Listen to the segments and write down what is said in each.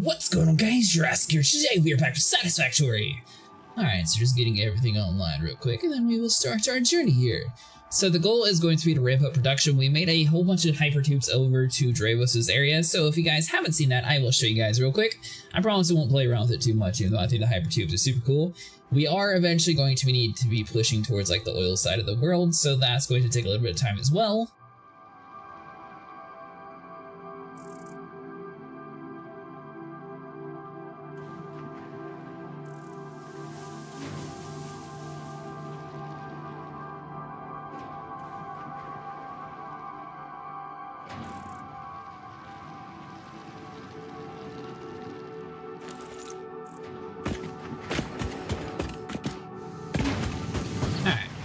What's going on, guys? Jurassic here. Today we are back to Satisfactory. Alright, so just getting everything online real quick, and then we will start our journey here. So the goal is going to be to ramp up production. We made a whole bunch of hypertubes over to Dravos's area, so if you guys haven't seen that, I will show you guys real quick. I promise I won't play around with it too much, even though I think the hypertubes are super cool. We are eventually going to need to be pushing towards like the oil side of the world, so that's going to take a little bit of time as well.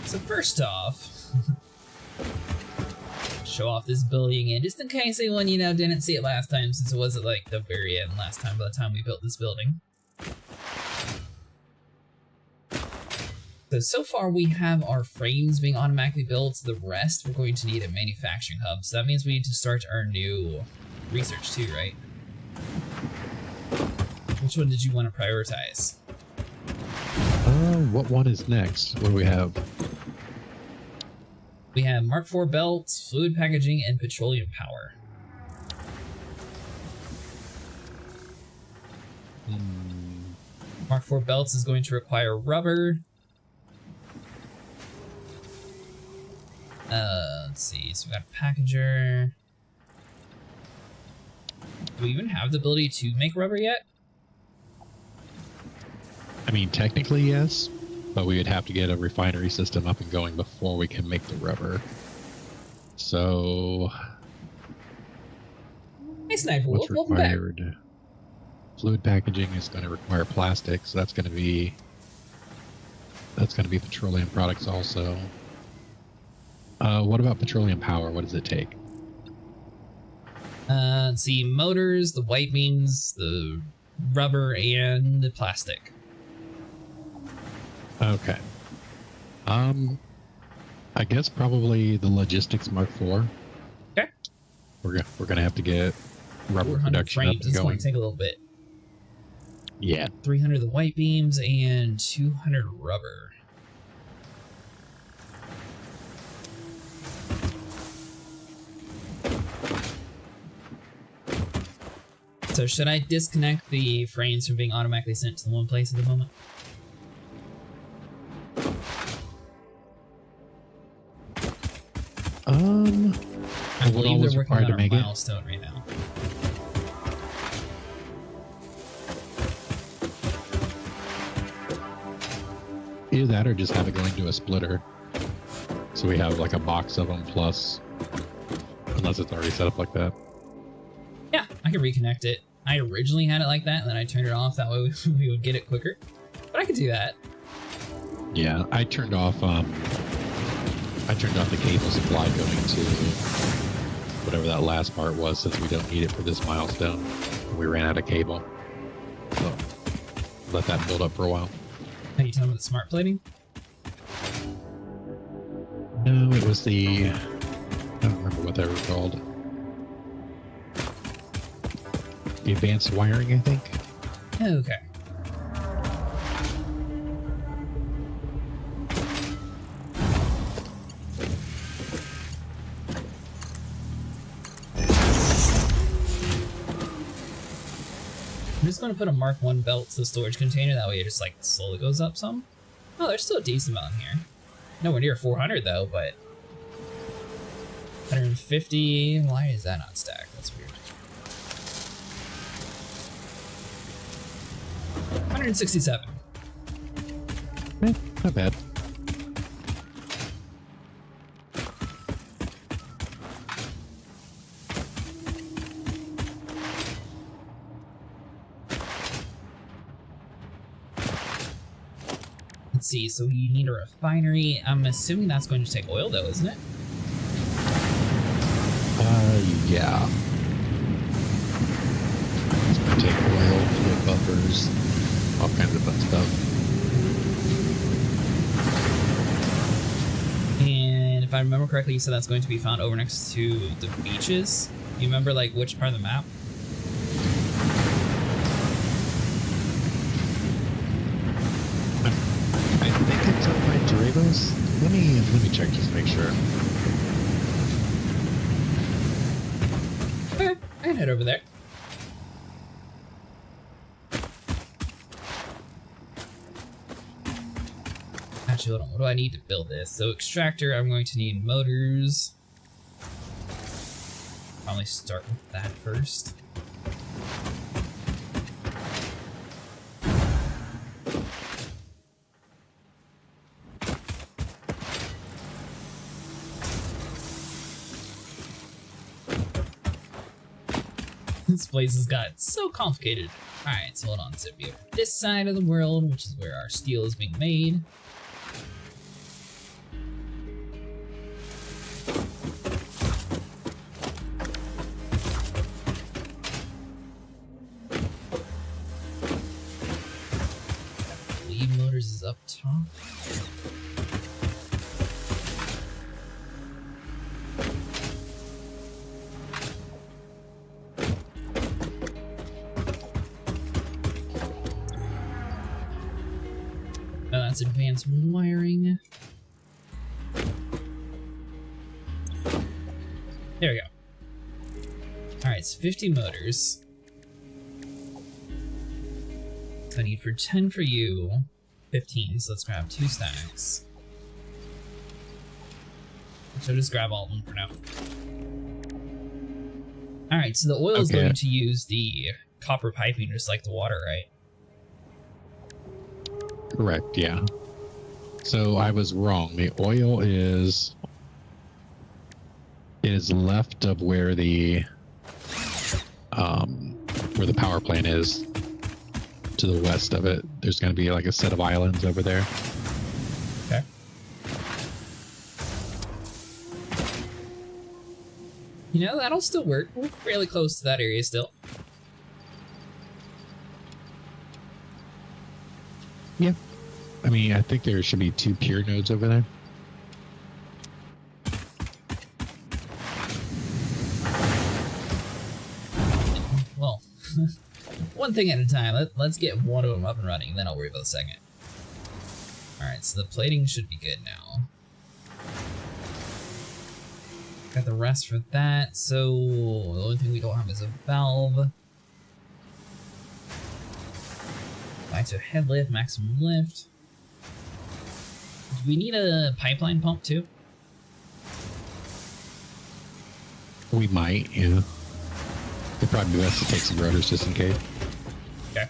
So first off, show off this building again, just in case anyone, didn't see it last time, since it was at like the very end last time by the time we built this building. So far we have our frames being automatically built. The rest we're going to need a manufacturing hub. So that means we need to start our new research too, right? Which one did you want to prioritize? What one is next? What do we have? We have Mark IV belts, fluid packaging, and petroleum power. Mark IV belts is going to require rubber. Let's see, so we got a packager. Do we even have the ability to make rubber yet? I mean, technically yes, but we would have to get a refinery system up and going before we can make the rubber. So, hey Sniper Wolf, what's required? Fluid packaging is going to require plastic, so that's going to be petroleum products also. What about petroleum power? What does it take? Let's see, motors, the white beams, the rubber, and the plastic. Okay. I guess probably the logistics Mark IV. Okay. We're gonna have to get rubber production up and it's going. going to take a little bit. Yeah. 300 of the white beams and 200 rubber. So should I disconnect the frames from being automatically sent to the one place at the moment? I believe they're working on a milestone right now. Either that or just have it going to a splitter. So we have like a box of them plus, unless it's already set up like that. Yeah, I can reconnect it. I originally had it like that, and then I turned it off. That way we would get it quicker. But I could do that. Yeah, I turned off the cable supply going to whatever that last part was, since we don't need it for this milestone. We ran out of cable. So let that build up for a while. Are you talking about the smart plating? No, it was the, I don't remember what they were called. The advanced wiring, I think. Okay. I'm just going to put a Mark I belt to the storage container, that way it just like slowly goes up some. Oh, there's still a decent amount in here. Nowhere near 400 though, but 150, why is that not stacked? That's weird. 167. Not bad. Let's see, so you need a refinery. I'm assuming that's going to take oil though, isn't it? Yeah. It's going to take oil, fluid buffers, all kinds of fun stuff. And if I remember correctly, you said that's going to be found over next to the beaches. Do you remember like which part of the map? Let me check just to make sure. Okay, I can head over there. Actually, hold on. What do I need to build this? So extractor, I'm going to need motors. Probably start with that first. This place has got so complicated. Alright, so hold on. So we have this side of the world, which is where our steel is being made. Lead motors is up top. That's advanced wiring. There we go. Alright, it's 50 motors. So I need for 10 for you, 15, so let's grab 2 stacks. So just grab all of them for now. Alright, so the oil is going to use the copper piping just like the water, right? Correct, yeah. So I was wrong. The oil is left of where the power plant is. To the west of it, there's going to be like a set of islands over there. Okay. You know, that'll still work. We're fairly close to that area still. Yeah. I mean, I think there should be 2 pure nodes over there. Well, one thing at a time. Let's get one of them up and running, then I'll worry about the second. Alright, so the plating should be good now. Got the rest for that, so the only thing we don't have is a valve. Back to head lift, maximum lift. Do we need a pipeline pump too? We might, yeah. It'd probably be best to take some rotors just in case. Okay.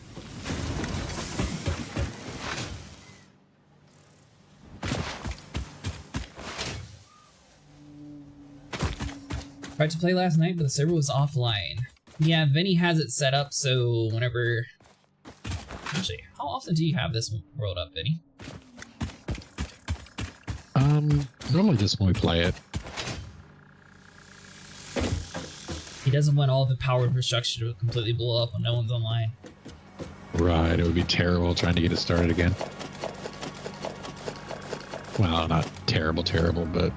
Tried to play last night, but the server was offline. Yeah, Vinny has it set up so whenever... Actually, how often do you have this world up, Vinny? Normally just when we play it. He doesn't want all the power infrastructure to completely blow up when no one's online. Right, it would be terrible trying to get it started again. Well, not terrible, but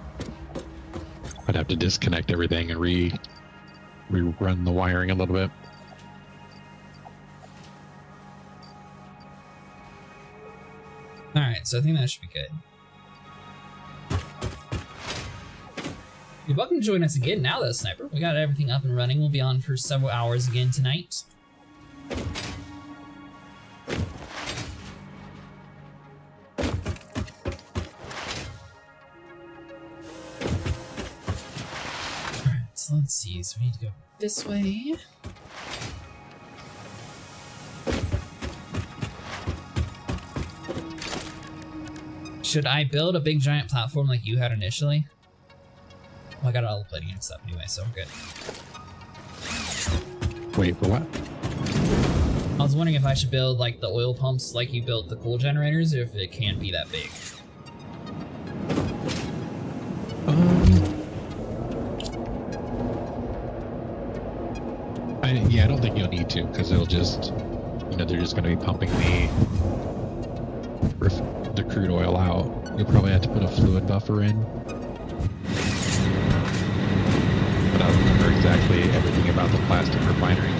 I'd have to disconnect everything and rerun the wiring a little bit. Alright, so I think that should be good. You're welcome to join us again now though, Sniper. We got everything up and running. We'll be on for several hours again tonight. Alright, so let's see. So we need to go this way. Should I build a big giant platform like you had initially? Well, I got all the plating and stuff anyway, so I'm good. Wait, for what? I was wondering if I should build like the oil pumps like you built the coal generators, or if it can't be that big. Yeah, I don't think you'll need to, because it'll just, you know, they're just going to be pumping the crude oil out. You'll probably have to put a fluid buffer in. But I don't remember exactly everything about the plastic refining.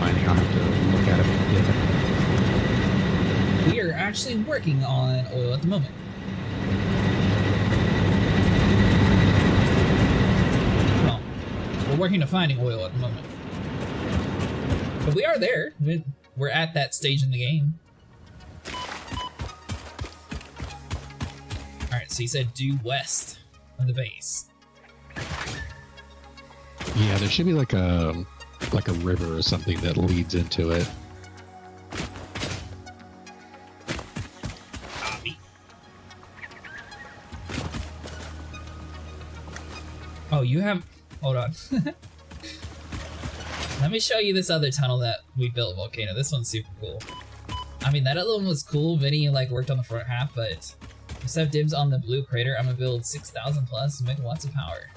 I'll have to look at it. We are actually working on oil at the moment. working to finding oil at the moment. But we are there. We're at that stage in the game. Alright, so you said due west of the base. Yeah, there should be like a river or something that leads into it. Oh, you have... Hold on. Let me show you this other tunnel that we built, Volcano. This one's super cool. I mean, that other one was cool. Vinny, like, worked on the front half, but instead of dibs on the blue crater, I'm gonna build 6,000 plus megawatts of power.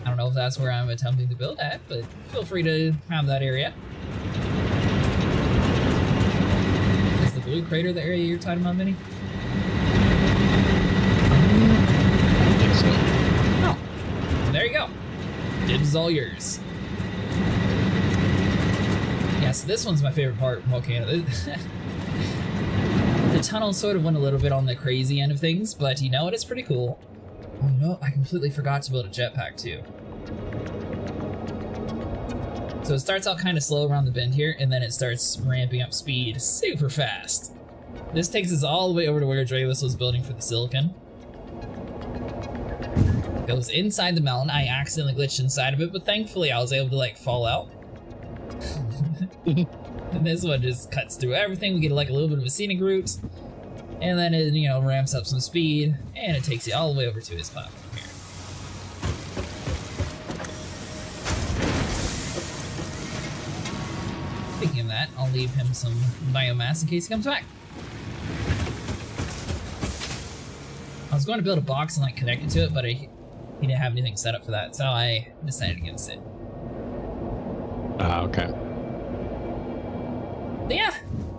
I don't know if that's where I'm attempting to build at, but feel free to have that area. Is the blue crater the area you're talking about, Vinny? I think so. Oh, there you go. Dibs is all yours. Yeah, so this one's my favorite part, Volcano. The tunnel sort of went a little bit on the crazy end of things, but you know what? It's pretty cool. Oh no, I completely forgot to build a jetpack too. So it starts out kind of slow around the bend here, and then it starts ramping up speed super fast. This takes us all the way over to where Dravis was building for the silicon. Goes inside the mountain. I accidentally glitched inside of it, but thankfully I was able to like fall out. And this one just cuts through everything. We get like a little bit of a scenic route, and then it, you know, ramps up some speed, and it takes you all the way over to his platform here. Speaking of that, I'll leave him some biomass in case he comes back. I was going to build a box and like connect it to it, but he didn't have anything set up for that, so I decided against it. Okay. But yeah,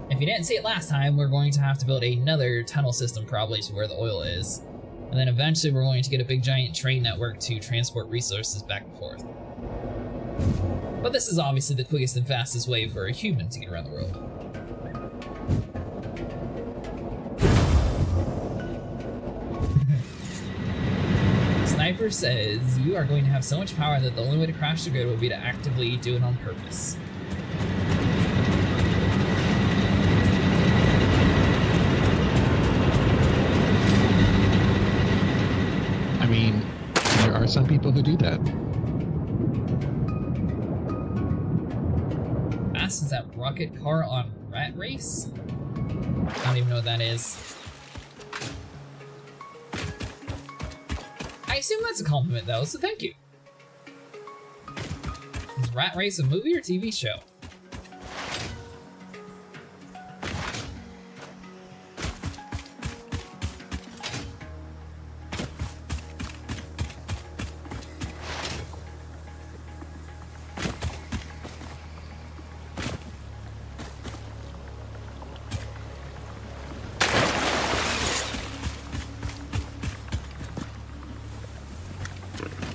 if you didn't see it last time, we're going to have to build another tunnel system probably to where the oil is. And then eventually we're going to get a big giant train network to transport resources back and forth. But this is obviously the quickest and fastest way for a human to get around the world. Sniper says, you are going to have so much power that the only way to crash the grid will be to actively do it on purpose. I mean, there are some people who do that. Fast as that rocket car on Rat Race? I don't even know what that is. I assume that's a compliment though, so thank you. Is Rat Race a movie or TV show?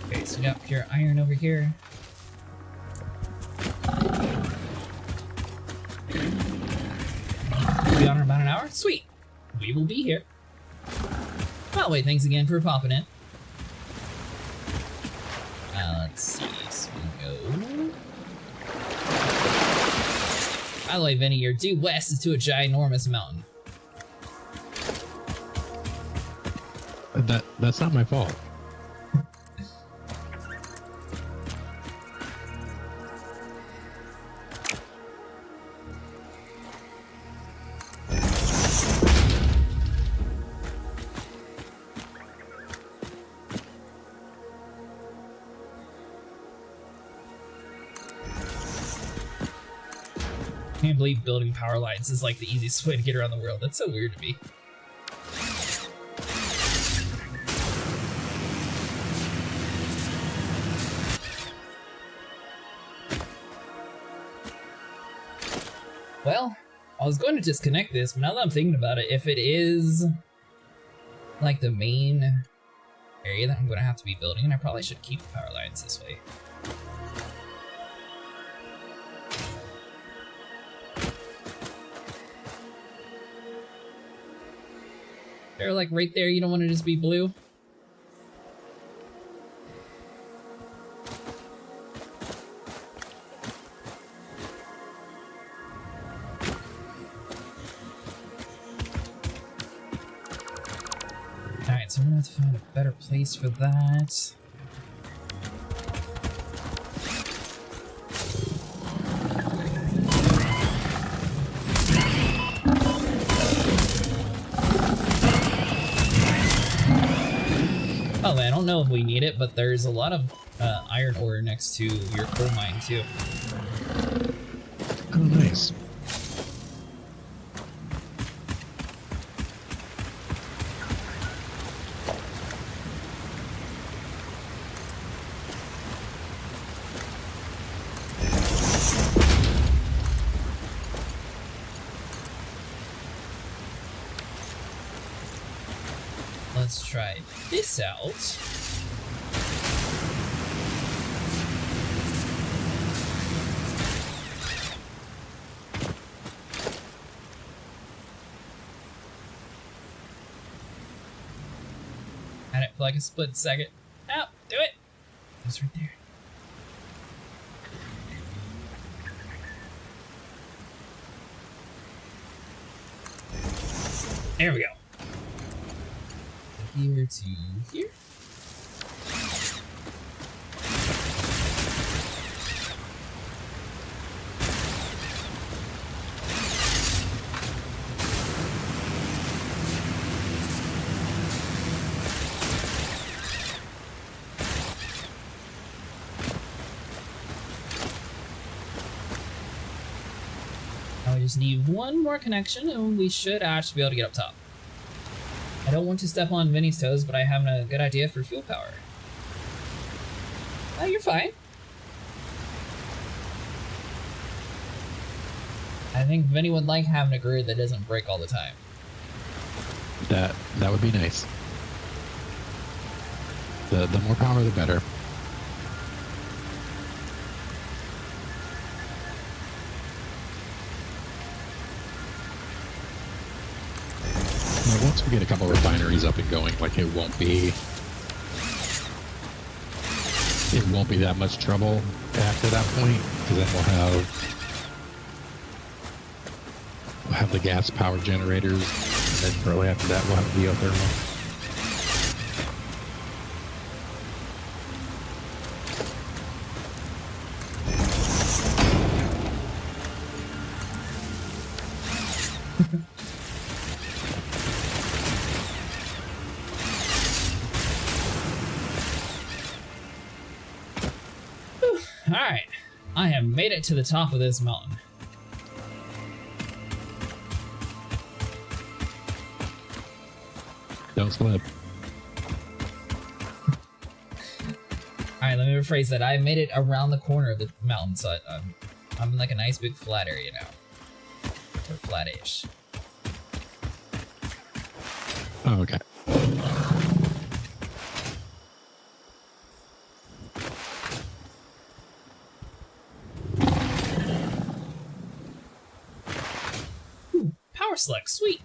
Okay, so we got pure iron over here. We'll be on in about an hour? Sweet! We will be here. By the way, thanks again for popping in. Let's see, so we go... By the way, Vinny, you're due west is to a ginormous mountain. That's not my fault. I can't believe building power lines is like the easiest way to get around the world. That's so weird to me. Well, I was going to disconnect this, but now that I'm thinking about it, if it is like the main area that I'm going to have to be building, I probably should keep the power lines this way. They're like right there, you don't want to just be blue? So I'm gonna have to find a better place for that. Oh, I don't know if we need it, but there's a lot of iron ore next to your coal mine too. Oh, nice. Let's try this out. Had it for like a split second. Oh, do it! It's right there. There we go. Here to here. Now we just need one more connection and we should actually be able to get up top. I don't want to step on Vinny's toes, but I have a good idea for fuel power. Oh, you're fine. I think Vinny would like having a grid that doesn't break all the time. That would be nice. The more power, the better. Now, once we get a couple refineries up and going, like it won't be that much trouble after that point, because then we'll have the gas power generators, and then probably after that we'll have geothermal. Alright, I have made it to the top of this mountain. Don't slip. Alright, let me rephrase that. I made it around the corner of the mountain, so I'm in like a nice big flat area now. Or flat-ish. Oh, okay. Power select, sweet.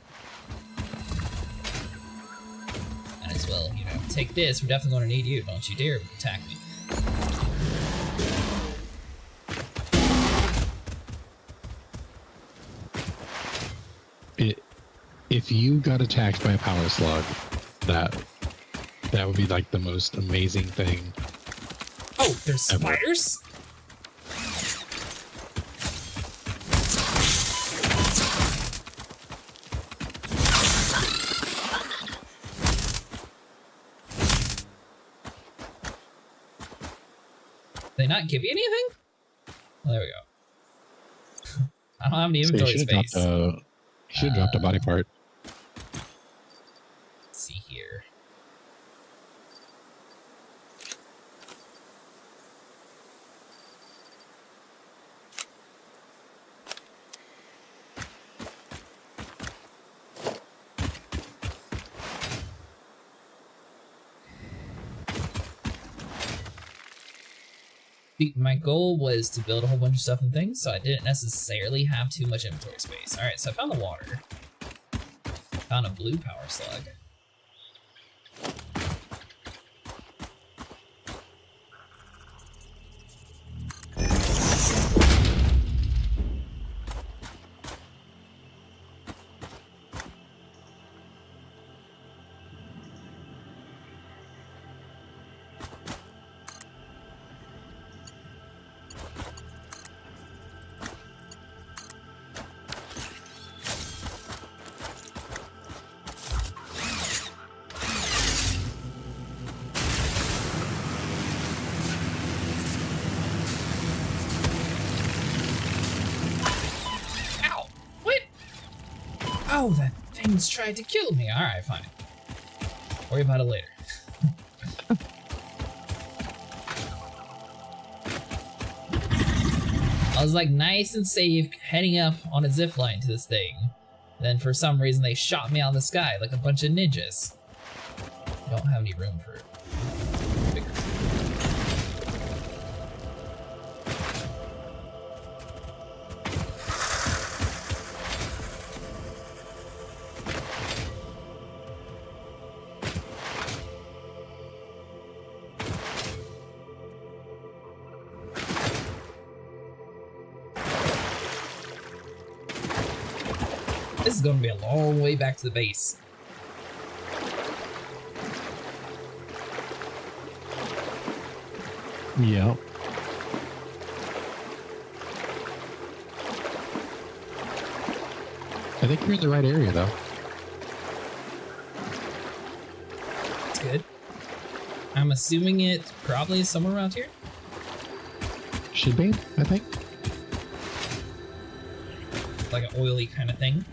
And as well, you know, take this. We're definitely going to need you. Don't you dare attack me. If you got attacked by a power slug, that would be like the most amazing thing. Oh, there's ever. spiders? Did they not give you anything? Well, there we go. I don't have any inventory space. He should have dropped a body part. Let's see here. My goal was to build a whole bunch of stuff and things, so I didn't necessarily have too much inventory space. Alright, so I found the water. Found a blue power slug. Oh, that thing's tried to kill me. Alright, fine. Worry about it later. I was like nice and safe heading up on a zipline to this thing. Then for some reason they shot me out of the sky like a bunch of ninjas. I don't have any room for it. Bigger. This is going to be a long way back to the base. Yeah. I think you're in the right area, though. That's good. I'm assuming it's probably somewhere around here. Should be, I think. Like an oily kind of thing.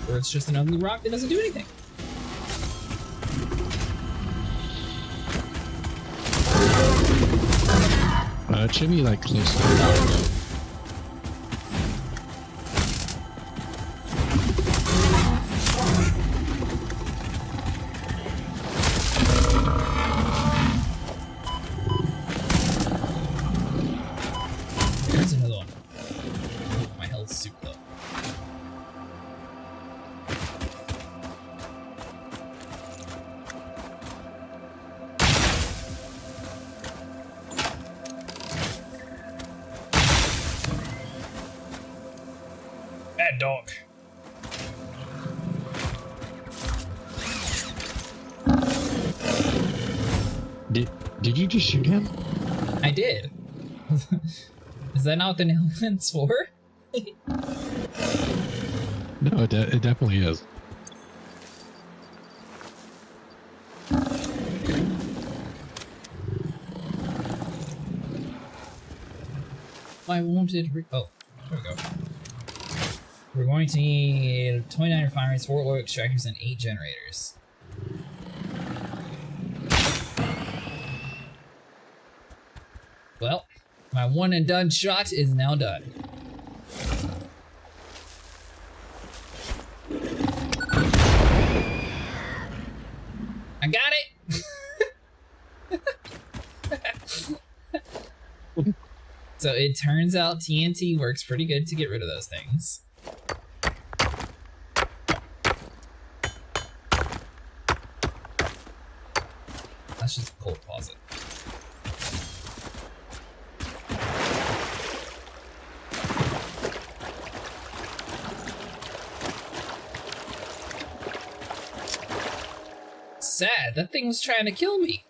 Or it's just an ugly rock that doesn't do anything. It should be like close to the tower, though. There's another one. Oh, my health's super low. Bad dog. Did you just shoot him? I did. Is that not what the element's for? No, it definitely is. I wanted. Oh, there we go. We're going to need 29 refineries, 4 oil extractors, and 8 generators. Well, my one and done shot is now done. I got it! So it turns out TNT works pretty good to get rid of those things. That's just a coal closet. Sad, that thing was trying to kill me.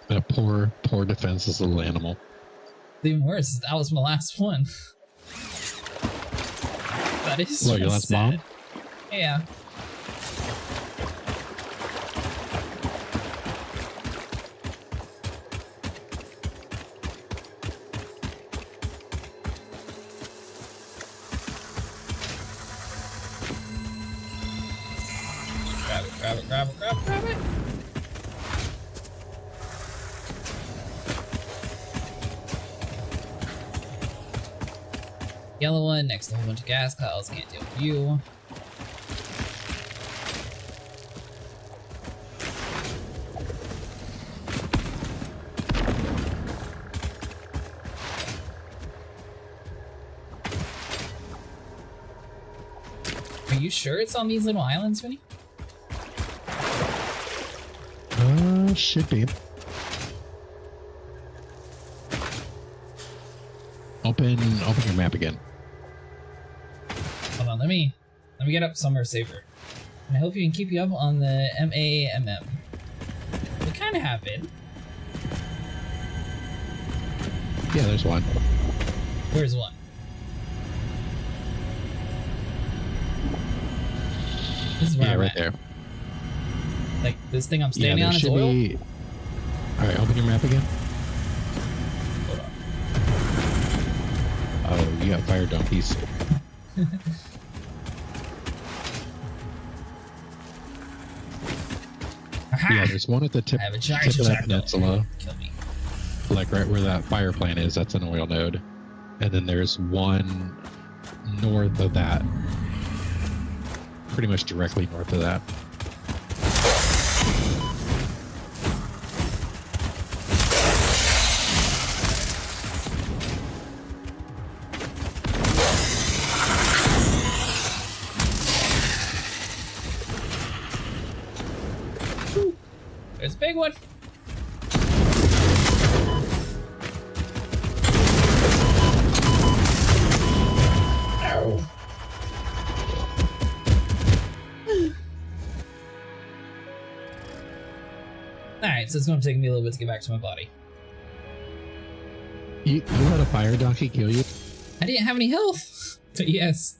A poor defenseless little animal. Even worse, that was my last one. That is What, your last sad. bomb? Yeah. Grab it, grab it, grab it, grab it, grab it. Yellow one next to a whole bunch of gas clouds, can't deal with you. Are you sure it's on these little islands, Vinny? Should be. Open your map again. Hold on, let me get up somewhere safer. And I hope you can keep you up on the MAMM. We kind of have been. Yeah, there's one. Where's one? This is where I'm right at. there. Like this thing I'm standing on is should oil. be. All right, open your map again. Oh, you got fire donkeys. Yeah, there's one at the tip, I have a tip giant of that attack peninsula. Kill me. Like right where that fire plant is, that's an oil node. And then there's one north of that. Pretty much directly north of that. There's a big one. Ow. Alright, so it's going to take me a little bit to get back to my body. You had a fire donkey kill you? I didn't have any health, but yes.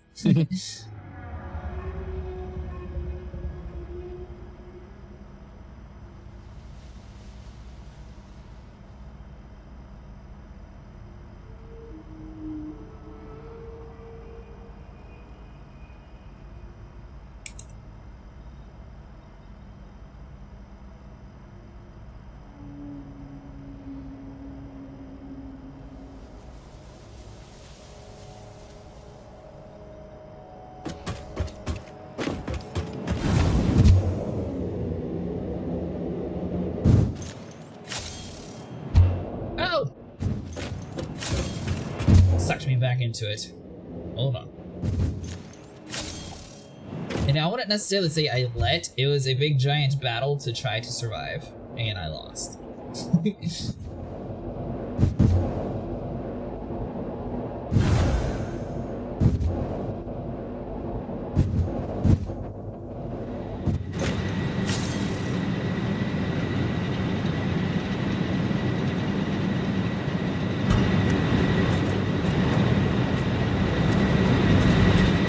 Sucked me back into it. Hold on. And I wouldn't necessarily say I let. It was a big giant battle to try to survive. And I lost.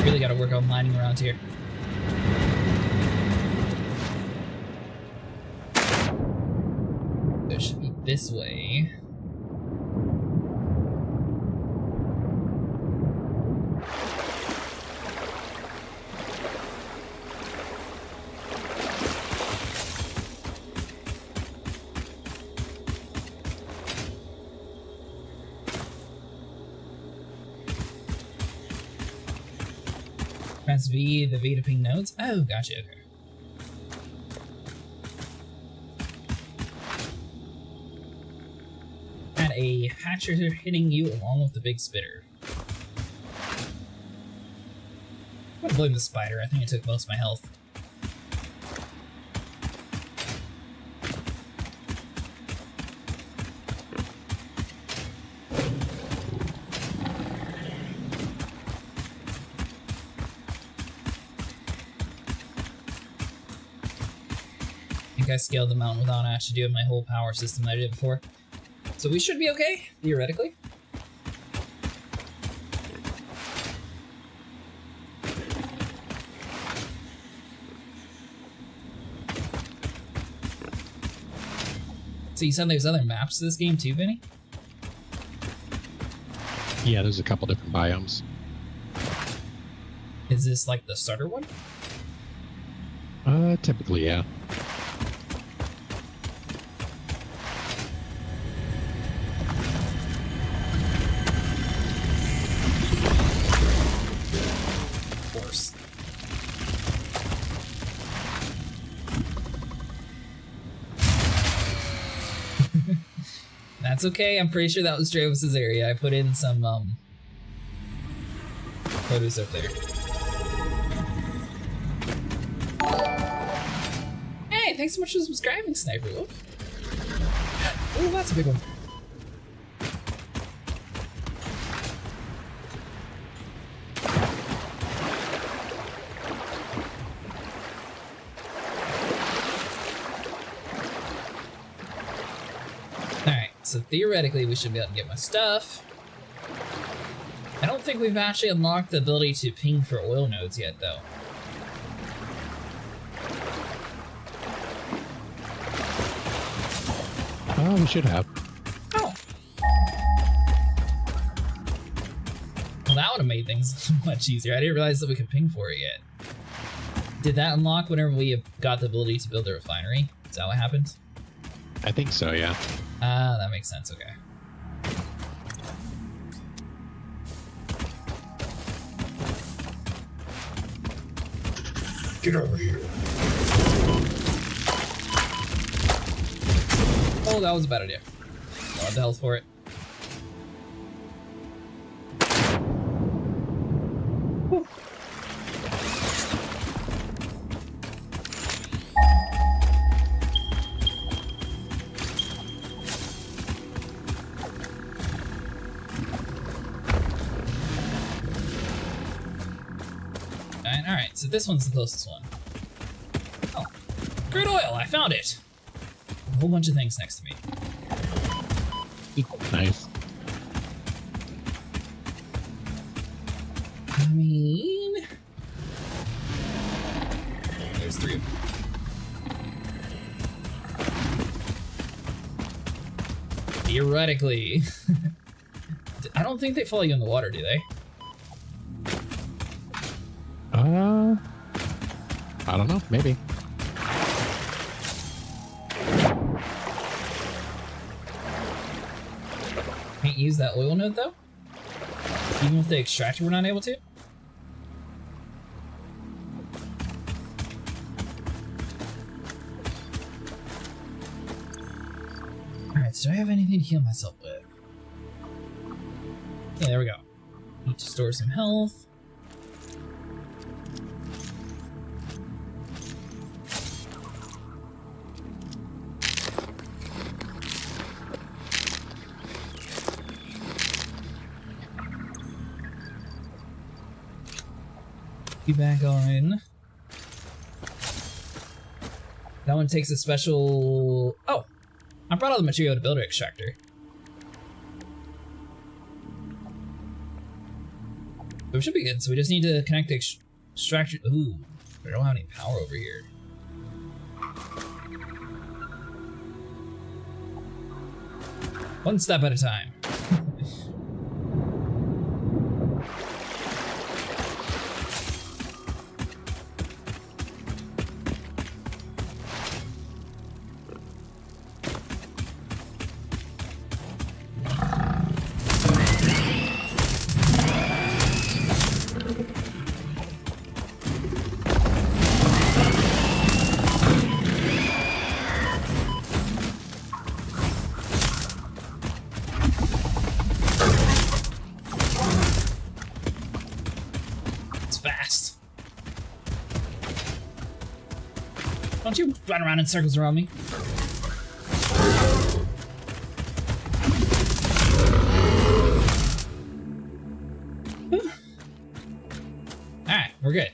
Really gotta work on mining around here. It should be this way. Press V, the V to ping nodes. Oh, gotcha, okay. Had a hatcher hitting you along with the big spitter. I'm gonna blame the spider. I think it took most of my health. I think I scaled the mountain without actually doing my whole power system that I did before. So we should be okay, theoretically. So you said there's other maps to this game too, Vinny? Yeah, there's a couple different biomes. Is this like the starter one? Typically, yeah. Of course. That's okay. I'm pretty sure that was Travis's area. I put in some produce up there. Hey, thanks so much for subscribing, Sniper Wolf. Oh, that's a big one. So theoretically, we should be able to get my stuff. I don't think we've actually unlocked the ability to ping for oil nodes yet, though. Oh, we should have. Oh. that would have made things much easier. I didn't realize that we could ping for it yet. Did that unlock whenever we got the ability to build a refinery? Is that what happened? I think so, yeah. Ah, that makes sense, okay. Get over here. Oh, that was a bad idea. I'll have the health for it. Whew. Alright, so this one's the closest one. Oh, crude oil, I found it! A whole bunch of things next to me. Nice. I mean... There's 3 of them. Theoretically. I don't think they follow you in the water, do they? I don't know, maybe. Can't use that oil node though? Even with the extractor we're not able to? Alright, so do I have anything to heal myself with? Yeah, there we go. Need to store some health. Be back on. That one takes a special... Oh! I brought all the material to build an extractor. So it should be good, so we just need to connect the extractor... Ooh, we don't have any power over here. One step at a time. Don't you run around in circles around me. Alright, we're good.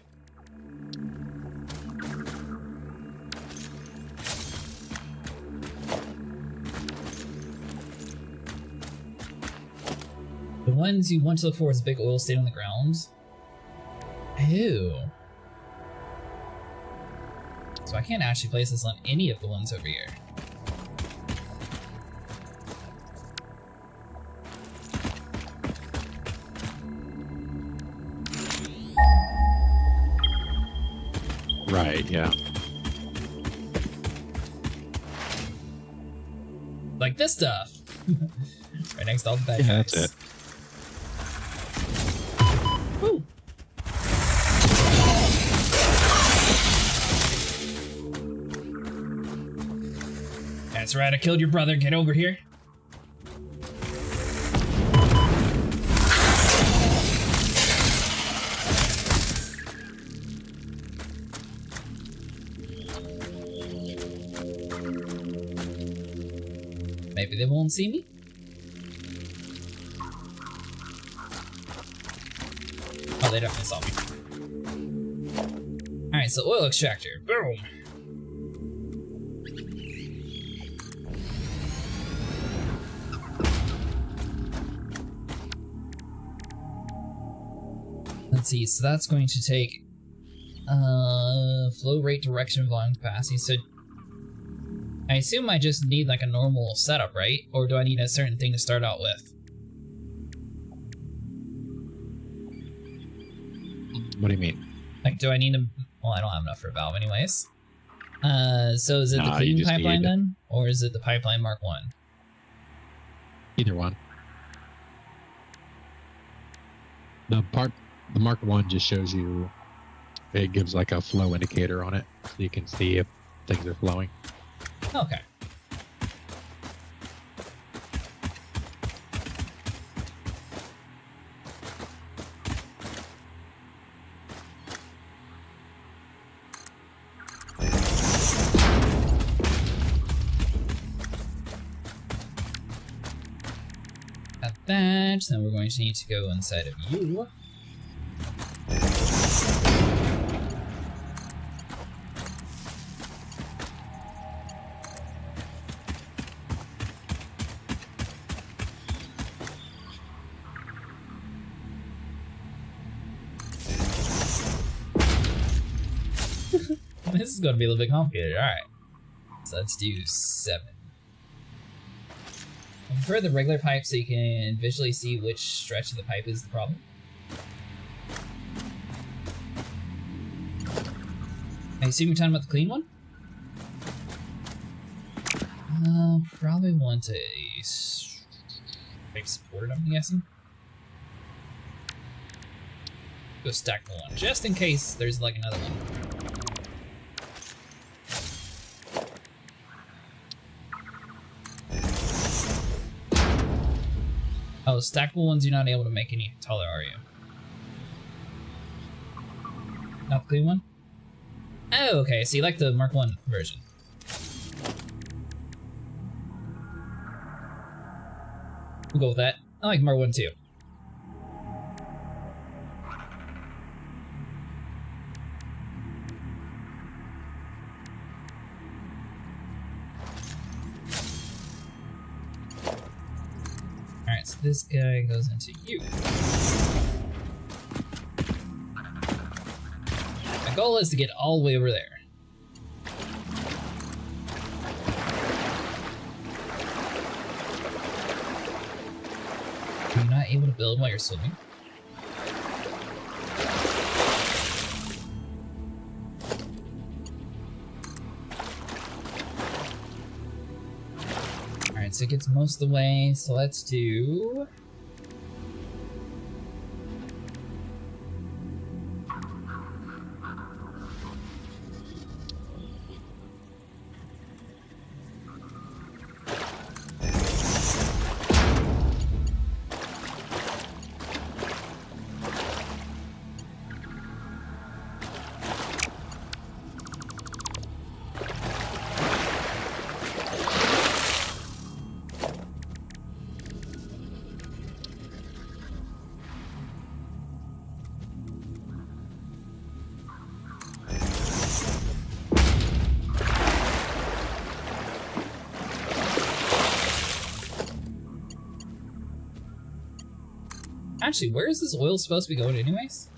The ones you want to look for is a big oil stain on the ground. Ew. So I can't actually place this on any of the ones over here. Right, yeah. Like this stuff. Right next to all the bad guys. Yeah, that's it. Woo. That's right, I killed your brother. Get over here. Maybe they won't see me? Oh, they definitely saw me. Alright, so oil extractor. Boom. Let's see, so that's going to take flow rate, direction, volume, capacity. So I assume I just need like a normal setup, right? Or do I need a certain thing to start out with? What do you mean? Like, do I need to... Well, I don't have enough for a valve anyways. So is it the Nah, clean pipeline then? Or is it the pipeline Mark 1? Either one. The Mark 1 just shows you, it gives like a flow indicator on it, so you can see if things are flowing. Okay. Got that, then we're going to need to go inside of you. This is going to be a little bit complicated. Alright. So let's do 7. I prefer the regular pipe so you can visually see which stretch of the pipe is the problem. I assume you're talking about the clean one? Probably want a pipe support, I'm guessing. Go stack one, just in case there's like another one. Oh, stackable ones you're not able to make any taller, are you? Not the clean one? Oh, okay, so you like the Mark 1 version. We'll go with that. I like Mark 1 too. Alright, so this guy goes into you. My goal is to get all the way over there. Are you not able to build while you're swimming? Alright, so it gets most of the way, so let's do... Actually, where is this oil supposed to be going anyways?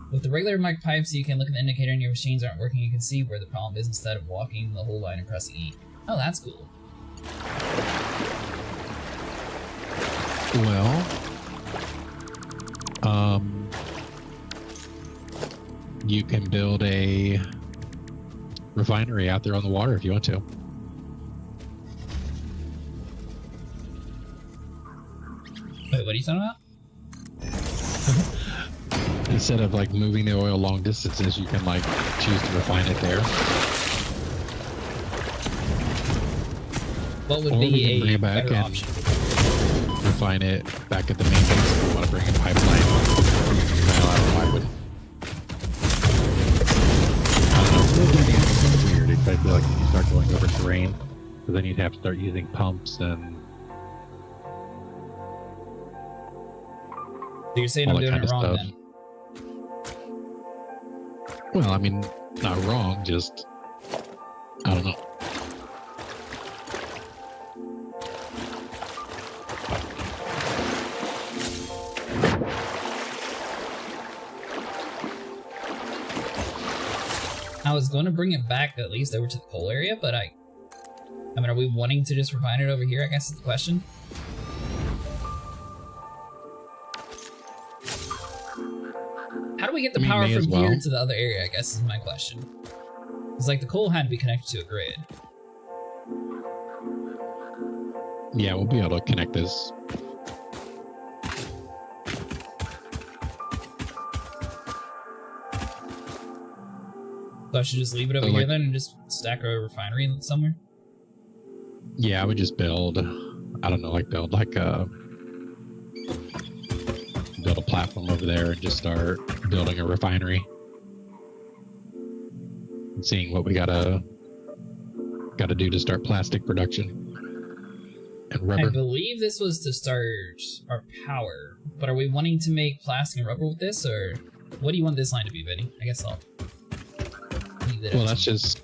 With the regular mic pipes, you can look at the indicator and your machines aren't working. You can see where the problem is instead of walking the whole line and pressing E. Oh, that's cool. Well, you can build a refinery out there on the water if you want to. Wait, what are you talking about? Instead of like moving the oil long distances, you can like choose to refine it there. What would Or we be can bring a it back better and option? refine it back at the main base if we want to bring in a pipeline. I would. I don't know. It's weird. I feel like when you start going over terrain, but then you'd have to start using pumps and. So you're saying I'm doing it wrong then? Well, I mean, not wrong, just I don't know. I was going to bring it back at least over to the coal area, but I mean, are we wanting to just refine it over here, I guess is the question. How do we get the I mean, power may from as well. here to the other area, I guess is my question. It's like the coal had to be connected to a grid. Yeah, we'll be able to connect this. So I should just leave it over So, here like- then and just stack a refinery somewhere? Yeah, I would just build, I don't know, like build like a platform over there and just start building a refinery. And seeing what we gotta do to start plastic production and I rubber. believe this was to start our power, but are we wanting to make plastic and rubber with this, or what do you want this line to be, Vinny? I guess I'll leave it. Well, that's just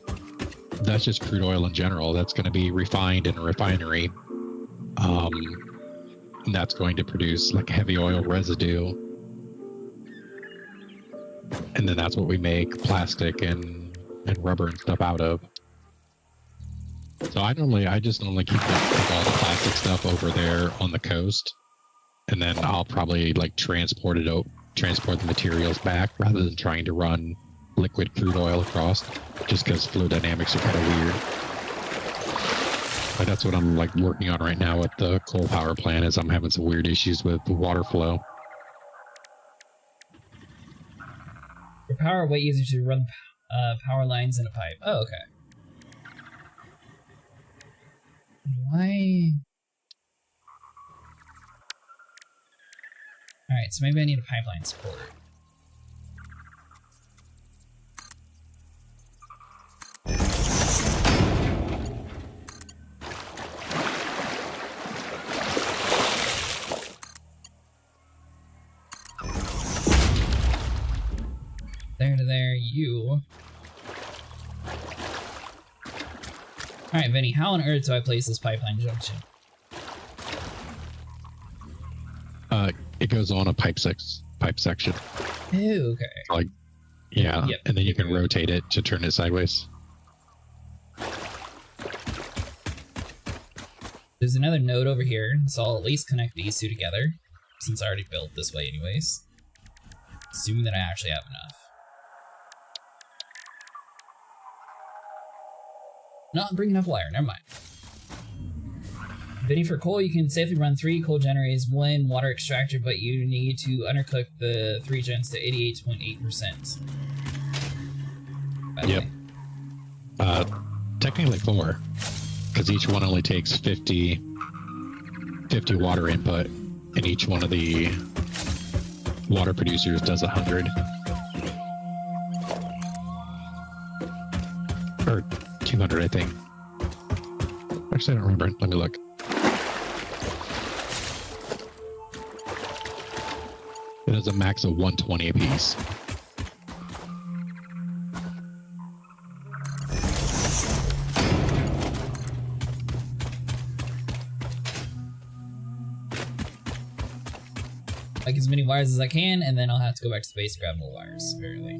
crude oil in general. That's going to be refined in a refinery. And that's going to produce like heavy oil residue. And then that's what we make plastic and rubber and stuff out of. So I just normally keep all the plastic stuff over there on the coast. And then I'll probably like transport the materials back rather than trying to run liquid crude oil across, just because fluid dynamics are kind of weird. But that's what I'm like working on right now with the coal power plant, is I'm having some weird issues with the water flow. For power, way easier to run power lines in a pipe. Oh, okay. Why? Alright, so maybe I need a pipeline support. There to there, you. Alright, Vinny, how on earth do I place this pipeline junction? It goes on a pipe section. Ew, okay. Like, yeah, Yep. and then you can rotate it to turn it sideways. There's another node over here, so I'll at least connect these two together, since I already built this way anyways. Assuming that I actually have enough. Not bring enough wire, never mind. Vinny, for coal, you can safely run 3 coal generators, 1 water extractor, but you need to undercook the 3 gens to 88.8%. Yep. Technically 4, because each one only takes 50 water input, and each one of the water producers does 100. Or 200, I think. Actually, I don't remember. Let me look. It has a max of 120 apiece. Like as many wires as I can, and then I'll have to go back to the base and grab more wires, apparently.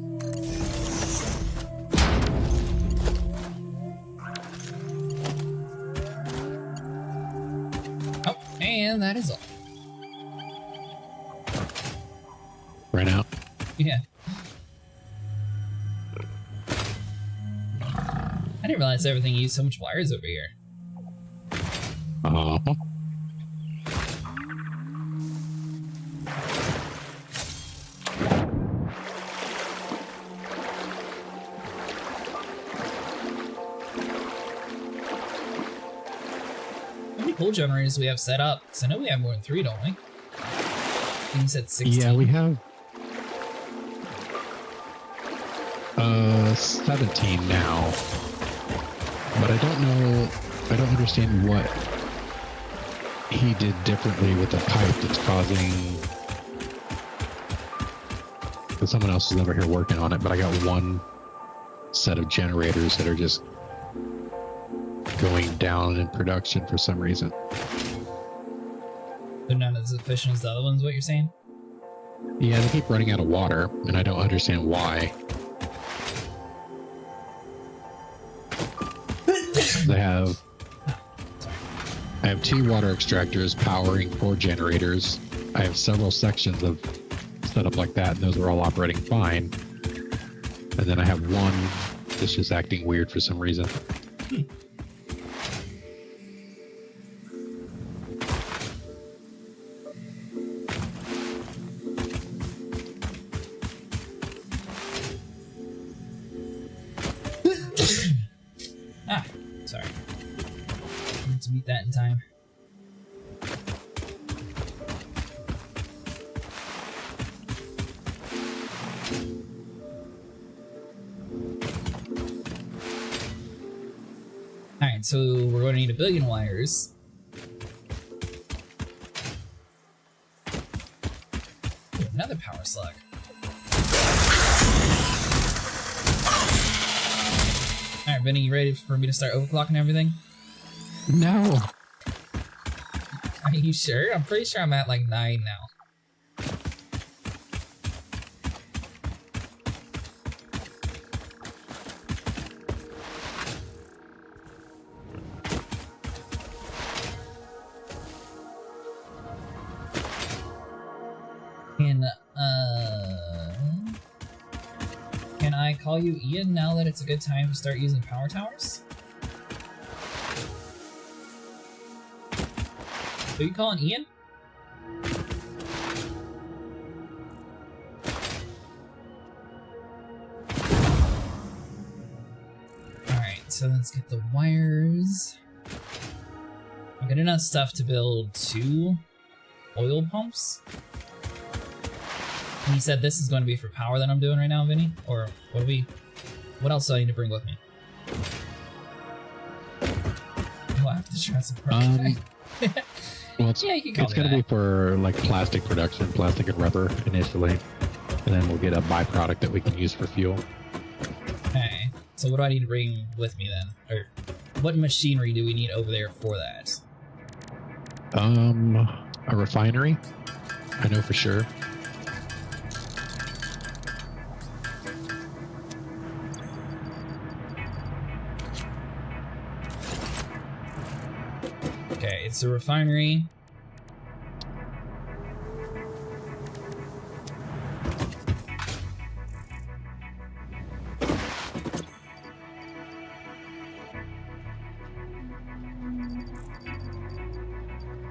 Oh, and that is all. Right out. Yeah. I didn't realize everything used so much wires over here. Uh-huh. How many coal generators do we have set up? Because I know we have more than 3, don't we? I think you said 16. Yeah, we have 17 now. But I don't understand what he did differently with the pipe that's causing... Because someone else is over here working on it, but I got one set of generators that are just going down in production for some reason. They're not as efficient as the other ones, what you're saying? Yeah, they keep running out of water, and I don't understand why. I have 2 water extractors powering 4 generators. I have several sections of set up like that, and those are all operating fine. And then I have one that's just acting weird for some reason. Ah, sorry. Need to beat that in time. Alright, so we're going to need 1 billion wires. Ooh, another power slug. Alright, Benny, you ready for me to start overclocking everything? No. Are you sure? I'm pretty sure I'm at like 9 now. Can I call you Ian now that it's a good time to start using power towers? Are you calling Ian? Alright, so let's get the wires. I've got enough stuff to build 2 oil pumps. And he said this is going to be for power that I'm doing right now, Vinny? Or what else do I need to bring with me? Oh, I have to try some Well, it's, yeah, you can call it's going to be for like plastic production, plastic and rubber initially, and then we'll get a byproduct that we can use for fuel. Okay, so what do I need to bring with me then? Or what machinery do we need over there for that? A refinery, I know for sure. Okay, it's a refinery.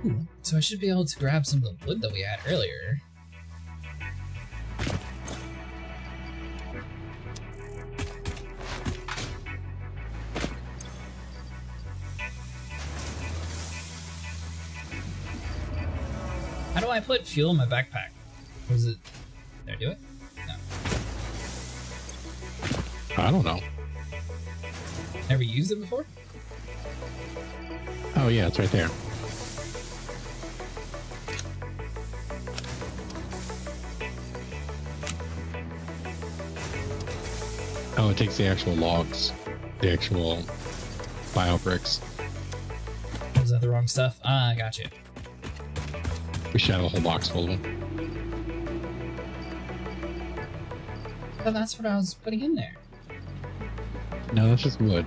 Ooh, so I should be able to grab some of the wood that we had earlier. How do I put fuel in my backpack? Was it... Did I do it? No. I don't know. Never used it before? Oh yeah, it's right there. Oh, it takes the actual logs, the actual bio bricks. Was that the wrong stuff? Ah, I gotcha. We should have a whole box full of them. Oh, that's what I was putting in there. No, that's just wood.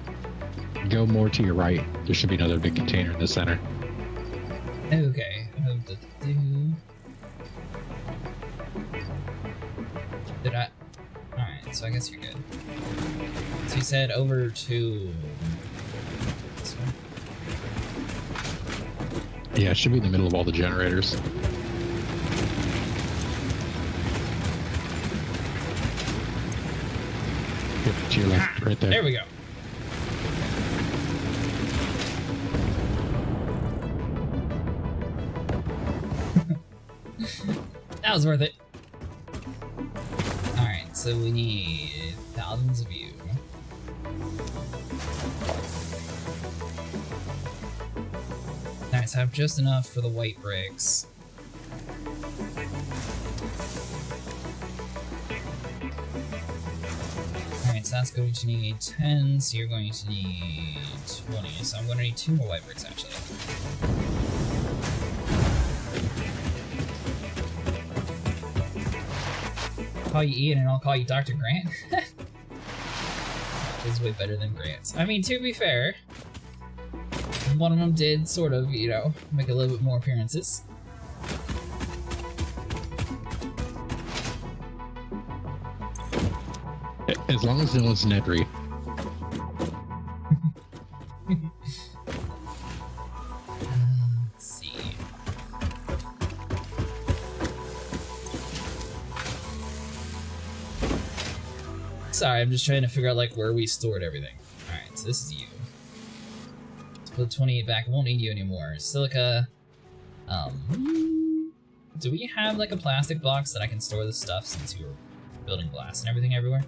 Go more to your right. There should be another big container in the center. Okay. Did I? Alright, so I guess you're good. So you said over to... this one? Yeah, it should be in the middle of all the generators. Yep, to your left, right there. There we go. That was worth it. Alright, so we need thousands of you. Alright, so I have just enough for the white bricks. Alright, so that's going to need 10, so you're going to need 20, so I'm going to need 2 more white bricks actually. Call you Ian and I'll call you Dr. Grant. This is way better than Grant. I mean, to be fair, one of them did sort of, you know, make a little bit more appearances. As long as it was Nedry. Let's see. Sorry, I'm just trying to figure out like where we stored everything. Alright, so this is you. Let's put 28 back. I won't need you anymore. Silica. Do we have like a plastic box that I can store this stuff since we were building glass and everything everywhere?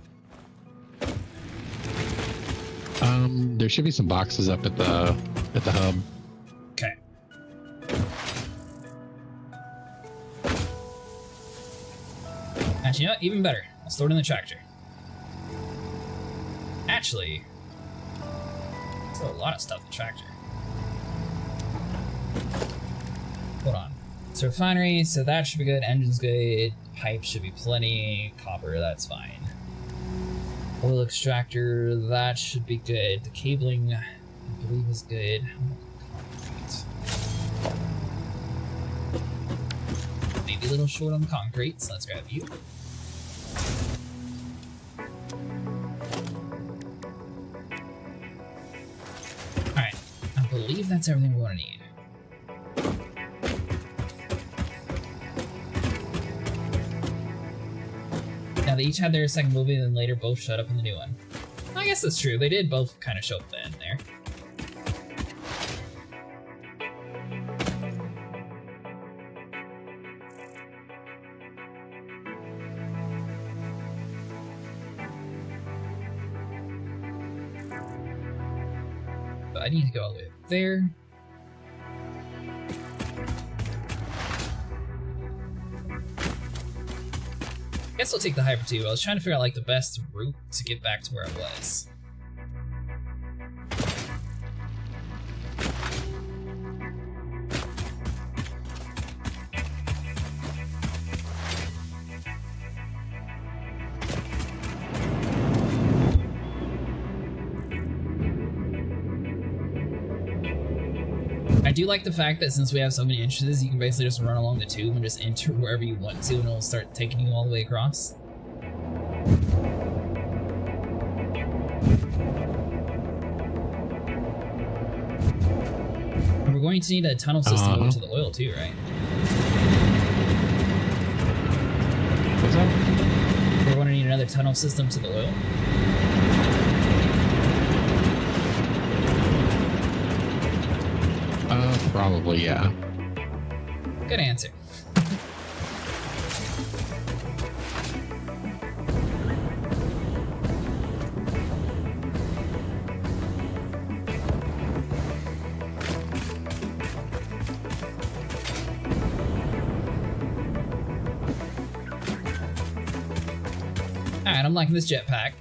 There should be some boxes up at the hub. Okay. Actually, you know what? Even better. I'll store it in the tractor. Actually, there's a lot of stuff in the tractor. Hold on. So refinery, so that should be good. Engine's good. Pipe should be plenty. Copper, that's fine. Oil extractor, that should be good. The cabling, I believe, is good. Maybe a little short on the concrete, so let's grab you. Alright, I believe that's everything we want to need. Now, they each had their second movie, and then later both showed up in the new one. I guess that's true. They did both kind of show up in there. But I need to go all the way up there. I guess I'll take the Hyper 2. I was trying to figure out like the best route to get back to where I was. I do like the fact that since we have so many entrances, you can basically just run along the tube and just enter wherever you want to, and it'll start taking you all the way across. And we're going to need a tunnel system over to the oil too, right? What's that? We're going to need another tunnel system to the oil. Probably, yeah. Good answer. Alright, I'm liking this jetpack.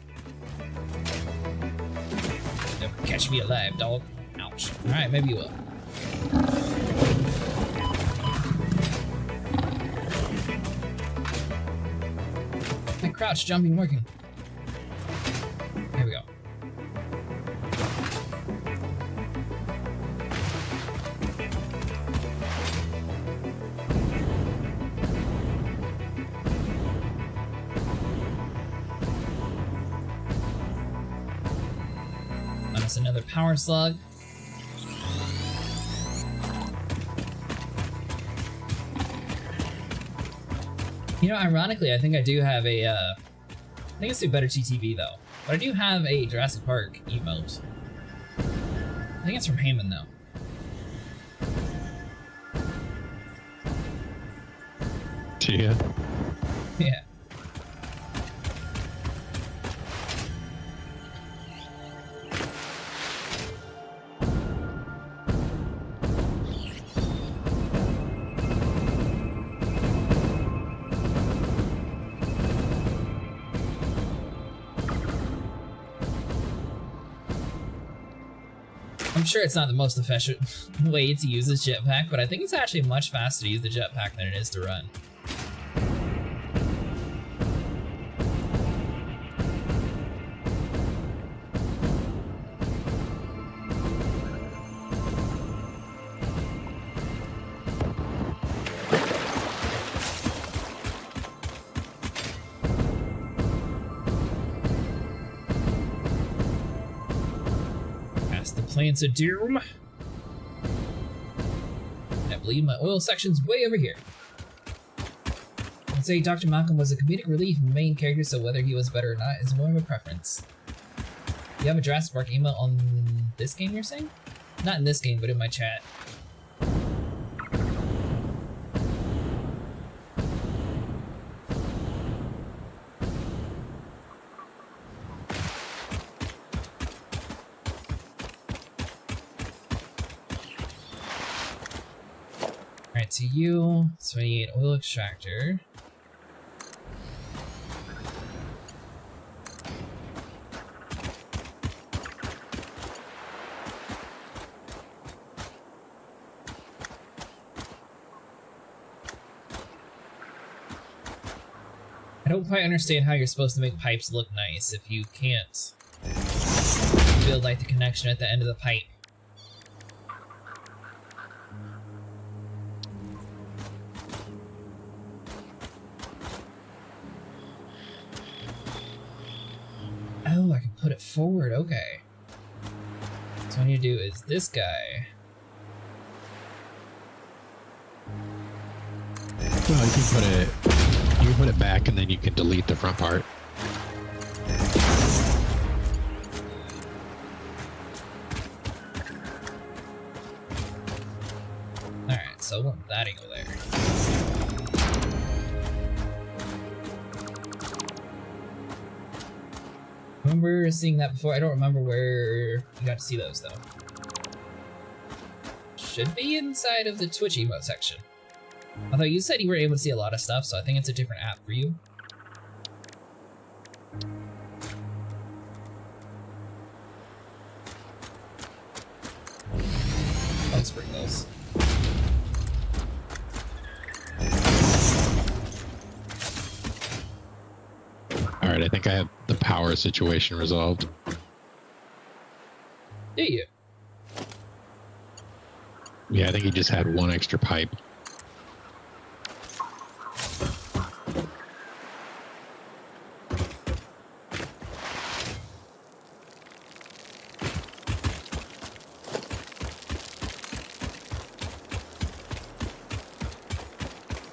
Never catch me alive, dog. Ouch. Alright, maybe you will. My crouch jumping working. Here we go. That's another power slug. You know, ironically, I think I do have a, I think it's a better TTV though, but I do have a Jurassic Park emote. I think it's from Heyman though. Yeah. Yeah. I'm sure it's not the most efficient way to use this jetpack, but I think it's actually much faster to use the jetpack than it is to run. Past the plants of doom. I believe my oil section's way over here. I'd say Dr. Malcolm was a comedic relief main character, so whether he was better or not is more of a preference. You have a Jurassic Park email on this game, you're saying? Not in this game, but in my chat. Alright, to you, so I need oil extractor. I don't quite understand how you're supposed to make pipes look nice if you can't build like the connection at the end of the pipe. Oh, I can put it forward, okay. So what I need to do is this guy. Well, you can put it back and then you can delete the front part. Alright, so I want that angle there. I remember seeing that before. I don't remember where you got to see those though. Should be inside of the Twitch emote section. Although you said you were able to see a lot of stuff, so I think it's a different app for you. Oh, sprinkles. Alright, I think I have the power situation resolved. Do you? Yeah, I think he just had one extra pipe.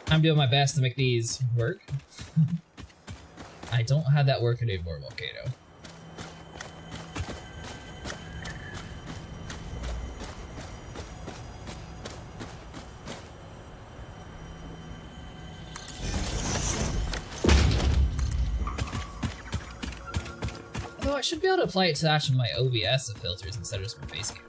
I'm doing my best to make these work. I don't have that working anymore, Volcano. Although I should be able to apply it to actually my OBS filters instead of just my face cam.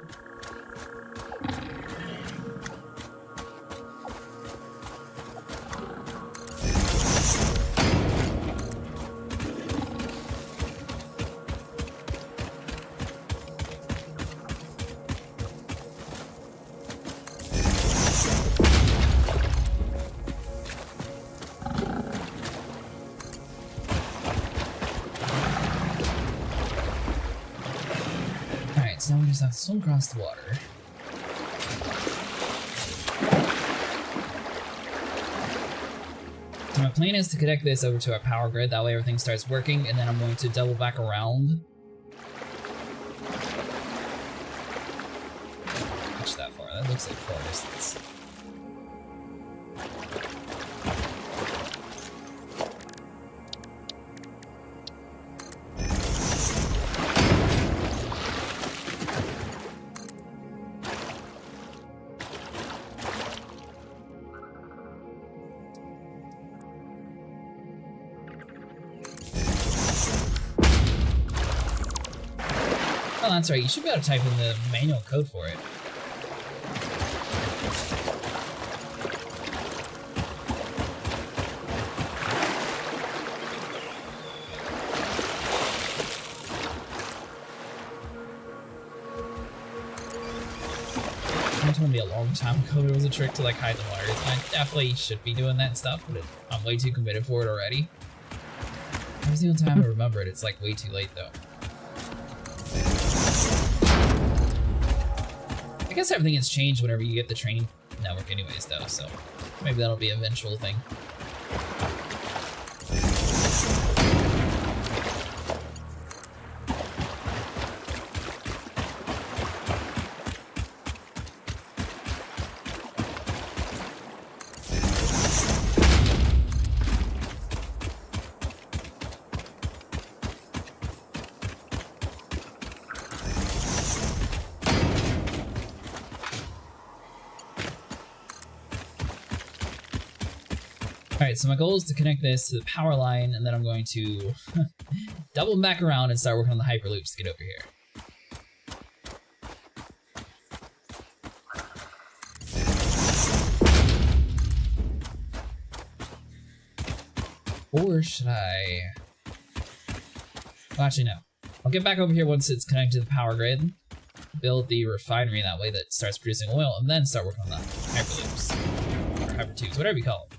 So now we just have to swim across the water. So my plan is to connect this over to our power grid, that way everything starts working, and then I'm going to double back around. Watch that far, that looks like far distance. Oh, that's right, you should be able to type in the manual code for it. It told me a long time ago it was a trick to like hide the wires. I definitely should be doing that stuff, but I'm way too committed for it already. Every single time I remember it, it's like way too late though. I guess everything has changed whenever you get the train network anyways though, so maybe that'll be an eventual thing. Alright, so my goal is to connect this to the power line, and then I'm going to double back around and start working on the Hyperloops to get over here. Or should I... Well, actually, no. I'll get back over here once it's connected to the power grid, build the refinery that way that starts producing oil, and then start working on the Hyperloops. Or Hypertubes, whatever you call it.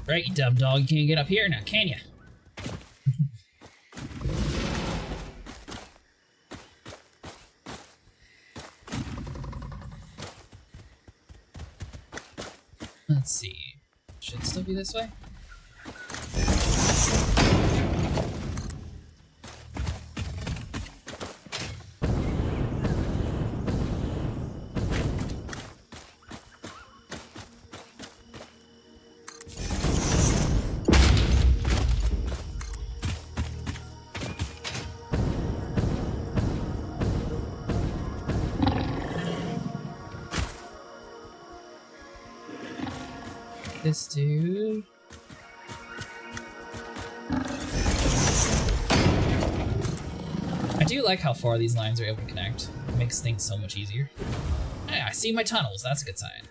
Right, you dumb dog, you can't get up here now, can ya? Let's see. Should it still be this way? This dude. I do like how far these lines are able to connect. It makes things so much easier. Hey, I see my tunnels, that's a good sign.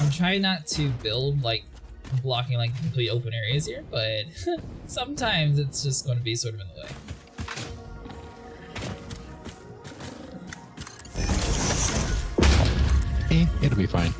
I'm trying not to build like blocking like completely open areas here, but sometimes it's just going to be sort of in the way. It'll be fine.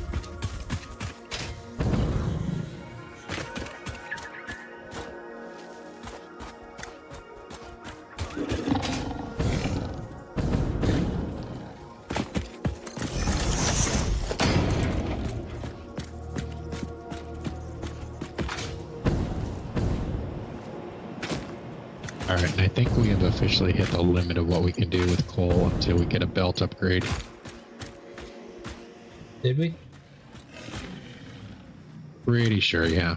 Alright, and I think we have officially hit the limit of what we can do with coal until we get a belt upgrade. Did we? Pretty sure, yeah.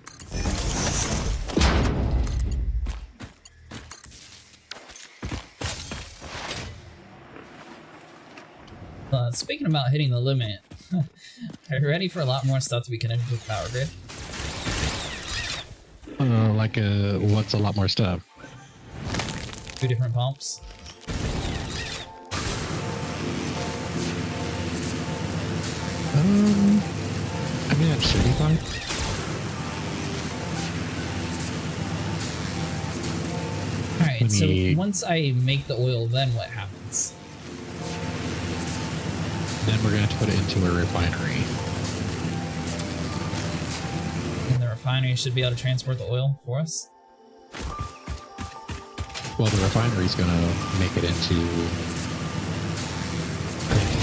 Speaking about hitting the limit, are you ready for a lot more stuff to be connected to the power grid? What's a lot more stuff? 2 different pumps. I mean, that should be fine. Alright, so once I make the oil, then what happens? Then we're going to have to put it into a refinery. And the refinery should be able to transport the oil for us? Well, the refinery's going to make it into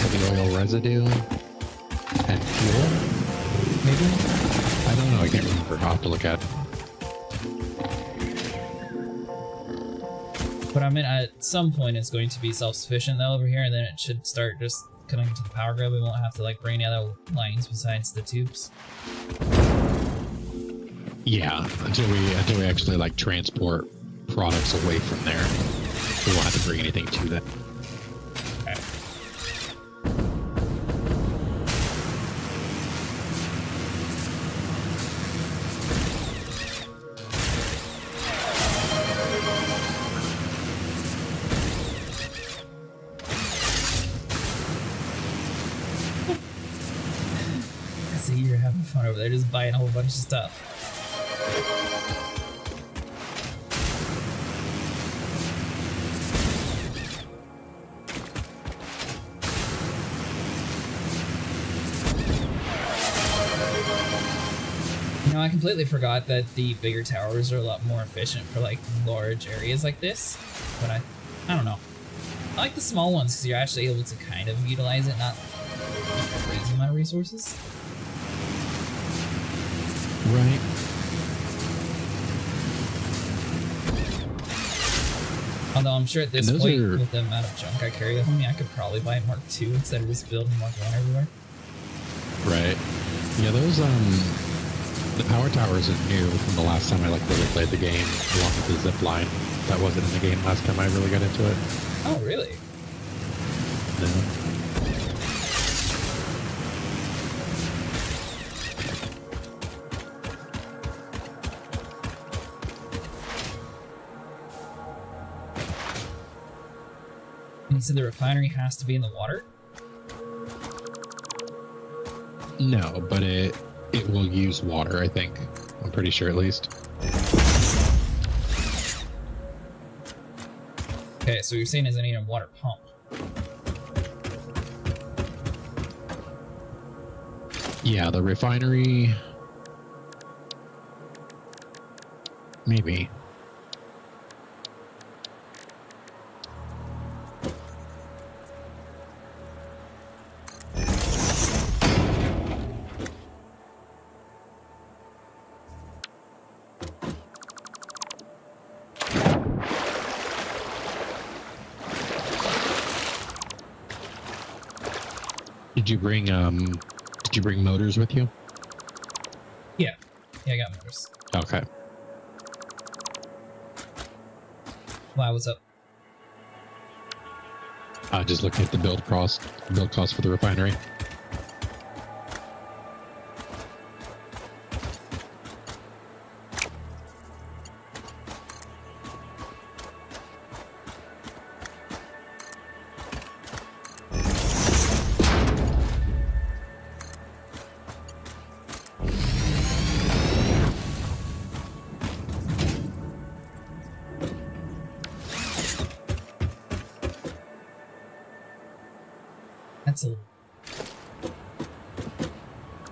heavy oil residue and fuel, maybe? I don't know, I can't remember. I'll have to look at it. But I mean, at some point it's going to be self-sufficient though over here, and then it should start just connecting to the power grid. We won't have to like bring any other lines besides the tubes. Yeah, until we actually like transport products away from there. We won't have to bring anything to that. Okay. I see you're having fun over there, just buying a whole bunch of stuff. You know, I completely forgot that the bigger towers are a lot more efficient for like large areas like this, but I don't know. I like the small ones because you're actually able to kind of utilize it, not a crazy amount of resources. Right. Although I'm sure at this point, with the amount of junk I carry with me, I could probably buy Mark II instead of just building Mark I everywhere. Right. Yeah, those the power towers are new from the last time I like really played the game, along with the zip line. That wasn't in the game last time I really got into it. Oh, really? No. And you said the refinery has to be in the water? No, but it will use water, I think. I'm pretty sure, at least. Okay, so you're saying is I need a water pump. Yeah, the refinery... Maybe. Did you bring motors with you? Yeah. Yeah, I got motors. Okay. Wow, what's up? Just looking at the build cost for the refinery.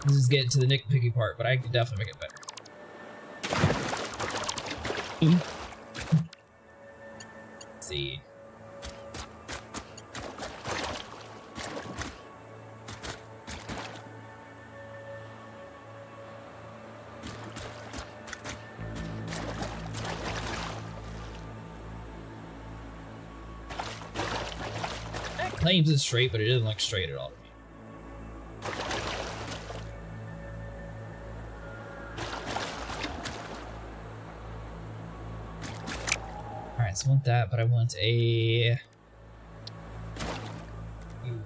This is getting to the nitpicky part, but I can definitely make it better. Let's see. That claims it's straight, but it doesn't look straight at all to me. I want that, but I want a... Ooh.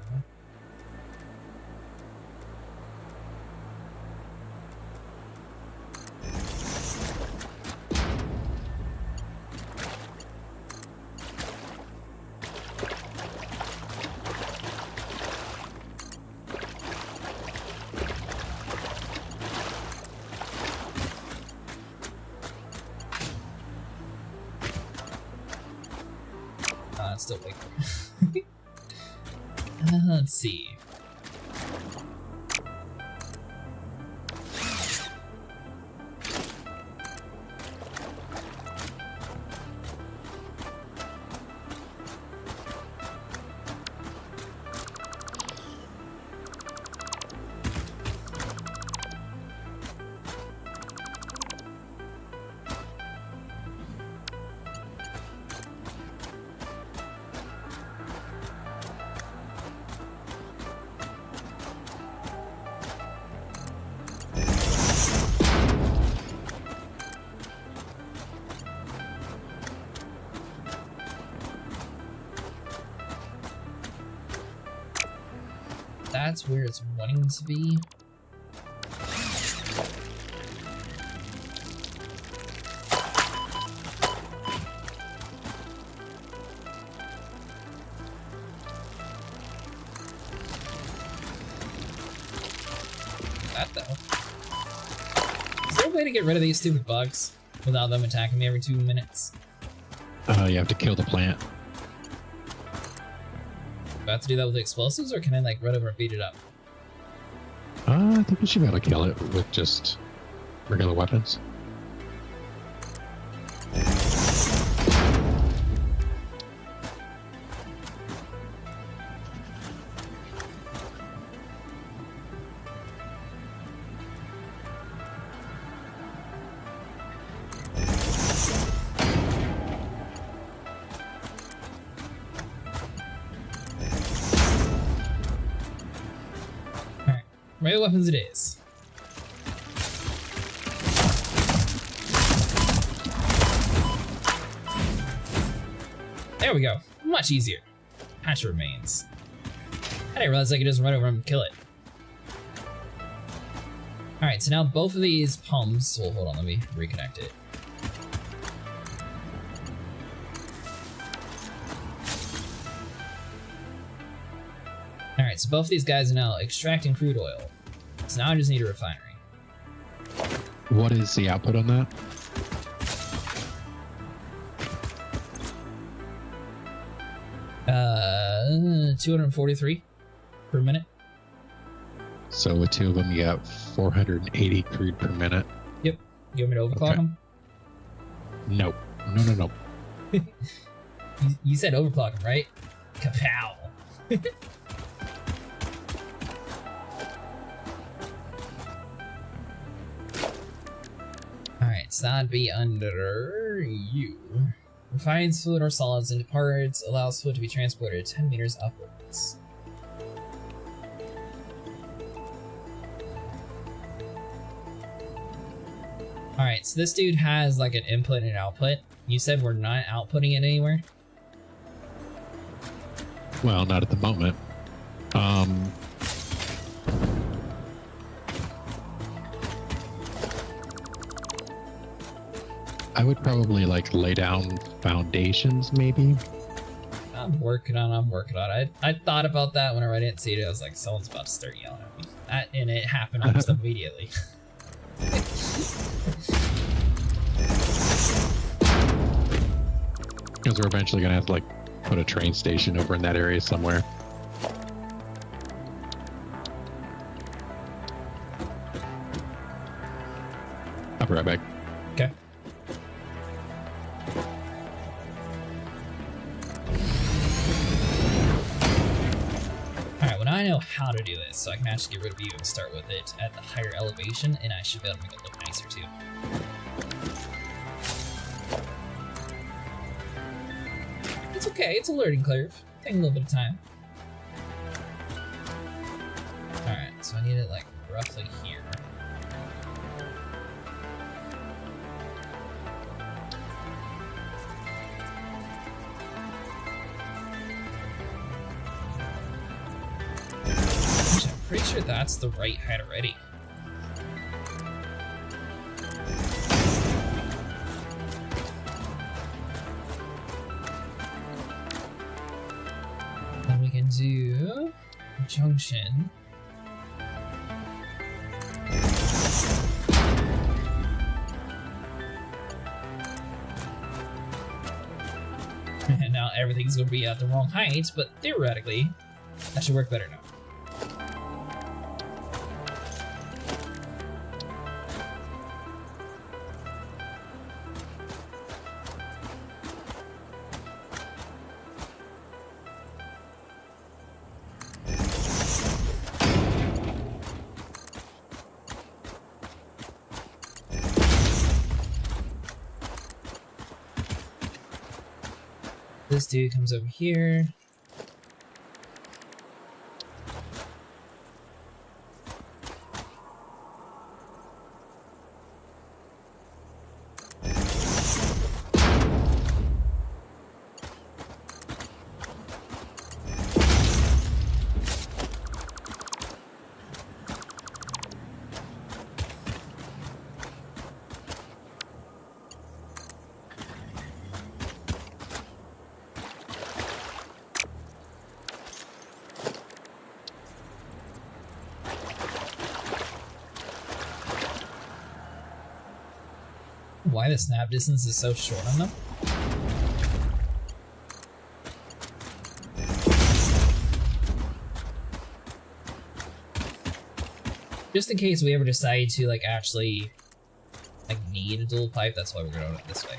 Still wait. Let's see. That's where it's wanting to be. That though. Is there a way to get rid of these stupid bugs without them attacking me every 2 minutes? You have to kill the plant. Do I have to do that with explosives, or can I like run over and beat it up? I think you should be able to kill it with just regular weapons. Regular weapons it is. There we go. Much easier. Hatch remains. I didn't realize I could just run over and kill it. Alright, so now both of these pumps... Well, hold on, let me reconnect it. Alright, so both of these guys are now extracting crude oil. So now I just need a refinery. What is the output on that? Uh, 243 per minute. So with two of them, you got 480 crude per minute. Yep. You want me to overclock them? Nope. No. You said overclock them, right? Kapow. Alright, so that'd be under you. Refines fluid or solids into parts, allows fluid to be transported 10 meters upwards. Alright, so this dude has like an input and an output. You said we're not outputting it anywhere? Well, not at the moment. I would probably like lay down foundations, maybe. I'm working on it. I thought about that whenever I didn't see it. I was like, someone's about to start yelling at me. And it happened almost immediately. Because we're eventually gonna have to like put a train station over in that area somewhere. I'll be right back. Okay. Alright, well now I know how to do this, so I can actually get rid of you and start with it at the higher elevation, and I should be able to make it look nicer too. It's okay, it's a learning curve. Take a little bit of time. Alright, so I need it like roughly here. Actually, I'm pretty sure that's the right height already. Do a junction. And now everything's going to be at the wrong height, but theoretically, that should work better now. This dude comes over here. why the snap distance is so short on them. Just in case we ever decide to like actually like need a dual pipe, that's why we're going it this way.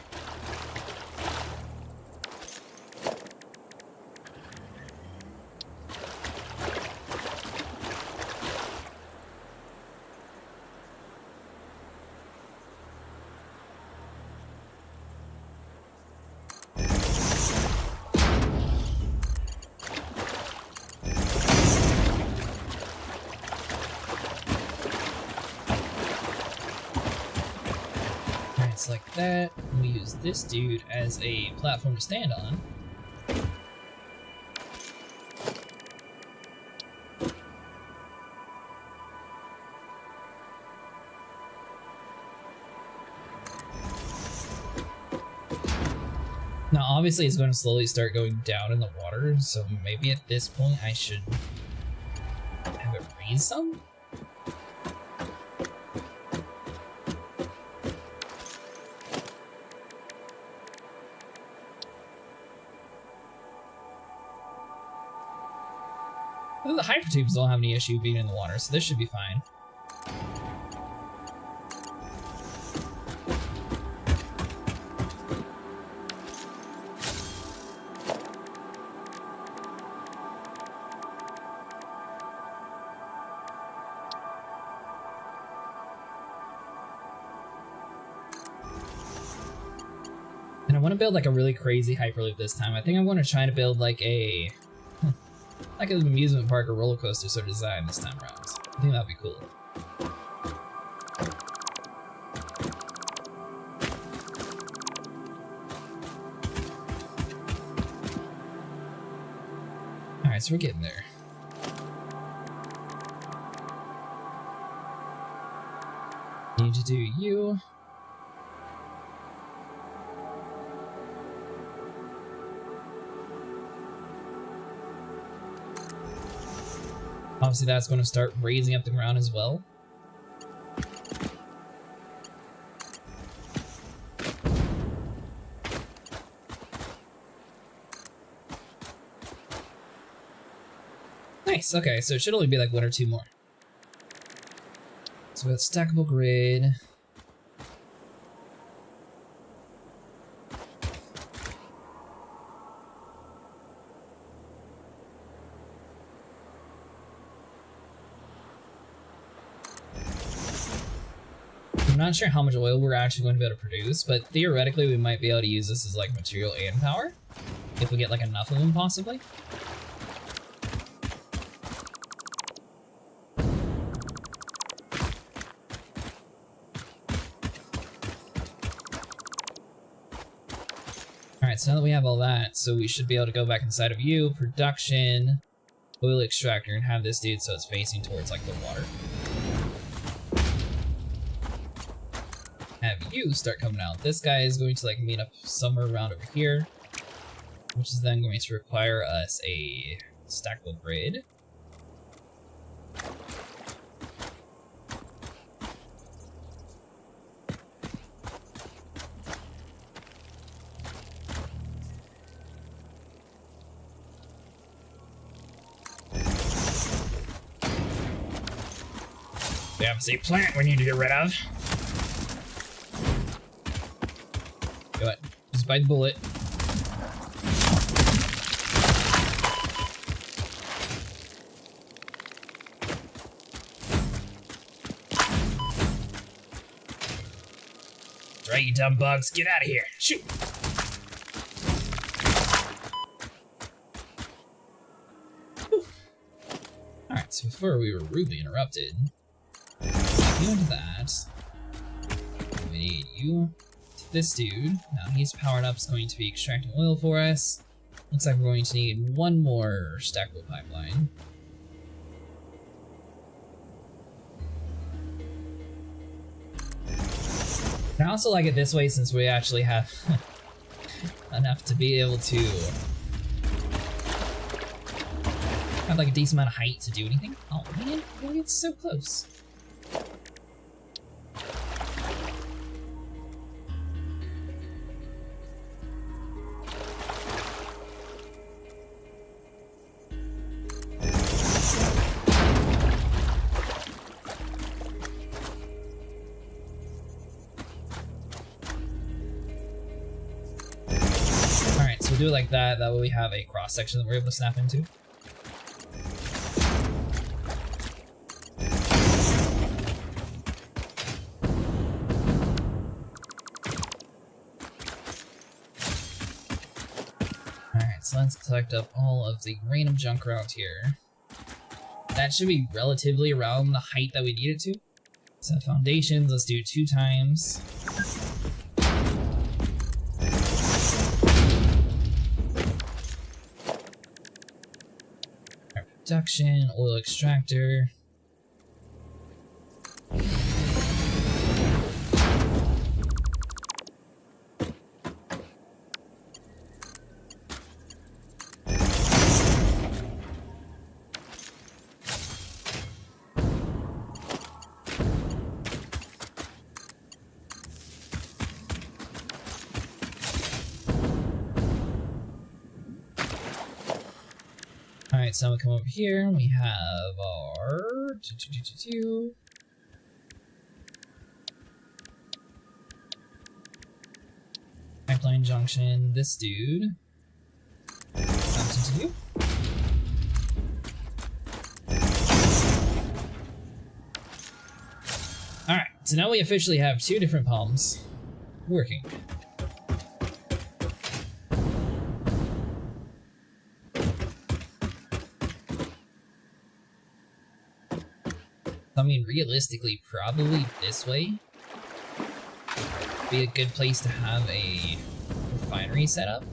Like that, and we use this dude as a platform to stand on. Now obviously it's going to slowly start going down in the water, so maybe at this point I should have it raise some? The hypertubes don't have any issue being in the water, so this should be fine. And I want to build like a really crazy hyperloop this time. I think I'm going to try to build like an amusement park or roller coaster sort of design this time around. I think that'd be cool. Alright, so we're getting there. Need to do you. Obviously that's going to start raising up the ground as well. Nice, okay, so it should only be like one or two more. So we got stackable grid. I'm not sure how much oil we're actually going to be able to produce, but theoretically we might be able to use this as like material and power. If we get like enough of them, possibly. Alright, so now that we have all that, so we should be able to go back inside of you, production, oil extractor, and have this dude so it's facing towards like the water. Have you start coming out. This guy is going to like meet up somewhere around over here, which is then going to require us a stackable grid. We have a plant we need to get rid of. Go ahead. Just bite the bullet. That's right, you dumb bugs. Get out of here. Shoot. Alright, so before we were rudely interrupted, you into that. We need you. This dude, now he's powered up, is going to be extracting oil for us. Looks like we're going to need one more stackable pipeline. I also like it this way since we actually have enough to be able to have like a decent amount of height to do anything. Oh man, we're getting so close. do it like that. That way we have a cross section that we're able to snap into. Alright, so let's collect up all of the random junk around here. That should be relatively around the height that we need it to. So foundations, let's do 2 times. Our production, oil extractor. Alright, so we come over here, we have our pipeline junction, this dude comes into you. Alright, so now we officially have 2 different palms working. I mean, realistically, probably this way would be a good place to have a refinery set up.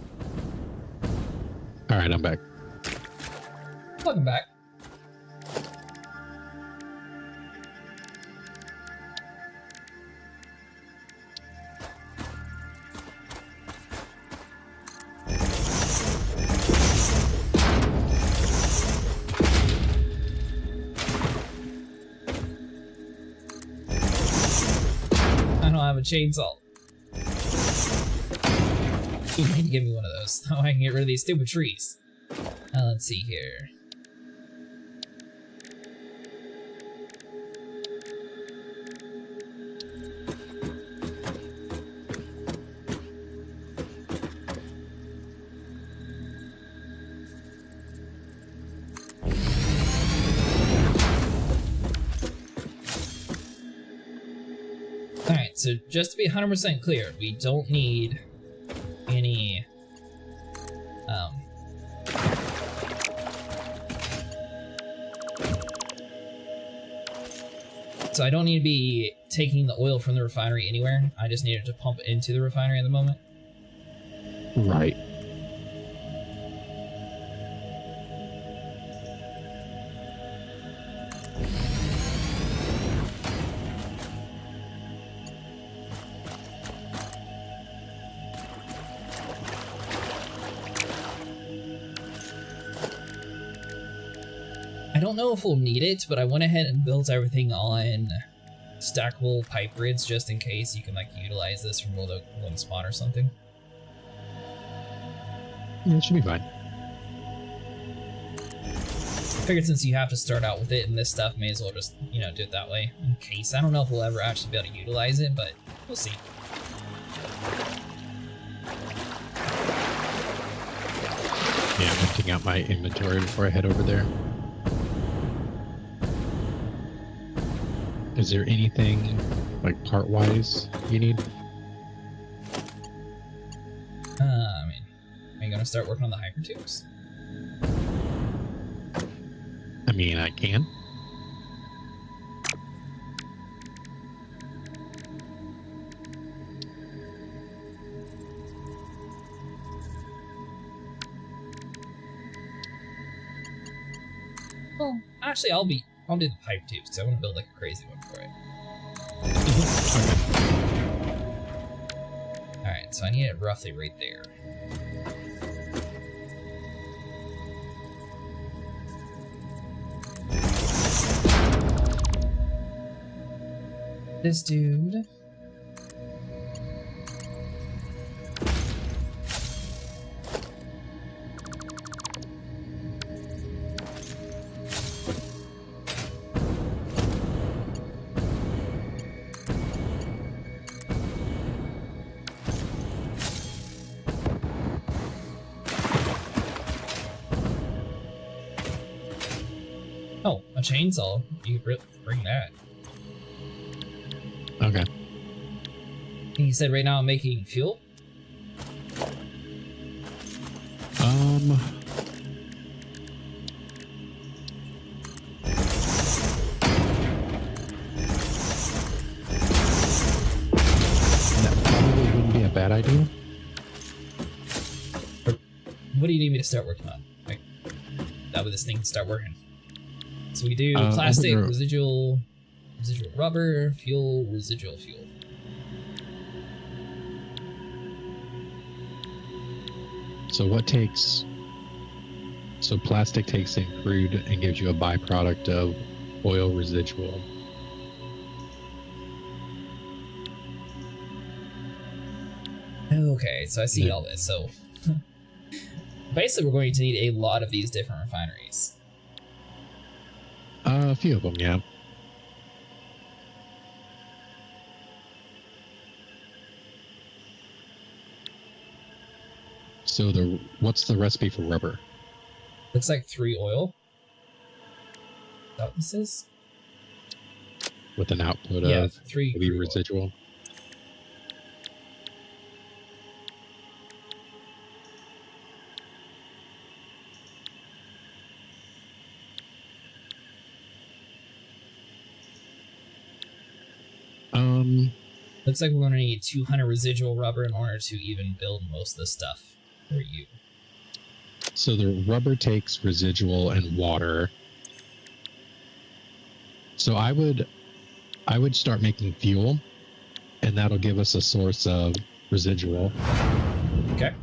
Alright, I'm back. Welcome back. A chainsaw. You need to give me one of those so I can get rid of these stupid trees. Let's see here. So just to be 100% clear, we don't need any so I don't need to be taking the oil from the refinery anywhere. I just needed to pump it into the refinery at the moment. Right. I don't know if we'll need it, but I went ahead and built everything on stackable pipe grids just in case you can like utilize this from one spot or something. Yeah, it should be fine. I figured since you have to start out with it and this stuff, may as well just, you know, do it that way in case. I don't know if we'll ever actually be able to utilize it, but we'll see. Yeah, I'm emptying out my inventory before I head over there. Is there anything, like, part-wise you need? I mean, are you gonna start working on the hypertubes? I mean, I can. Well, actually, I'll do the pipe tubes because I want to build like a crazy one for it. Okay. Alright, so I need it roughly right there. This dude. Oh, a chainsaw. You could bring that. Okay. You said right now I'm making fuel? That probably wouldn't be a bad idea. What do you need me to start working on? Like, that way this thing can start working. So we do plastic, residual rubber, fuel, residual fuel. So what takes... So plastic takes in crude and gives you a byproduct of oil residual. Okay, so I see all this. So basically we're going to need a lot of these different refineries. A few of them, yeah. So what's the recipe for rubber? Looks like 3 oil. Is that what this is? With an output yeah, of 3 maybe residual. Oil. Looks like we're going to need 200 residual rubber in order to even build most of the stuff for you. So the rubber takes residual and water. So I would start making fuel, and that'll give us a source of residual. Okay.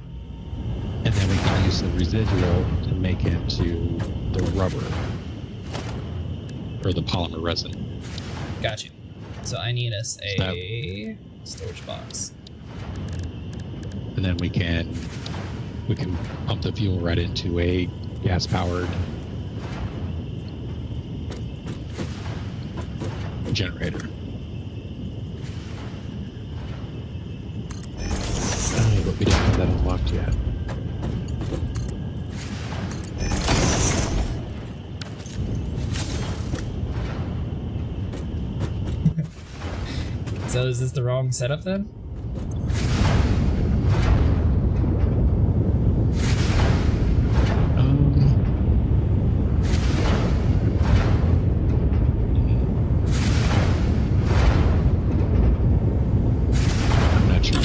And then we can use the residual to make into the rubber or the polymer resin. Gotcha. So I need us a storage box. And then we can pump the fuel right into a gas-powered generator. But we don't have that unlocked yet. So is this the wrong setup then? I'm not sure.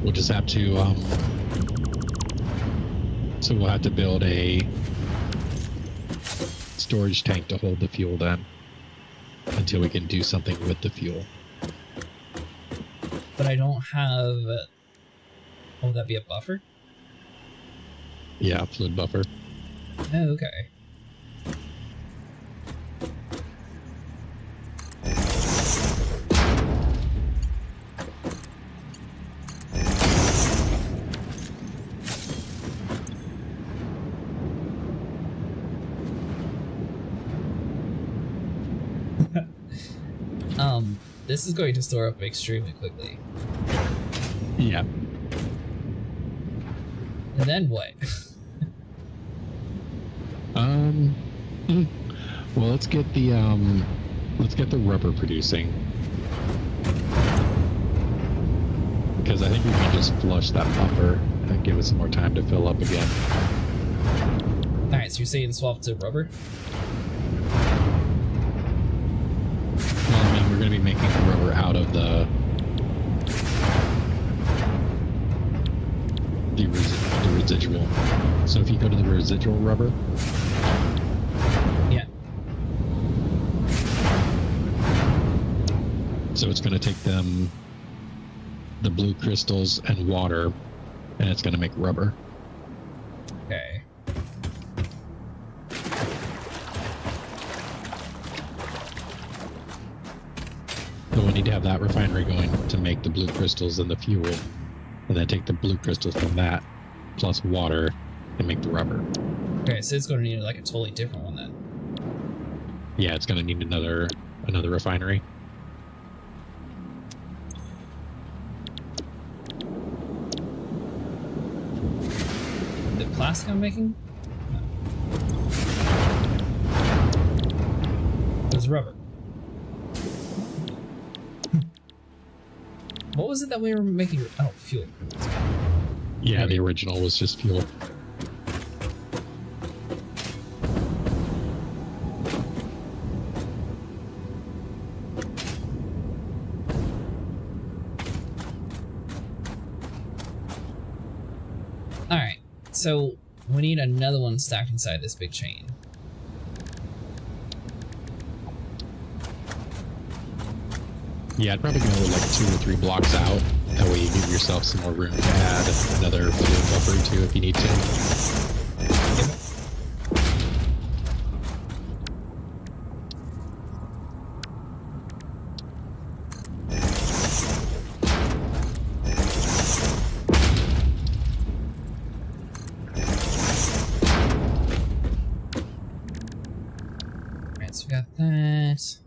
We'll just have to, so we'll have to build a storage tank to hold the fuel then until we can do something with the fuel. But I don't have... Oh, would that be a buffer? Yeah, fluid buffer. Oh, okay. This is going to store up extremely quickly. Yeah. And then what? Well, let's get the rubber producing. Because I think we can just flush that buffer and give it some more time to fill up again. Alright, so you're saying swap to rubber? Well, I mean, we're going to be making the rubber out of the residual. So if you go to the residual rubber. Yeah. So it's going to take them, the blue crystals and water, and it's going to make rubber. Okay. So we need to have that refinery going to make the blue crystals and the fuel, and then take the blue crystals from that, plus water, and make the rubber. Okay, so it's going to need like a totally different one then. Yeah, it's going to need another refinery. plastic I'm making? No. There's rubber. What was it that we were making? Oh, fuel. Yeah, the original was just fuel. Alright, so we need another one stacked inside this big chain. Yeah, I'd probably go like 2 or 3 blocks out. That way you give yourself some more room to add another fuel buffer too if you need to. Alright, so we got that.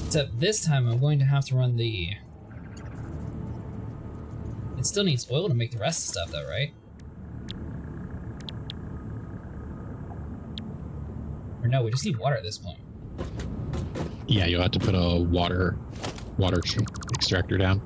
Except this time I'm going to have to run the... It still needs oil to make the rest of the stuff though, right? Or no, we just need water at this point. Yeah, you'll have to put a water extractor down.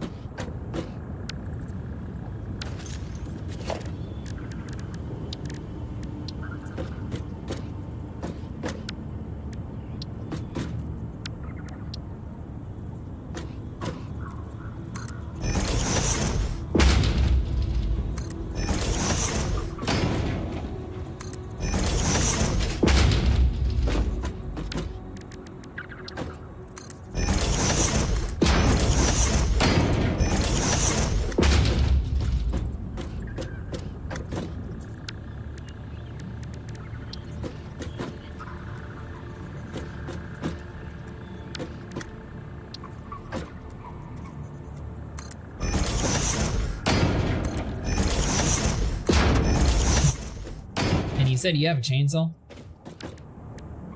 You said you have a chainsaw?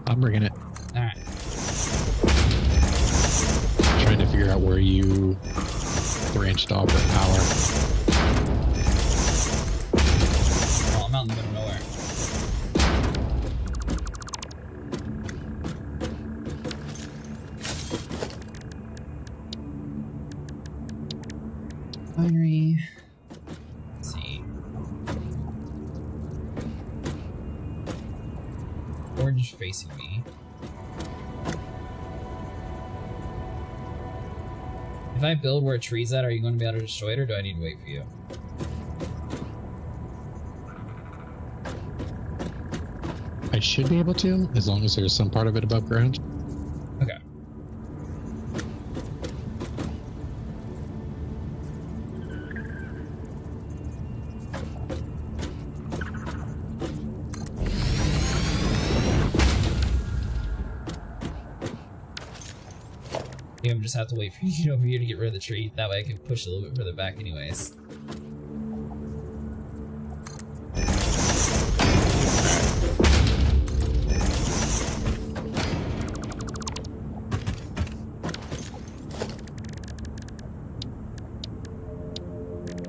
I'm bringing it. Alright. Trying to figure out where you branched off with power. Oh, I'm out in the middle of nowhere. Binary. Let's see. Orange facing me. If I build where a tree's at, are you going to be able to destroy it, or do I need to wait for you? I should be able to, as long as there's some part of it above ground. Okay. I'm just have to wait for you to get over here to get rid of the tree. That way I can push a little bit further back anyways.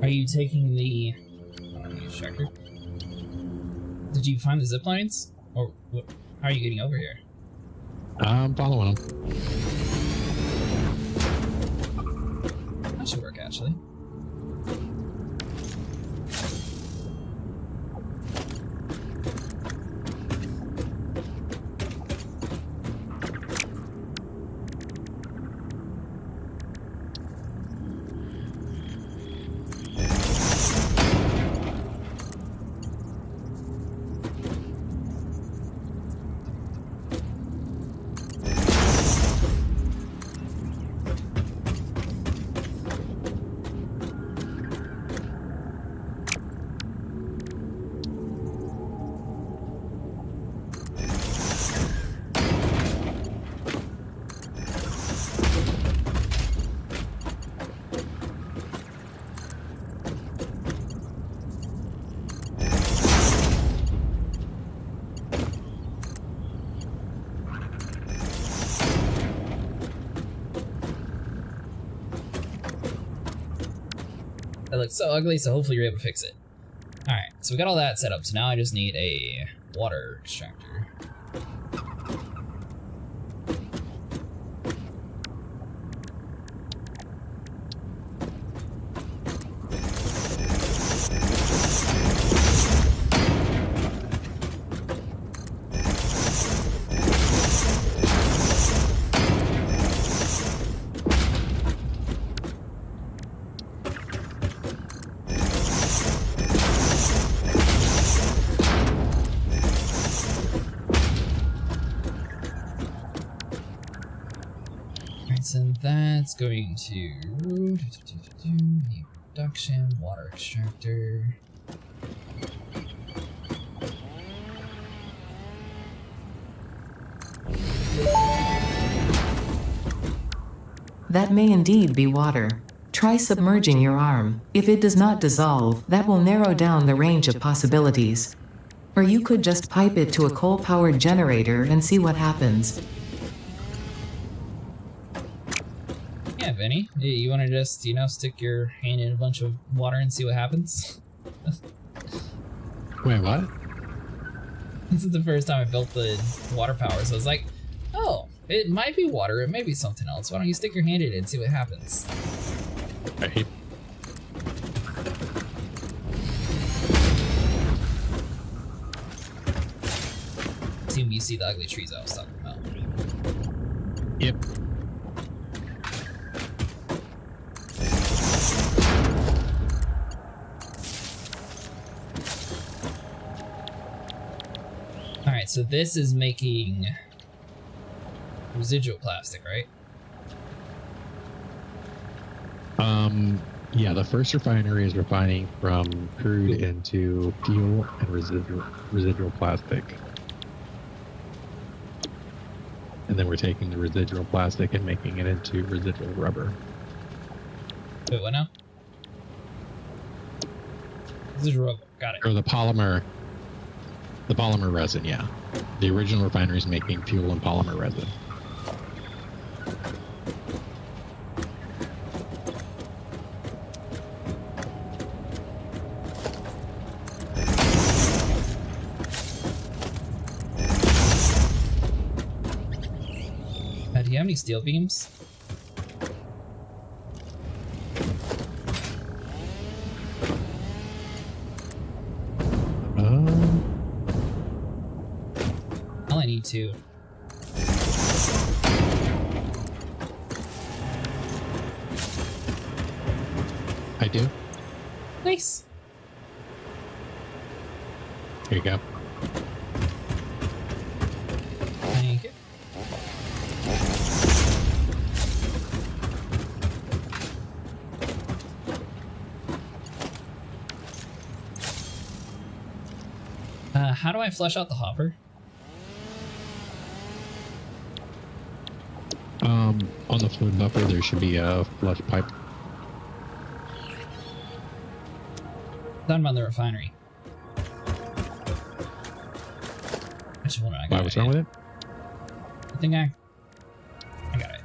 Are you taking the... Checker? Did you find the zip lines? Or what, how are you getting over here? I'm following them. That should work, actually. That looks so ugly, so hopefully you're able to fix it. Alright, so we got all that set up, so now I just need a water extractor. And that's going to production, water extractor. That may indeed be water. Try submerging your arm. If it does not dissolve, that will narrow down the range of possibilities. Or you could just pipe it to a coal-powered generator and see what happens. Yeah, Vinny, you want to just, you know, stick your hand in a bunch of water and see what happens? Wait, what? This is the first time I built the water power, so I was like, oh, it might be water, it may be something else. Why don't you stick your hand in it and see what happens? Right. Assume you see the ugly trees I was talking about. Yep. Alright, so this is making residual plastic, right? Yeah, the first refinery is refining from crude into fuel and residual plastic. And then we're taking the residual plastic and making it into residual rubber. Wait, what now? Residual rubber, got it. Or the polymer resin, yeah. The original refinery is making fuel and polymer resin. Do you have any steel beams? I only need 2. I do. Nice. Here you go. Thank you. How do I flush out the hopper? On the fluid buffer, there should be a flush pipe. Talking about the refinery. Actually, hold on, I got Why, what's wrong with it? I think I got it.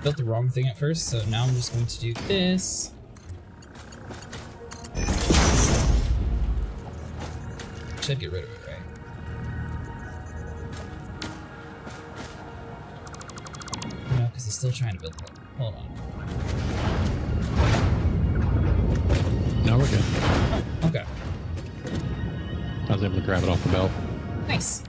Built the wrong thing at first, so now I'm just going to do this. Should get rid of it, right? No, because he's still trying to build the wall. Hold on. No, we're good. Oh, okay. I was able to grab it off the belt. Nice.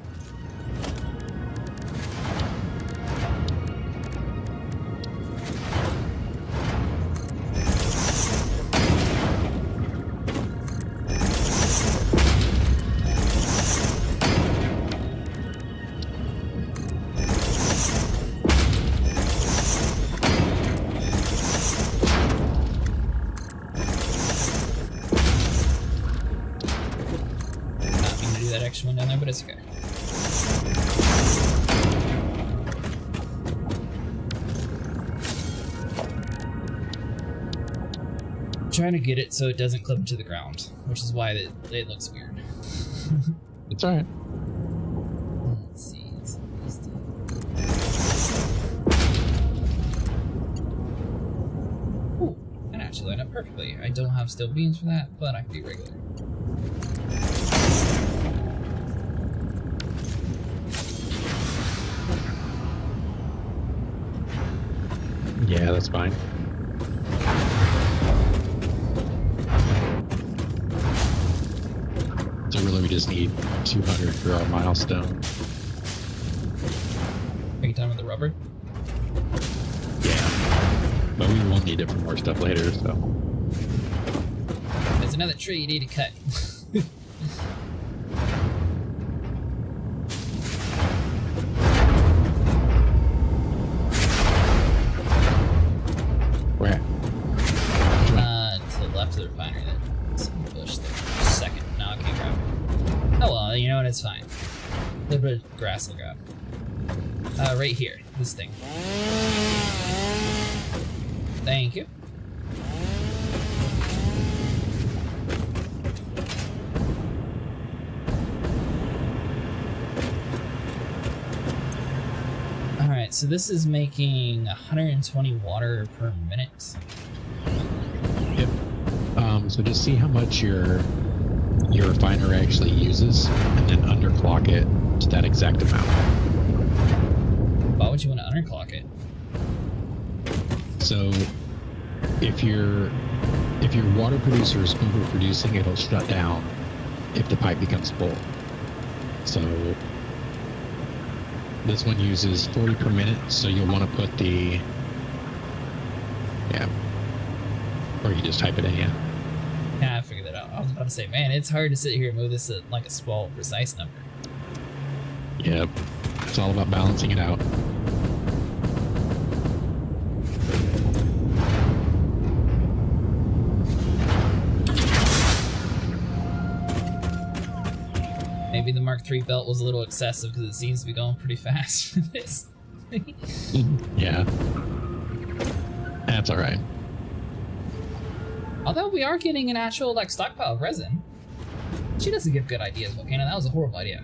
Extra one down there, but it's okay. I'm trying to get it so it doesn't clip into the ground, which is why it looks weird. It's alright. Let's see. actually line up perfectly. I don't have steel beams for that, but I can do regular. Yeah, that's fine. So really we just need 200 for our milestone. Are you done with the rubber? Yeah. But we will need it for more stuff later, so. There's another tree you need to cut. Where? To the left of the refinery then. Some bush there for a second. No, I can't grab it. Oh well, you know what, it's fine. A little bit of grass will grab. Right here. This thing. Thank you. Alright, so this is making 120 water per minute. Yep. So just see how much your refinery actually uses, and then underclock it to that exact amount. Why would you want to underclock it? So if your water producer is overproducing, it'll shut down if the pipe becomes full. So this one uses 40 per minute, so you'll want to put the, yeah, or you just type it in, yeah. Yeah, I figured that out. I was about to say, man, it's hard to sit here and move this at like a small, precise number. Yep, it's all about balancing it out. Maybe the Mark III belt was a little excessive because it seems to be going pretty fast for this. Yeah. That's alright. Although we are getting an actual like stockpile of resin. She doesn't give good ideas, Volcano. That was a horrible idea.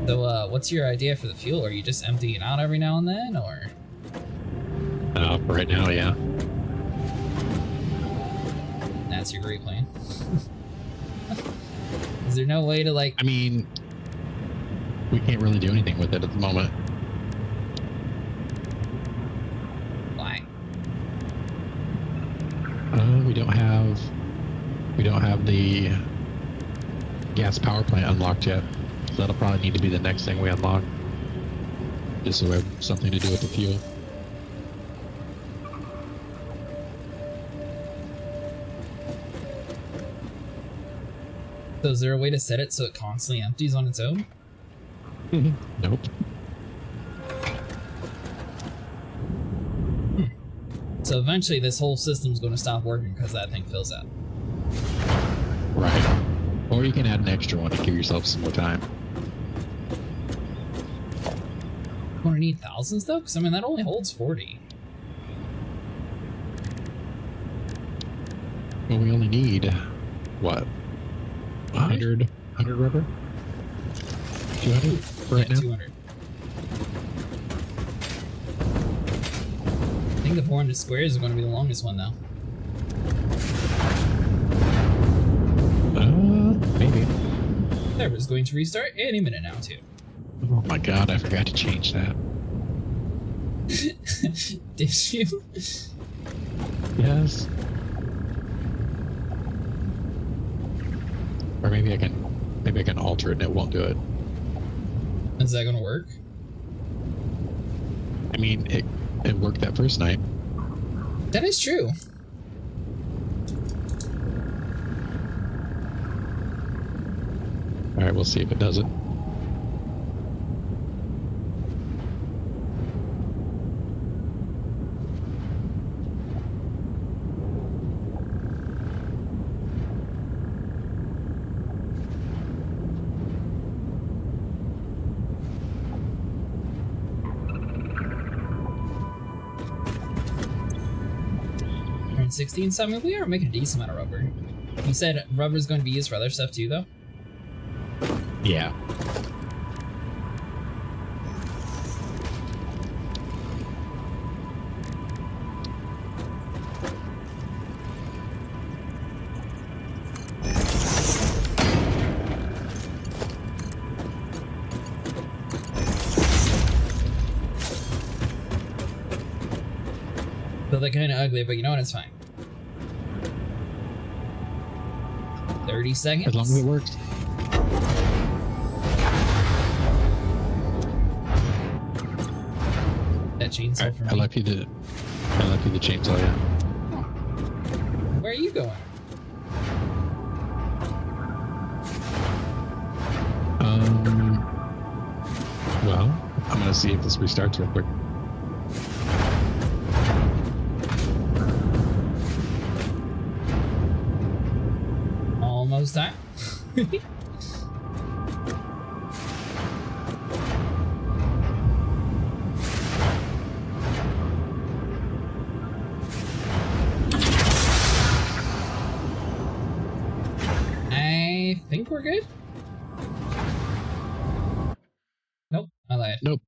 So, what's your idea for the fuel? Are you just emptying out every now and then, or? For right now, yeah. That's your great plan. Is there no way to like? I mean, we can't really do anything with it at the moment. Why? We don't have the gas power plant unlocked yet. So that'll probably need to be the next thing we unlock. Just so we have something to do with the fuel. So is there a way to set it so it constantly empties on its own? Nope. So eventually this whole system's going to stop working because that thing fills out. Right. Or you can add an extra one to give yourself some more time. We're going to need thousands though? Because I mean that only holds 40. Well, we only need, what? 100 rubber? 200 for right now? 200. I think the 400 squares are going to be the longest one though. Maybe. Server's going to restart any minute now too. Oh my god, I forgot to change that. Did you? Yes. Or maybe I can alter it and it won't do it. Is that gonna work? I mean, it worked that first night. That is true. Alright, we'll see if it does it. We're in 16, so I mean we are making a decent amount of rubber. You said rubber's going to be used for other stuff too, though? Yeah. But they're kind of ugly, but you know what? It's fine. 30 seconds. As long as it works. That chainsaw for me. I left you the chainsaw, yeah. Where are you going? Well, I'm gonna see if this restarts real quick. Almost time. I think we're good. Nope, I lied. Nope.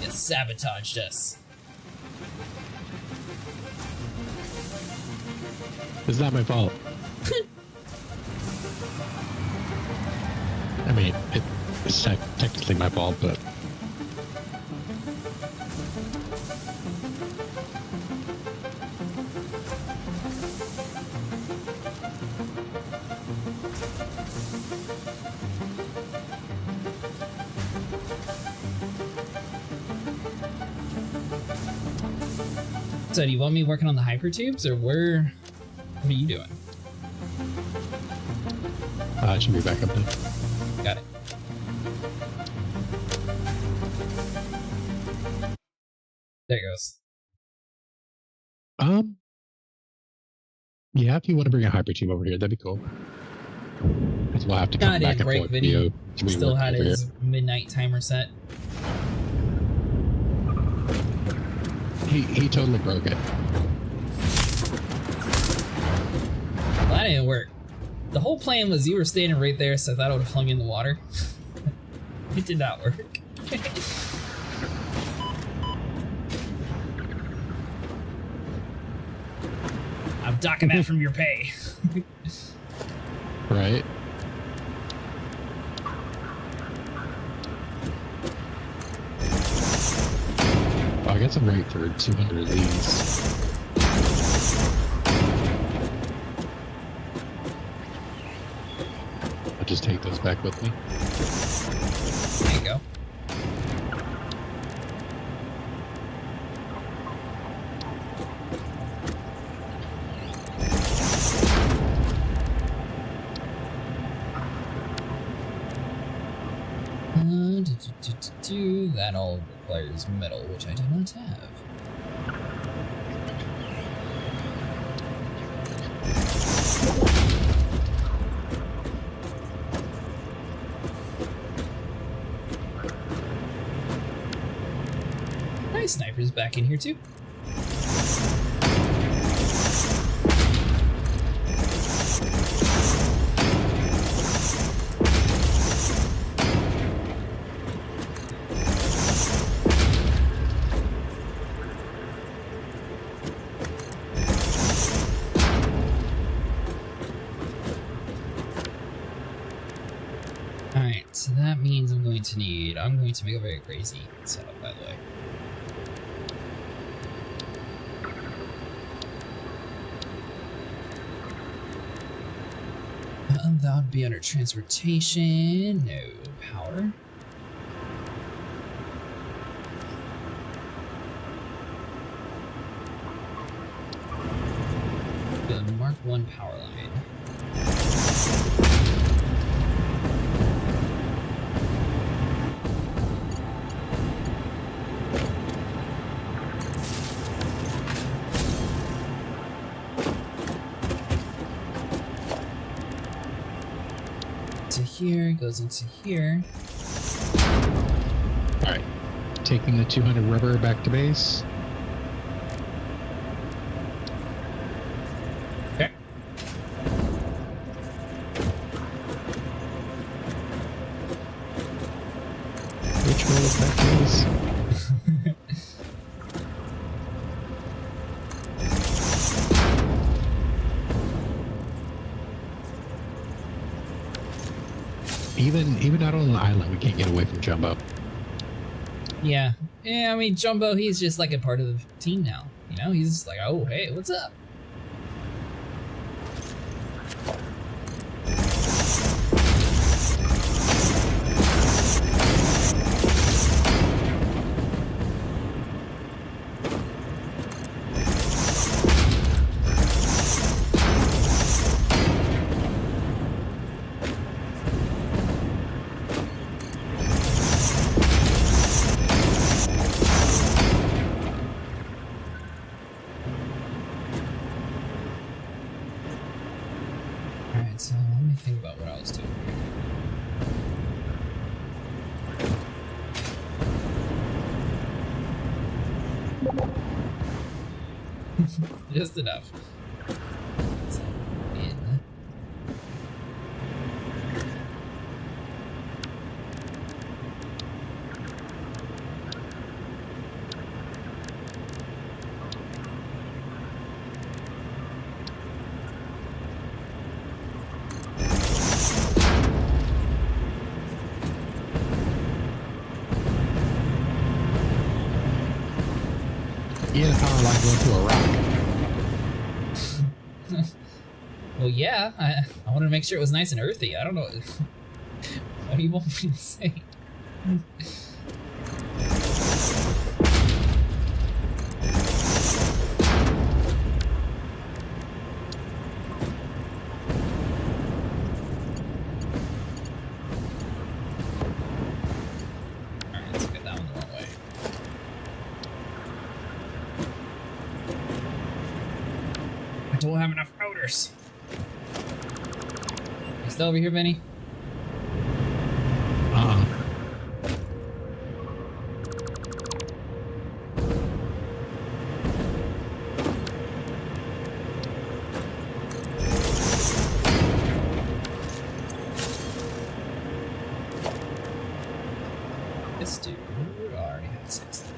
It sabotaged us. It's not my fault. I mean, it's technically my fault, but... So do you want me working on the hypertubes, or what are you doing? It should be back up now. Got it. There it goes. Yeah, if you want to bring a hypertube over here, that'd be cool. Because we'll have to come back and break forth video. to Still rework had over his here. midnight timer set. He totally broke it. Well, that didn't work. The whole plan was you were standing right there, so I thought I would have flung you in the water. It did not work. I'm docking that from your pay. Right? Oh, I got some rate for 200 of these. I'll just take those back with me. There you go. That all requires metal, which I do not have. Nice, sniper's back in here too. Alright, so that means I'm going to make a very crazy setup, by the way. That would be under transportation, no power. The Mark 1 power line. To here, goes into here. All right. Taking the 200 rubber back to base. Okay. Which way is back to base? Even out on the island, we can't get away from Jumbo. Yeah. Yeah, I mean, Jumbo, he's just like a part of the team now. You know, he's just like, oh, hey, what's up? Alright, so let me think about what I was doing. Just enough. In. Yeah, the power line going through a rock. Well, yeah, I wanted to make sure it was nice and earthy. I don't know. What do you want me to say? Alright, let's get that one the wrong way. I don't have enough rotors. You still over here, Benny? This dude already had 60.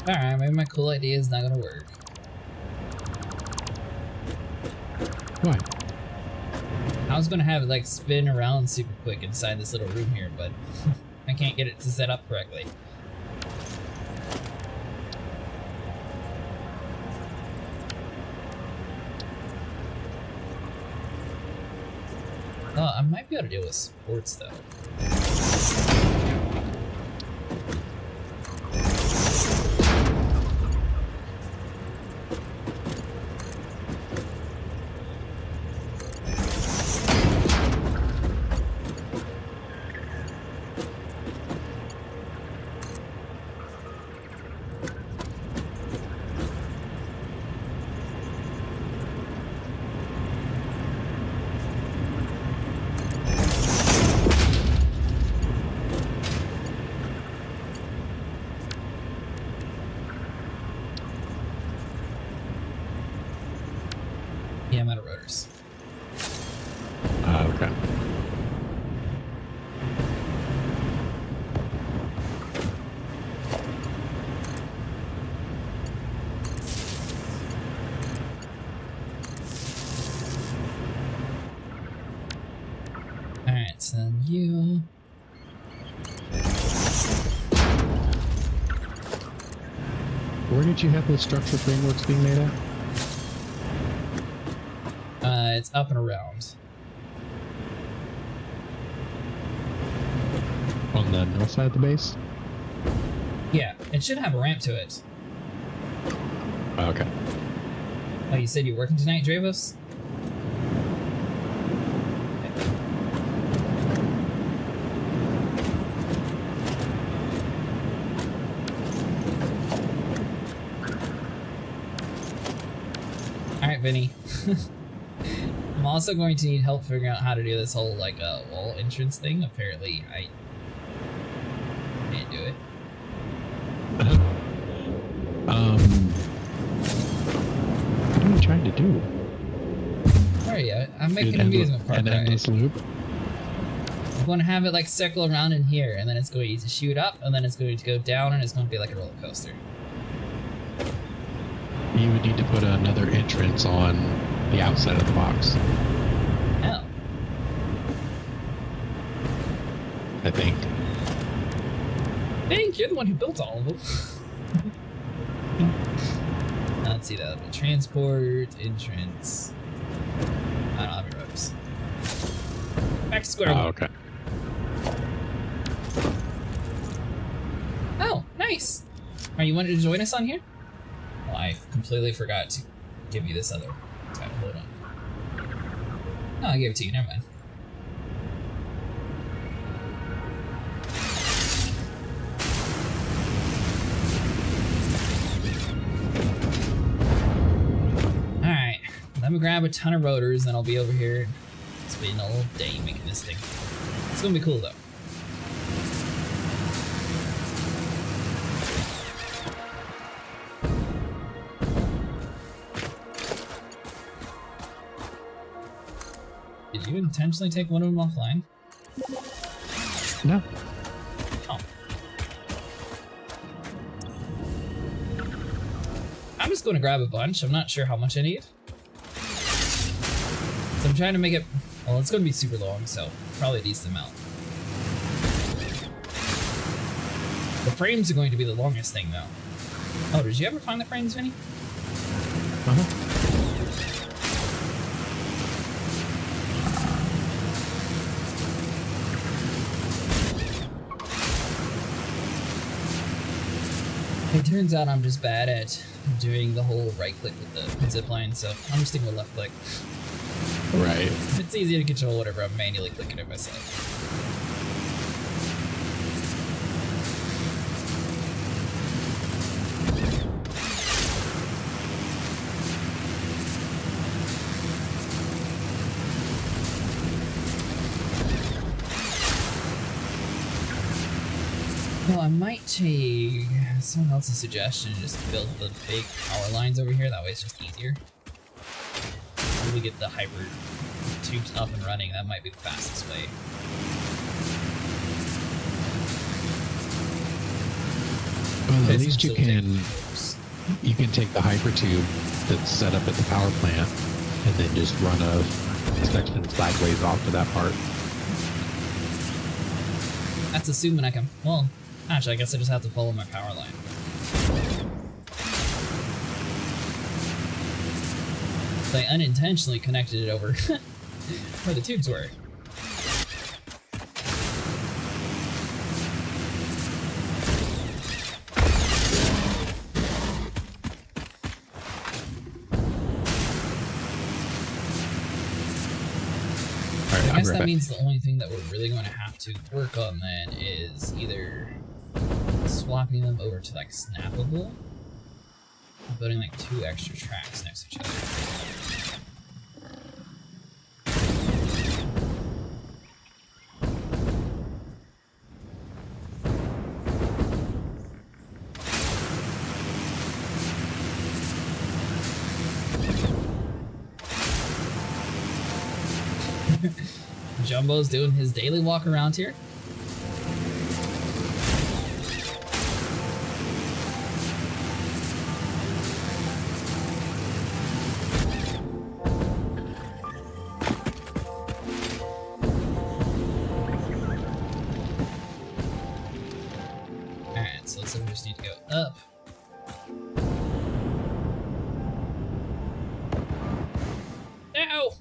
Alright, maybe my cool idea is not gonna work. What? I was gonna have it like spin around super quick inside this little room here, but I can't get it to set up correctly. Oh, I might be able to deal with sports though. Yeah, I'm out of rotors. Okay. Alright, so then you... Where did you have the structure frameworks being made at? It's up and around. On the north side of the base? Yeah, it should have a ramp to it. Okay. Oh, you said you're working tonight, Dravos? Alright, Vinny. I'm also going to need help figuring out how to do this whole, like, wall entrance thing. Apparently, I can't do it. What are you trying to do? Where are you? I'm making an amusement park. An endless loop? I'm going to have it, like, circle around in here, and then it's going to shoot up, and then it's going to go down, and it's going to be like a roller coaster. You would need to put another entrance on the outside of the box. Oh. I think. Thank you're the one who built all of them. Let's see, that would be transport, entrance. I don't have any ropes. Back to square one. Oh, okay. Oh, nice. Are you wanting to join us on here? Well, I completely forgot to give you this other tab. Hold on. No, I gave it to you. Never mind. Alright. Let me grab a ton of rotors, then I'll be over here spending all day making this thing. It's gonna be cool, though. Did you intentionally take one of them offline? No. Oh. I'm just going to grab a bunch. I'm not sure how much I need. So I'm trying to make it... Well, it's going to be super long, so probably a decent amount. The frames are going to be the longest thing, though. Oh, did you ever find the frames, Vinny? Uh-huh. It turns out I'm just bad at doing the whole right click with the zipline, so I'm just sticking with left click. Right. It's easier to control whatever I'm manually clicking it myself. Well, I might take someone else's suggestion and just build the big power lines over here. That way it's just easier. When we get the hyper tubes up and running, that might be the fastest way. Well, at least you can take the hyper tube that's set up at the power plant and then just run a section sideways off to that part. That's assuming I can. Well, actually, I guess I just have to follow my power line. So I unintentionally connected it over where the tubes were. I guess that means the only thing that we're really going to have to work on then is either swapping them over to like snappable, or putting like 2 extra tracks next to each other. Jumbo's doing his daily walk around here. Alright, so let's just need to go up. Ow!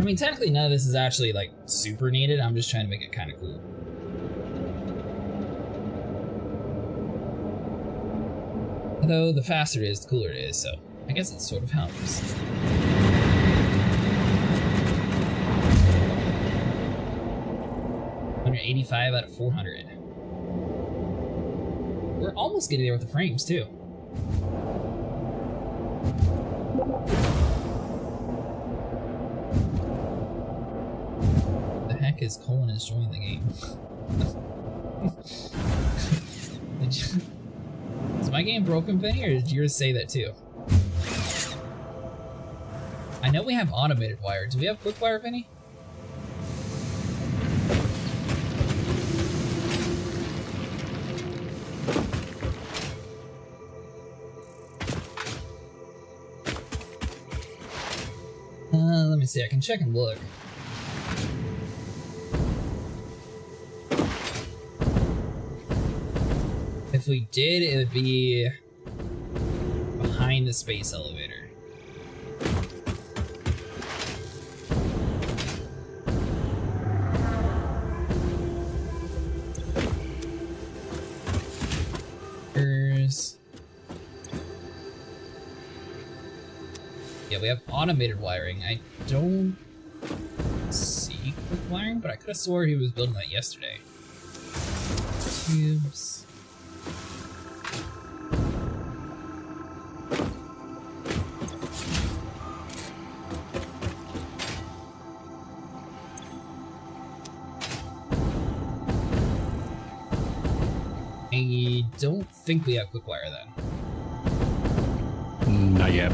mean, technically none of this is actually, like, super needed. I'm just trying to make it kind of cool. Though, the faster it is, the cooler it is, so I guess it sort of helps. $185 out of 400. We're almost getting there with the frames, too. The heck is Colin enjoying the game? Is my game broken, Vinny, or did yours say that too? I know we have automated wire. Do we have quick wire, Vinny? Let me see. I can check and look. If we did, it would be behind the space elevator. Yeah, we have automated wiring. I don't see quick wiring, but I could have swore he was building that yesterday. Tubes. I don't think we have quick wire then. Not yet.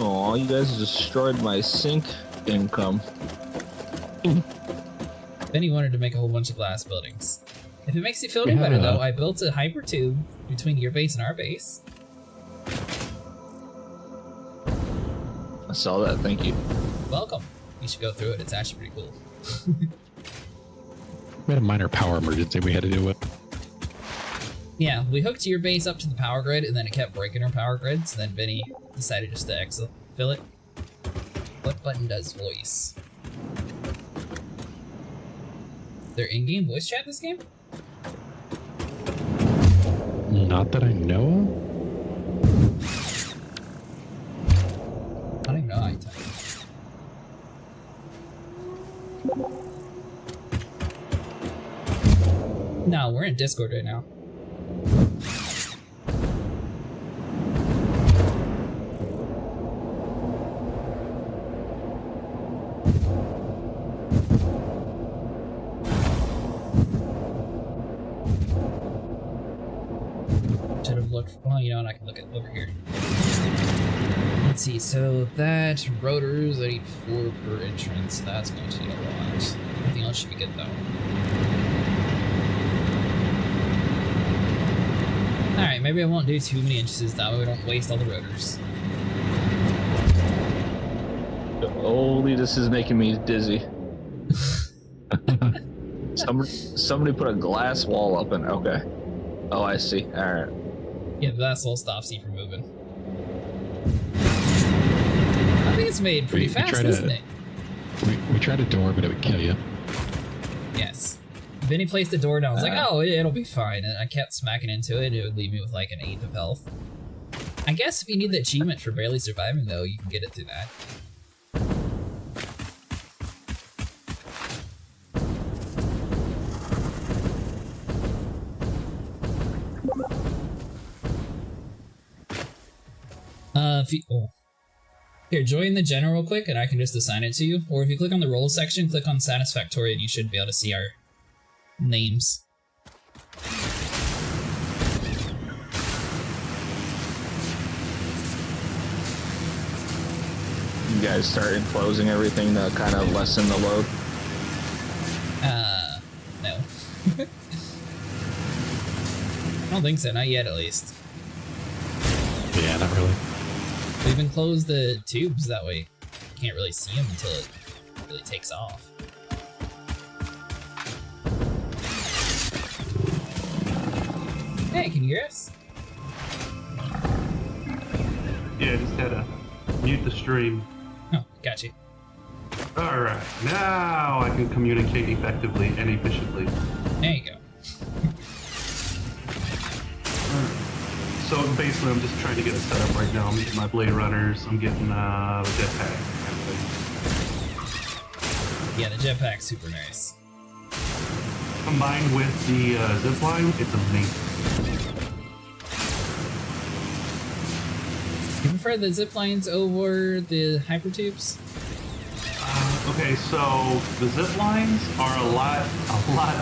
Oh, you guys destroyed my sink income. Then he wanted to make a whole bunch of glass buildings. If it makes you feel any better, though, I built a hyper tube between your base and our base. I saw that, thank you. Welcome. You should go through it, it's actually pretty cool. We had a minor power emergency we had to deal with. Yeah, we hooked your base up to the power grid, and then it kept breaking our power grid, so then Vinny decided just to fill it. What button does voice? Their in-game voice chat this game? Not that I know of. I don't even know how I type. No, we're in Discord right now. Should have looked. Well, you know what? I can look at over here. Let's see. So that rotors, I need 4 per entrance. That's going to need a lot. Everything else should be good though. All right, maybe I won't do too many inches. That way we don't waste all the rotors. Holy, this is making me dizzy. Somebody put a glass wall up and okay. Oh, I see. All right. Yeah, the glass wall stops you from moving. I think it's made pretty fast, isn't it? We tried a door, but it would kill you. Yes. Then he placed the door down. I was like, oh, it'll be fine. And I kept smacking into it. It would leave me with like an 1/8 of health. I guess if you need the achievement for barely surviving, though, you can get it through that. Here, join the general real quick and I can just assign it to you. Or if you click on the roles section, click on Satisfactory and you should be able to see our names. You guys start enclosing everything to kind of lessen the load? No. I don't think so, not yet at least. Yeah, not really. We've enclosed the tubes, that way you can't really see them until it really takes off. Hey, can you hear us? Yeah, just had to mute the stream. Oh, got you. Alright, now I can communicate effectively and efficiently. There you go. So basically I'm just trying to get it set up right now. I'm getting my blade runners, I'm getting the jetpack. Yeah, the jetpack's super nice. Combined with the zipline, it's amazing. You prefer the zip lines over the hypertubes? Okay, so the zip lines are a lot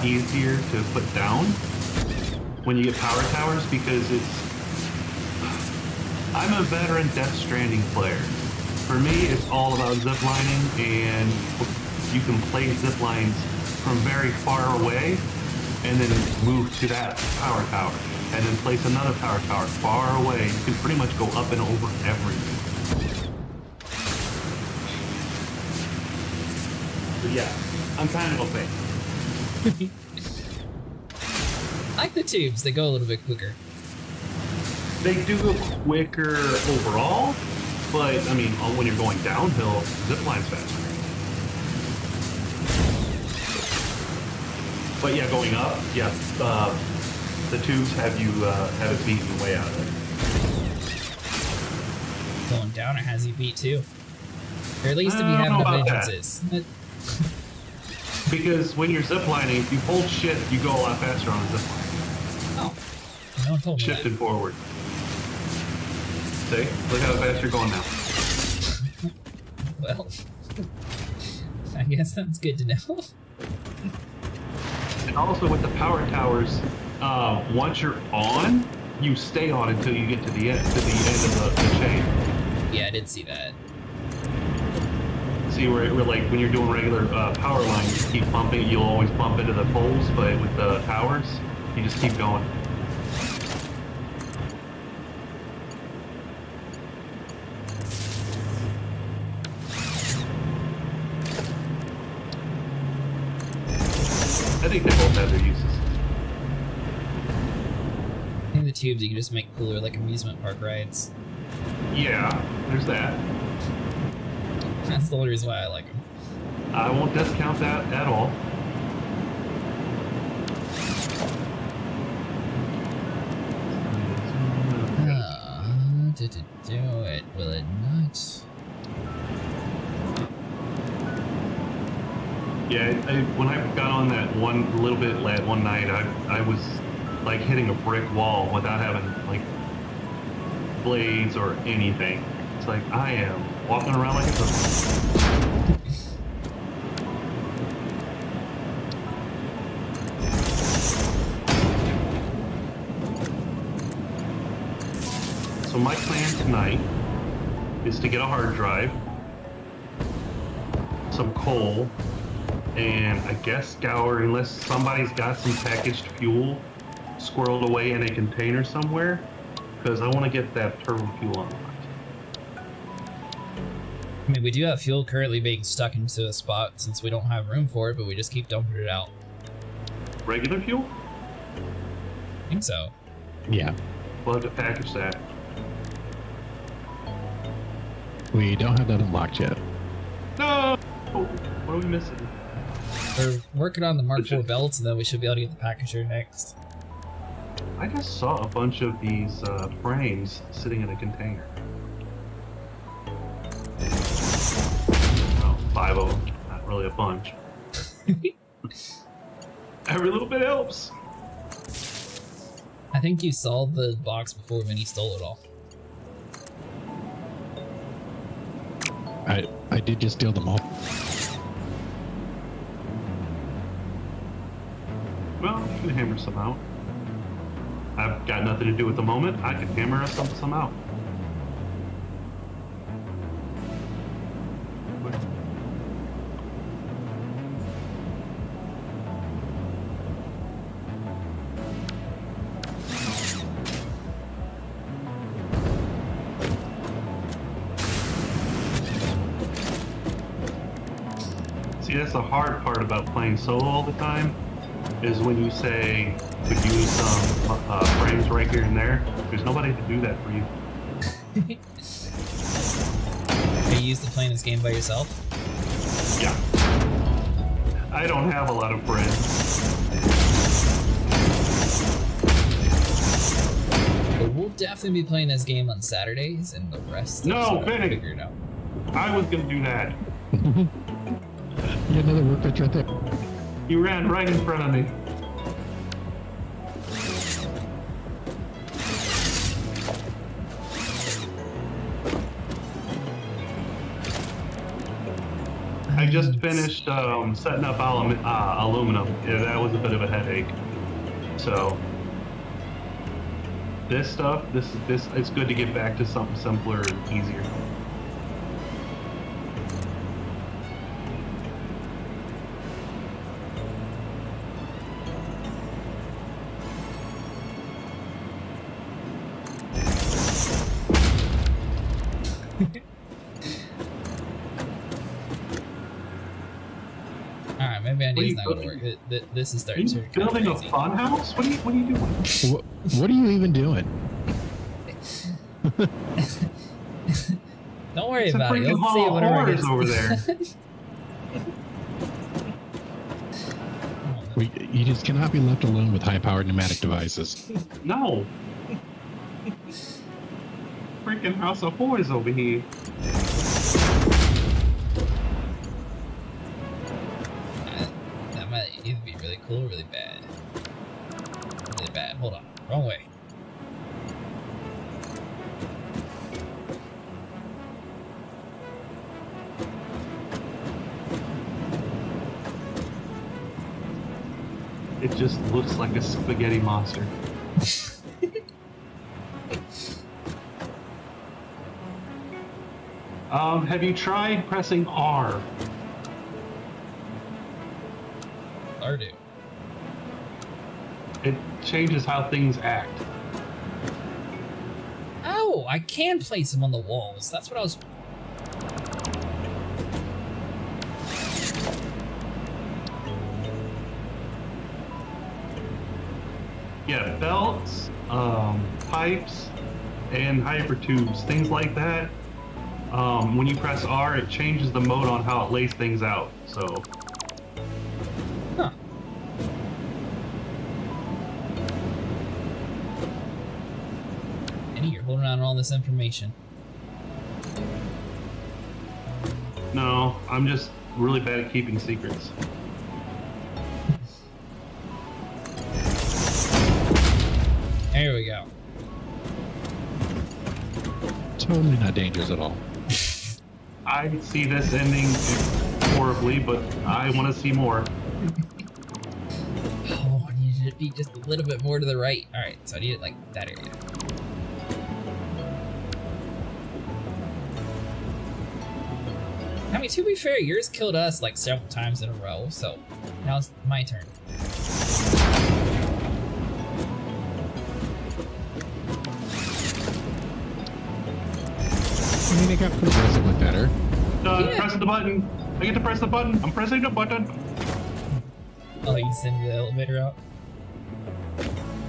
easier to put down when you get power towers because I'm a veteran Death Stranding player. For me, it's all about zip lining, and you can place zip lines from very far away and then move to that power tower and then place another power tower far away. You can pretty much go up and over everything. But yeah, I'm kind of a fan. I like the tubes, they go a little bit quicker. They do go quicker overall, but I mean, when you're going downhill, zip line's faster. But yeah, going up, yeah, the tubes have it beaten way out of it. Going down, it has you beat too. Or at least if you I have don't know enough about entrances. Because when you're ziplining, if you hold shift, you go a lot faster on the zipline. Oh, no one told me Shifting forward. See? Look how fast you're going now. that. Well, I guess that's good to know. And also with the power towers, once you're on, you stay on until you get to the end of the chain. Yeah, I did see that. See where like when you're doing regular power lines, you keep pumping, you'll always bump into the poles, but with the towers, you just keep going. I think they both have their uses. I think the tubes you can just make cooler, like amusement park rides. Yeah, there's that. That's the only reason why I like them. I won't discount that at all. Did it do it? Will it not? Yeah, when I got on that one little bit one night, I was like hitting a brick wall without having like blades or anything. It's like I am walking around like a pussy. So my plan tonight is to get a hard drive, some coal, and I guess scour, unless somebody's got some packaged fuel squirreled away in a container somewhere, because I want to get that turbo fuel unlocked. I mean, we do have fuel currently being stuck into a spot since we don't have room for it, but we just keep dumping it out. Regular fuel? I think so. Yeah. We'll have to package that. We don't have that unlocked yet. No! What are we missing? We're working on the Mark IV belts, and then we should be able to get the packager next. I just saw a bunch of these frames sitting in a container. Oh, 5 of them. Not really a bunch. Every little bit helps. I think you saw the box before Vinny stole it all. I did just steal them all. Well, you can hammer some out. I've got nothing to do at the moment. I can hammer some out. See, that's the hard part about playing solo all the time. is when you say, could use some frames right here and there. There's nobody to do that for you. Are you used to playing this game by yourself? Yeah. I don't have a lot of friends. But we'll definitely be playing this game on Saturdays, and the rest No, Vinny! figure it out. I was gonna do that. You got another work pitch right there. You ran right in front of me. I just finished setting up aluminum. Yeah, that was a bit of a headache. So this stuff, this it's good to get back to something simpler and easier. Alright, maybe I need not going to work. This is starting to Are you building a fun house? What are you doing? What are you even doing? Don't worry It's a about it. freaking You'll see Hall of whatever Horrors gets. over there. You just cannot be left alone with high-powered pneumatic devices. No. Freaking House of Horrors over here. That might either be really cool or really bad. Really bad. Hold on. Wrong way. It just looks like a spaghetti monster. Have you tried pressing R? Or do. It changes how things act. Oh, I can place them on the walls. That's what I was. Yeah, belts, pipes, and hypertubes, things like that. When you press R, it changes the mode on how it lays things out. So, Huh. And you're holding on to all this information. no, I'm just really bad at keeping secrets. There we go. Totally not dangerous at all. I see this ending horribly, but I want to see more. Oh, I need it to be just a little bit more to the right. Alright, so I need it like that area. I mean, to be fair, yours killed us like several times in a row, so now it's my turn. I mean, it got progressively better. Yeah. Press the button. I get to press the button. I'm pressing the button. Oh, you send the elevator out?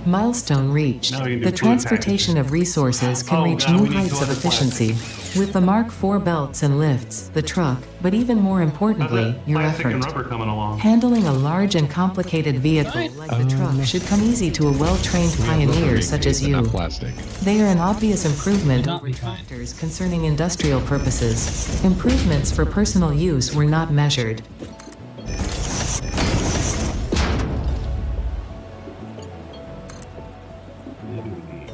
Milestone reached. Now you can do The fluid transportation packages. of resources can Oh, reach God, new we need heights of toilet efficiency. With the Mark IV belts and lifts, the truck, but even more How's importantly, that your plastic and effort. rubber coming along? Handling a large and complicated vehicle Right. like the truck should come easy to a well-trained pioneer such as you. Not plastic. They are an obvious improvement Not over be fine. tractors concerning industrial purposes. Improvements for personal use were not measured. What do we need?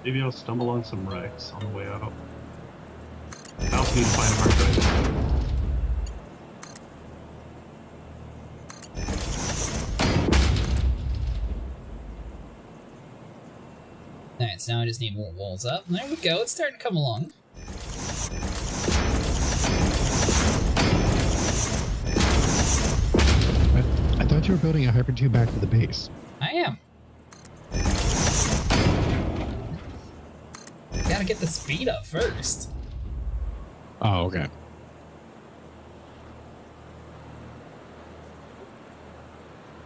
Maybe I'll stumble on some wrecks on the way out. I also need to find a hard drive. Alright, so now I just need more walls up. There we go, it's starting to come along. thought you were building a hypertube back to the base. I am. Gotta get the speed up first. Oh, okay.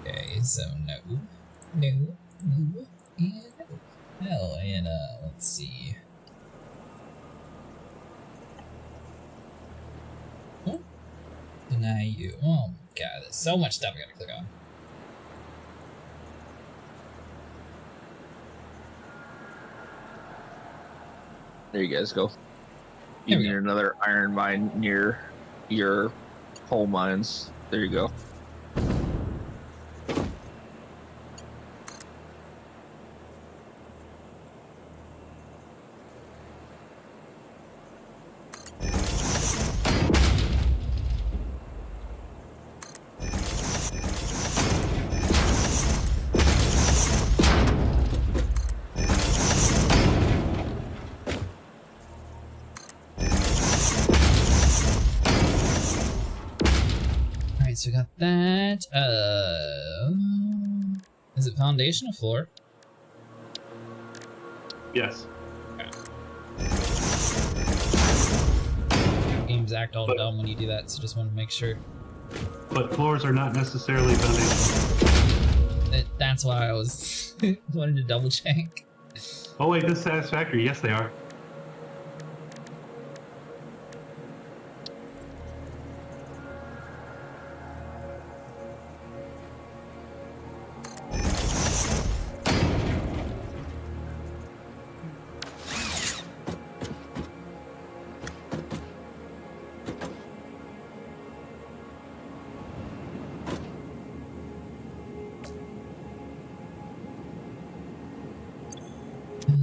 Okay, so no, and no. Hell, and let's see. Oh, deny you. Oh my god, there's so much stuff I gotta click on. There you guys go. There You we need go. another iron mine near your coal mines. There you go. Alright, so we got that. Is it foundation or floor? Yes. Games act all dumb when you do that, so just want to make sure. But floors are not necessarily foundation. That's why I was wanted to double check. Oh wait, this is satisfactory. Yes, they are.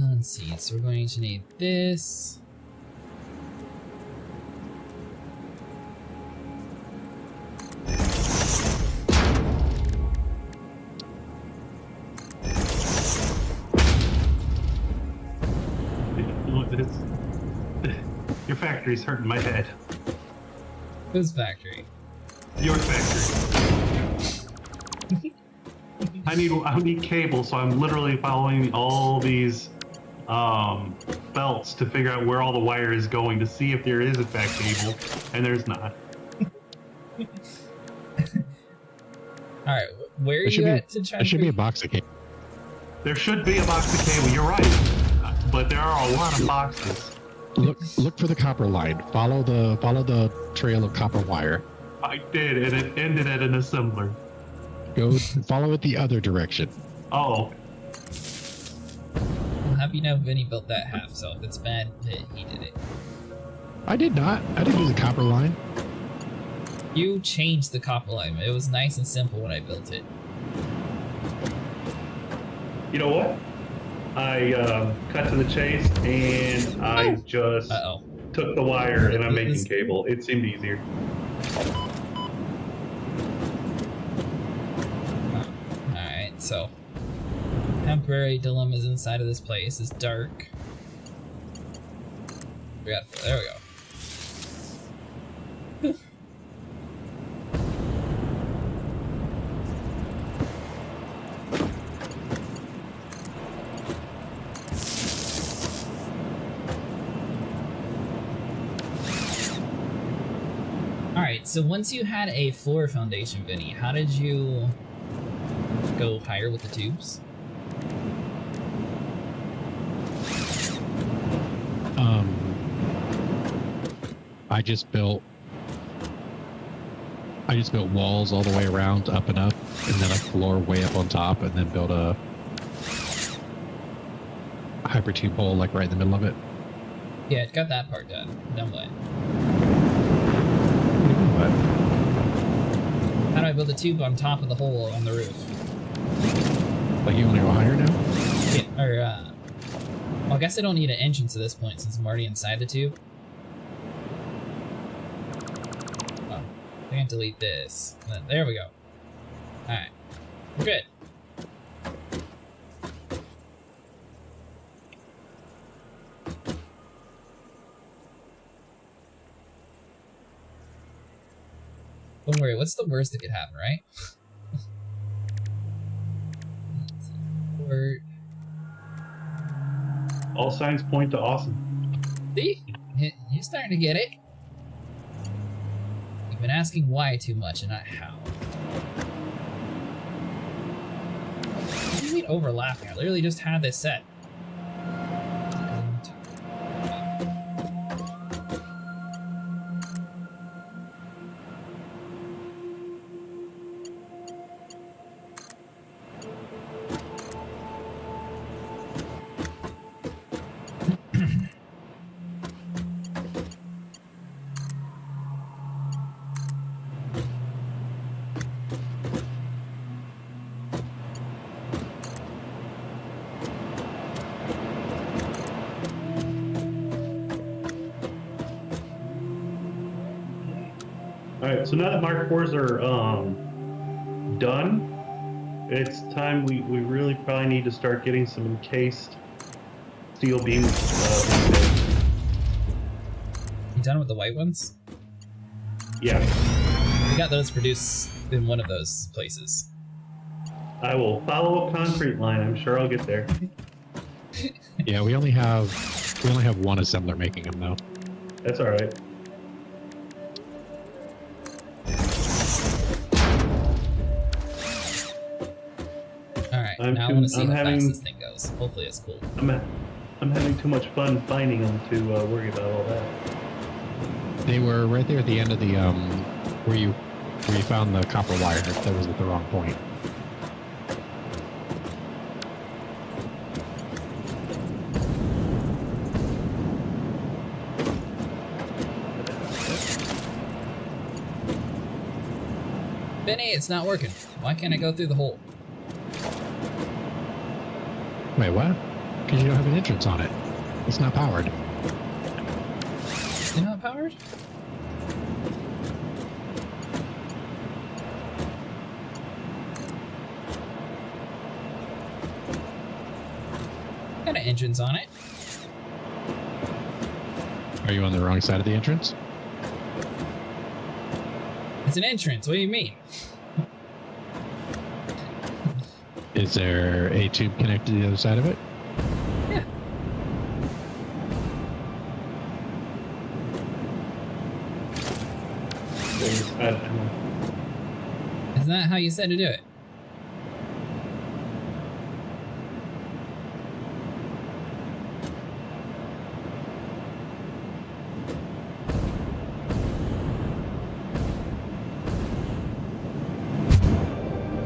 Let's see, so we're going to need this. Your factory's hurting my head. Whose factory? Your factory. I need cable, so I'm literally following all these belts to figure out where all the wire is going to see if there is in fact cable, and there's not. Alright, where are you at to try There should be a to... box of cable. There should be a box of cable. You're right, but there are a lot of boxes. Look for the copper line. Follow the trail of copper wire. I did, and it ended at an assembler. Go follow it the other direction. Oh, I'm happy now Vinny built that half, so if it's bad, he did it. I did not. I didn't do the copper line. You changed the copper line. It was nice and simple when I built it. you know what? I cut to the chase, and I just Uh-oh. took the wire, and I'm making This- cable. It seemed easier. Alright, so... temporary dilemmas inside of this place is dark. There we go. Alright, so once you had a floor foundation, Vinny, how did you go higher with the tubes? I just built walls all the way around, up and up, and then a floor way up on top, and then built a hypertube hole like right in the middle of it. Yeah, it got that part done. Then what? But How do I build a tube on top of the hole on the roof? like you want to go higher now? Yeah, or, well, I guess I don't need an entrance at this point since I'm already inside the tube. Oh, I can delete this. Then, there we go. Alright. We're good. Don't worry, what's the worst that could happen, right? Or All signs point to awesome. see, you're starting to get it. You've been asking why too much and not how. What do you mean overlapping? I literally just had this set. All right, so now that Mark 4s are done, it's time we really probably need to start getting some encased steel beams. You done with the white ones? Yeah, We got those produced in one of those places. I will follow a concrete line. I'm sure I'll get there. Yeah, we only have one assembler making them though. That's all right. Alright, I'm now I too- want to see I'm how having- fast this thing goes. Hopefully it's cool. I'm having too much fun finding them to worry about all that. They were right there at the end of the where you found the copper wire. That was at the wrong point. Benny, it's not working. Why can't I go through the hole? Wait, what? Because you don't have an entrance on it. It's not powered. Is it not powered? Got an entrance on it. Are you on the wrong side of the entrance? It's an entrance. What do you mean? Is there a tube connected to the other side of it? Yeah. I don't know. Isn't that how you said to do it?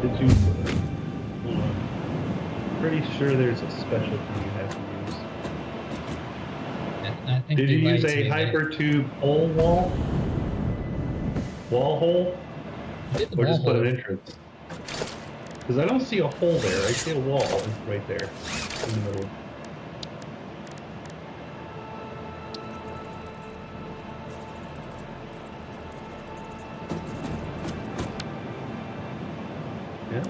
Did you? Hold on. Pretty sure there's a special thing you have to use. I think Did you lied use to a me there. hypertube hole wall? Wall hole? I did the Or ball just put hole. an entrance? Because I don't see a hole there. I see a wall right there in the middle. Yeah.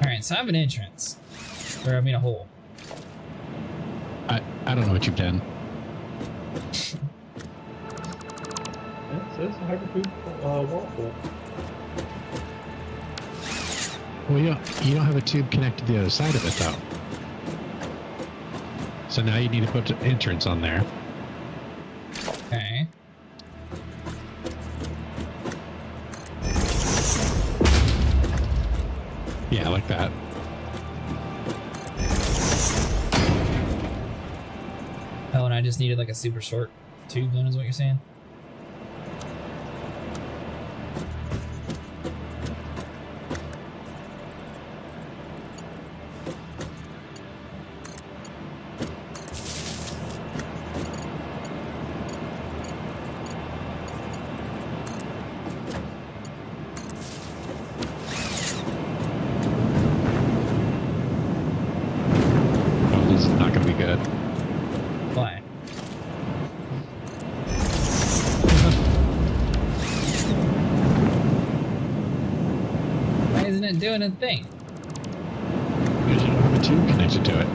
Alright, so I have an entrance. Or I mean a hole. I don't know what you've done. It says hypertube wall hole. Well, you don't have a tube connected to the other side of it though. So now you need to put an entrance on there. Okay. Yeah, like that. Oh, and I just needed like a super short tube then is what you're saying? Oh, this is not going to be good. Why? Why isn't it doing a thing? Because you don't have a tube connected to it.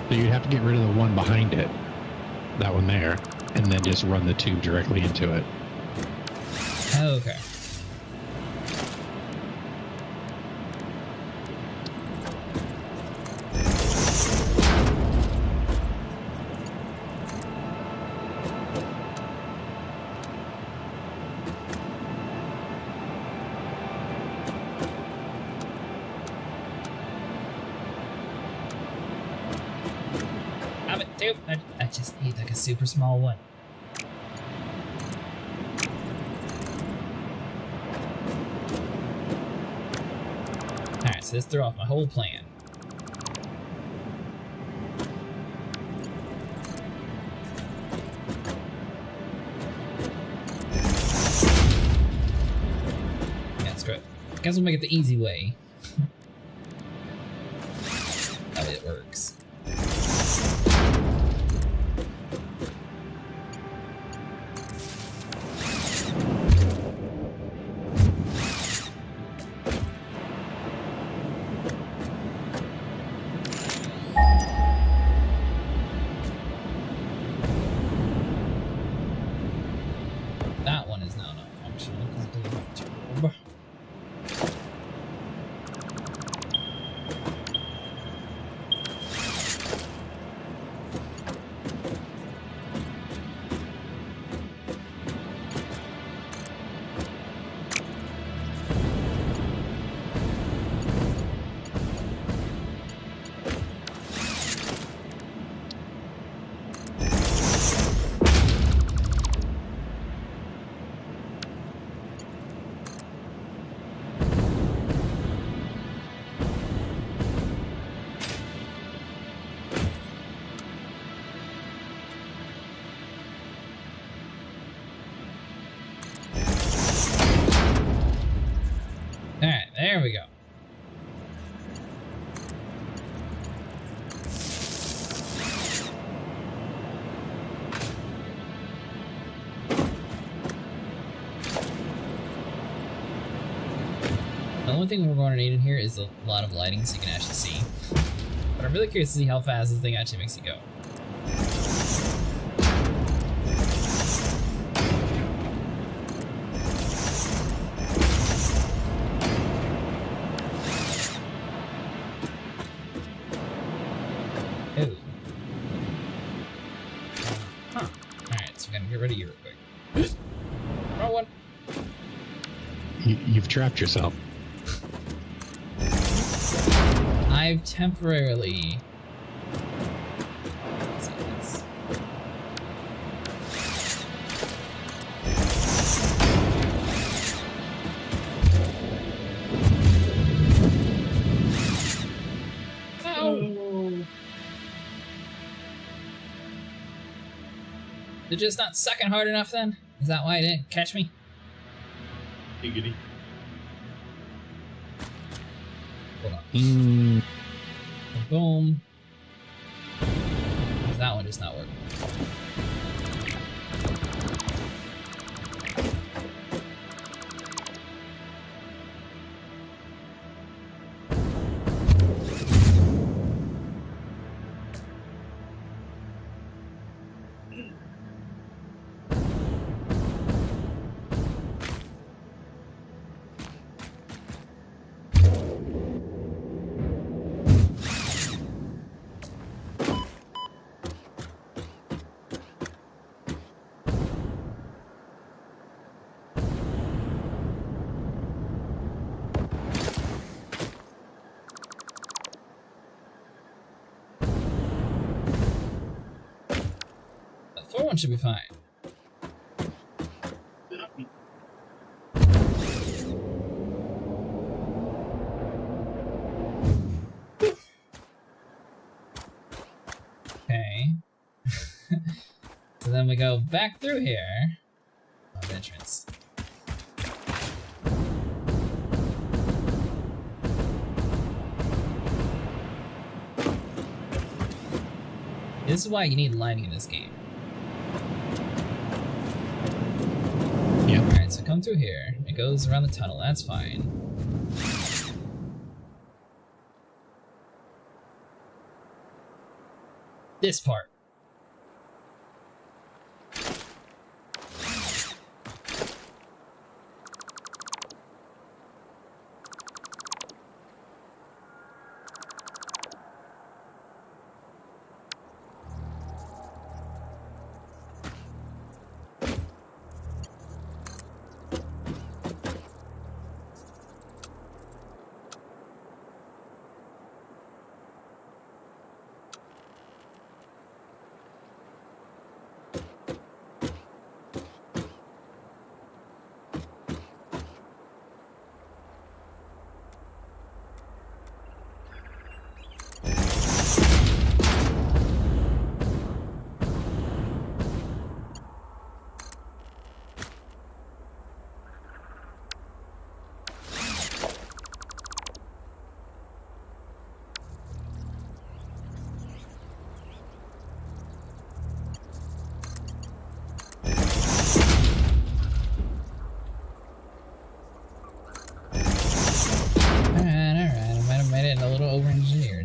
So you'd have to get rid of the one behind it. That one there. and then just run the tube directly into it. Okay. Have it, dude. I just need like a super small one. Alright, so this threw off my whole plan. Yeah, screw it. Guess we'll make it the easy way. That way it works. That one is now not functional because it doesn't have a tube. Alright, there we go. The only thing we're going to need in here is a lot of lighting so you can actually see. But I'm really curious to see how fast this thing actually makes you go. Ooh. Huh. Alright, so we're gonna get rid of you real quick. Wrong one. You've trapped yourself. I've temporarily... They're just not sucking hard enough then? Is that why it didn't catch me? Giggity. Hold on. Boom. That one just not working. One should be fine. Okay. So then we go back through here. Oh, entrance. This is why you need lighting in this game. Alright, so come through here. It goes around the tunnel, that's fine. This part.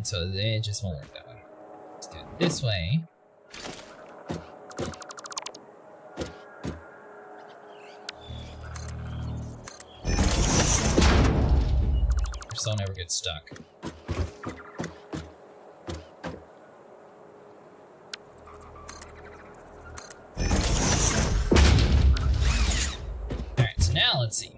so it just won't work that way. Let's do it this way. So I'll never get stuck. Alright, so now let's see.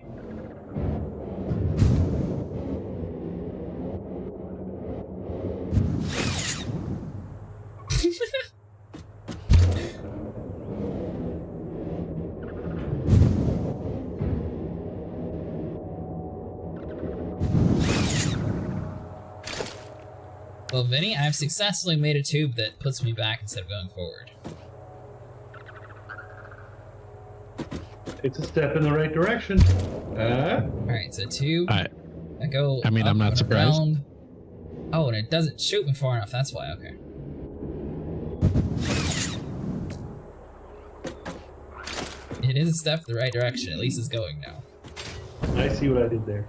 Well, Vinny, I've successfully made a tube that puts me back instead of going forward. It's a step in the right direction. Alright, so tube. I go. I mean, I'm not surprised. Around. Oh, and it doesn't shoot me far enough, that's why, okay. It is a step in the right direction, at least it's going now. I see what I did there.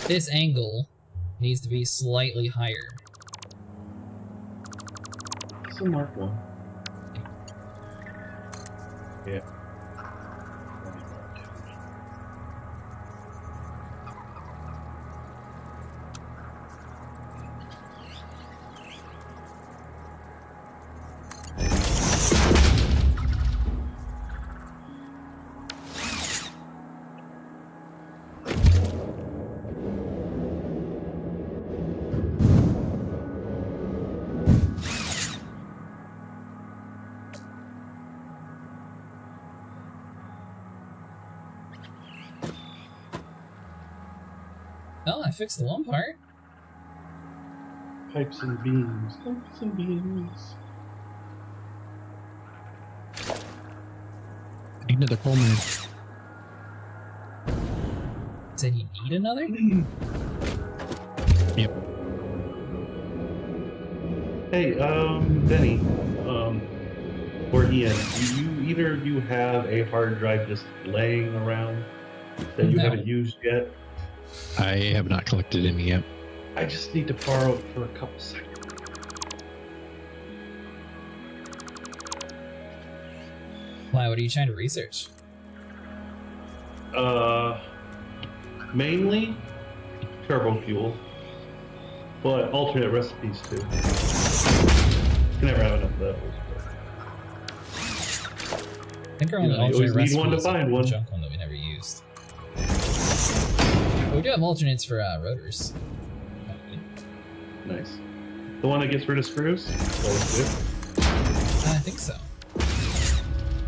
This angle needs to be slightly higher. It's a mark one. Yeah. Oh, I fixed the one part. Pipes and beams. Pipes and beams. Need another coal mine. Said you need another? Yep. Hey, Benny, or Ian, either of you have a hard drive just laying around that you haven't used yet? I have not collected any yet. I just need to borrow it for a couple seconds. Why, what are you trying to research? Mainly turbo fuel, but alternate recipes too. You can never have enough of those. I think our only alternate always need recipe one to is find a one. junk one that we never used. But we do have alternates for rotors. Nice. The one that gets rid of screws? Always good. I think so.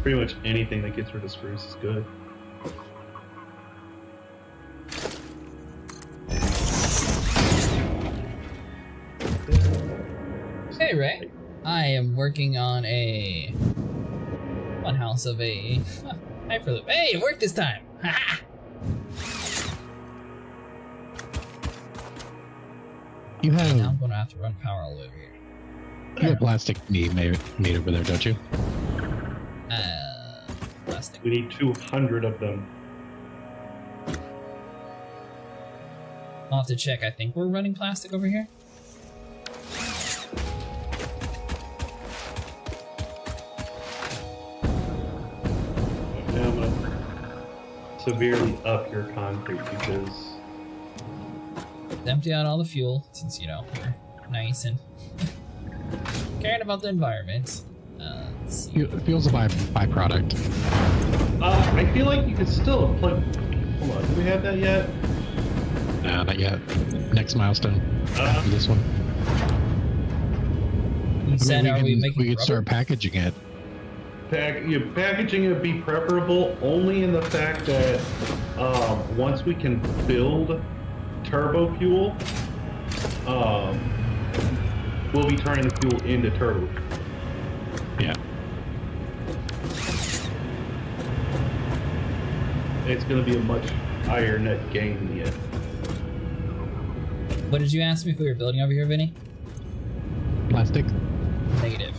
Pretty much anything that gets rid of screws is good. Hey Ray, I am working on a funhouse of a Hyperloop. Hey, it worked this time! Ha! You Now have I'm gonna have to run power all over here. you have plastic made over there, don't you? Plastic. We need 200 of them. I'll have to check. I think we're running plastic over here. Now I'm gonna severely up your concrete because Empty out all the fuel, since, you know, we're nice and caring about the environment. Let's see. Fuel's a byproduct. I feel like you could still plug. Hold on, do we have that yet? Nah, not yet. Next milestone. This one. You said, are we making we could rubber? start packaging it. Packaging it would be preferable only in the fact that once we can build turbo fuel, we'll be turning the fuel into turbo. Yeah. It's going to be a much higher net gain yet. What did you ask me if we were building over here, Vinny? Plastic. Negative.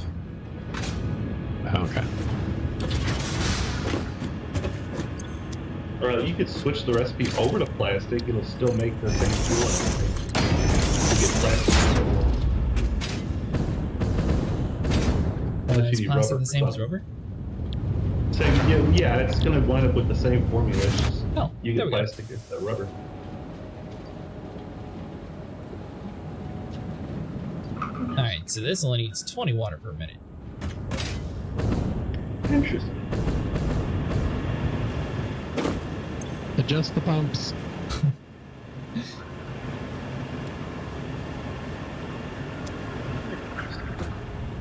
Or you could switch the recipe over to plastic. It'll still make the same fuel and everything. To get plastic. Is plastic the same as rubber? Same, yeah, it's gonna wind up with the same formula. It's just you there get we go. plastic instead of rubber. Alright, so this only needs 20 water per minute. Interesting. Adjust the pumps.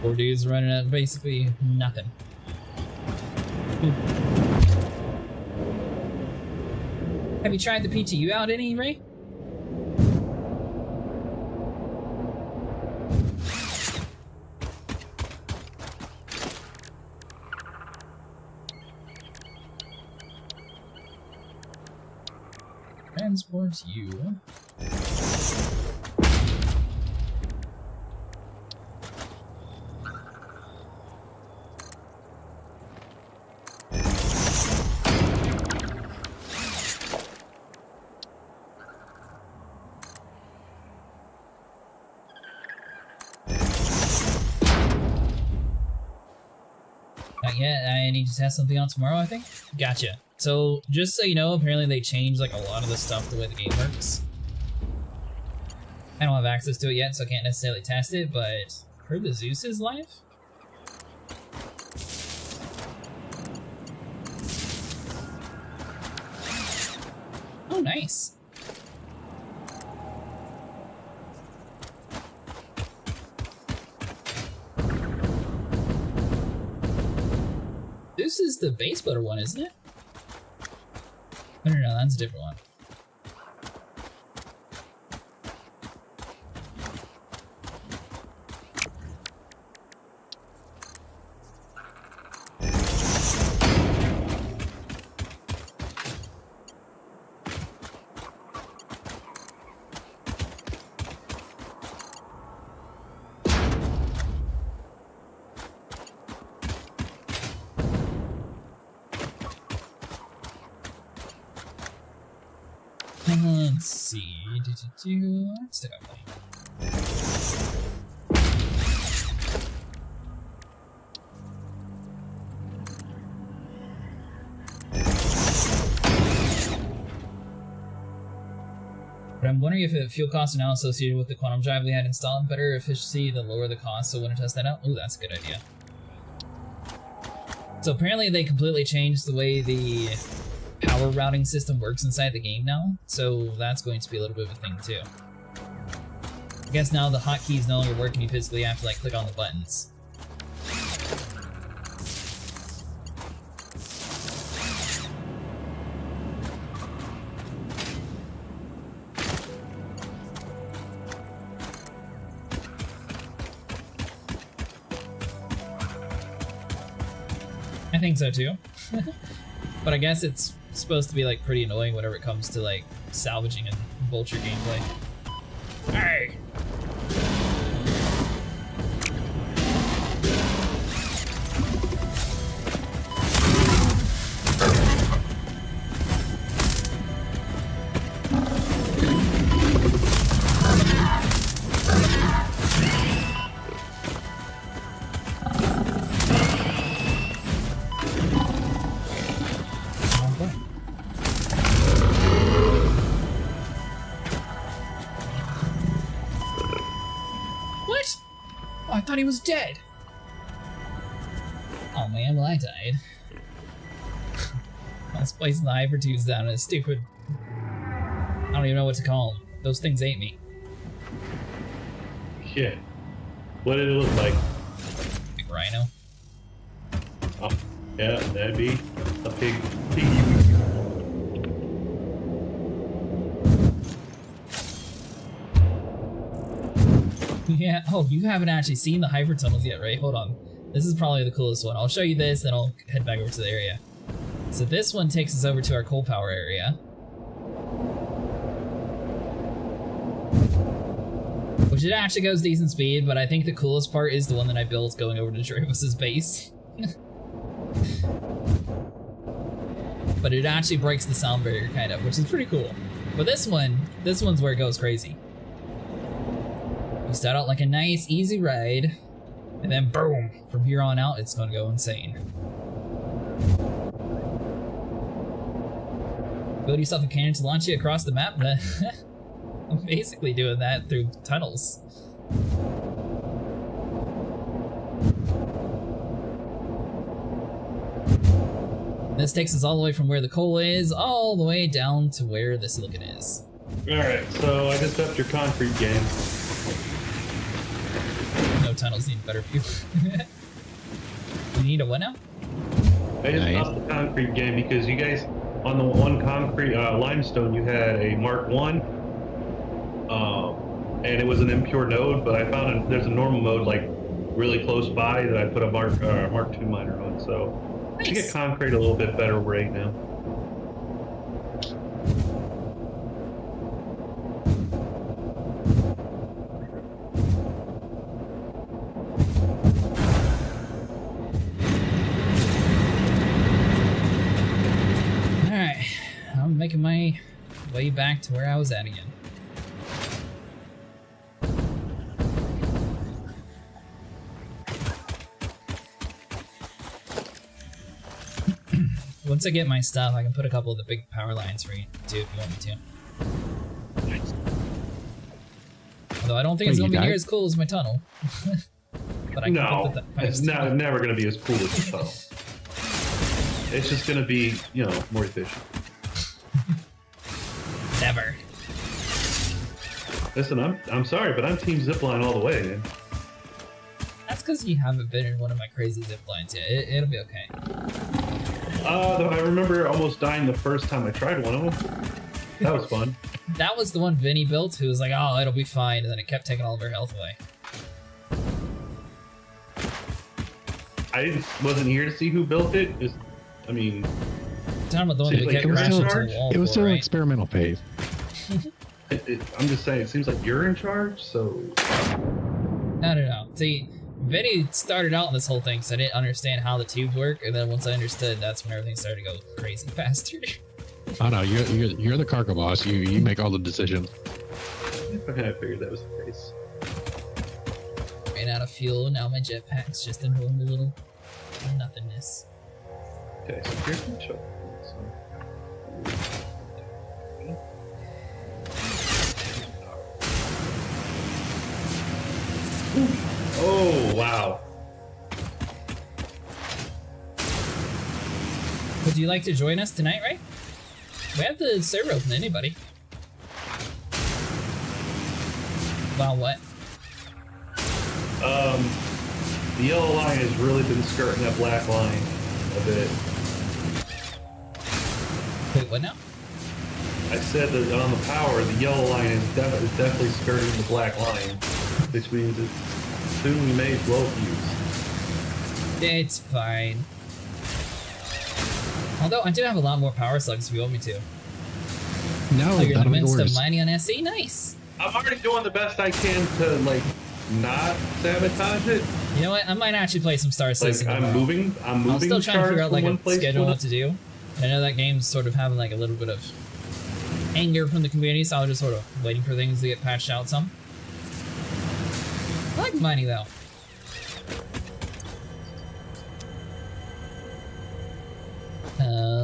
Four dudes running at basically nothing. Have you tried the PTU out any, Ray? Transport you. Not yet. I need to test something out tomorrow, I think. Gotcha. So, just so you know, apparently they changed like a lot of the stuff the way the game works. I don't have access to it yet, so I can't necessarily test it, but I heard the Zeus is live? Oh, nice. This is the base butter one, isn't it? No, that's a different one. Let's see. Stick up lane. But I'm wondering if the fuel costs are now associated with the quantum drive we had installed. Better efficiency, the lower the cost, so I want to test that out. Ooh, that's a good idea. So apparently they completely changed the way the power routing system works inside the game now, so that's going to be a little bit of a thing too. I guess now the hotkeys no longer work and you physically have to like click on the buttons. I think so too. But I guess it's supposed to be like pretty annoying whenever it comes to like salvaging and vulture gameplay. Hey! I thought he was dead. Oh man, well I died. I was placing the hyper tubes down and it's stupid. I don't even know what to call them. Those things ate me. Shit. What did it look like? Big rhino. Oh, yeah, that'd be a pig. Yeah, oh, you haven't actually seen the hyper tunnels yet, right? Hold on. This is probably the coolest one. I'll show you this, then I'll head back over to the area. So this one takes us over to our coal power area. Which it actually goes decent speed, but I think the coolest part is the one that I built going over to Dravis's base. but it actually breaks the sound barrier kind of, which is pretty cool. But this one's where it goes crazy. You start out like a nice, easy ride, and then boom, from here on out, it's gonna go insane. Build yourself a cannon to launch you across the map. I'm basically doing that through tunnels. This takes us all the way from where the coal is, all the way down to where the silicon is. Alright, so I just upped your concrete game. No tunnels need better view. You need a what now? I just upped the concrete game because you guys, on the one concrete limestone, you had a Mark 1, and it was an impure node, but I found there's a normal mode like really close by that I put a Mark 2 miner on, so nice. You get concrete a little bit better right now. Alright, I'm making my way back to where I was at again. Once I get my stuff, I can put a couple of the big power lines for you too, if you want me to. Although I don't think it's gonna be near as cool as my tunnel. But I can put the it's never gonna be as cool as the tunnel. It's just gonna be, you know, more efficient. Never. Listen, I'm sorry, but I'm team zipline all the way, man. That's because you haven't been in one of my crazy zip lines yet. It'll be okay. I remember almost dying the first time I tried one of them. That was fun. That was the one Vinny built, who was like, oh, it'll be fine, and then it kept taking all of her health away. I wasn't here to see who built it. I mean... Talking about the one that like kept crashing into the wall. It was still right? an experimental phase. I'm just saying, it seems like you're in charge, so... No. See, Vinny started out in this whole thing, so I didn't understand how the tubes work, and then once I understood, that's when everything started to go crazy faster. Oh no, you're the cargo boss. You make all the decisions. Okay, I figured that was the case. Ran out of fuel, now my jetpack's just in a little nothingness. Okay, so here's my show. Oh, wow. Would you like to join us tonight, right? We have the server open to anybody. Wow, what? The yellow line has really been skirting that black line a bit. Wait, what now? I said that on the power, the yellow line is definitely skirting the black line, which means that soon we may blow fuse. It's fine. Although I do have a lot more power slugs if you want me to. No, Oh, you're that'll the make midst of worse. mining on SE? Nice! I'm already doing the best I can to, like, not sabotage it. You know what? I might actually play some Star Citizen Like, I'm tomorrow. moving I'm still trying to shards figure out from like one a place schedule to what to do. I know that game's sort of having like a little bit of anger from the community, so I was just sort of waiting for things to get patched out some. I like mining though.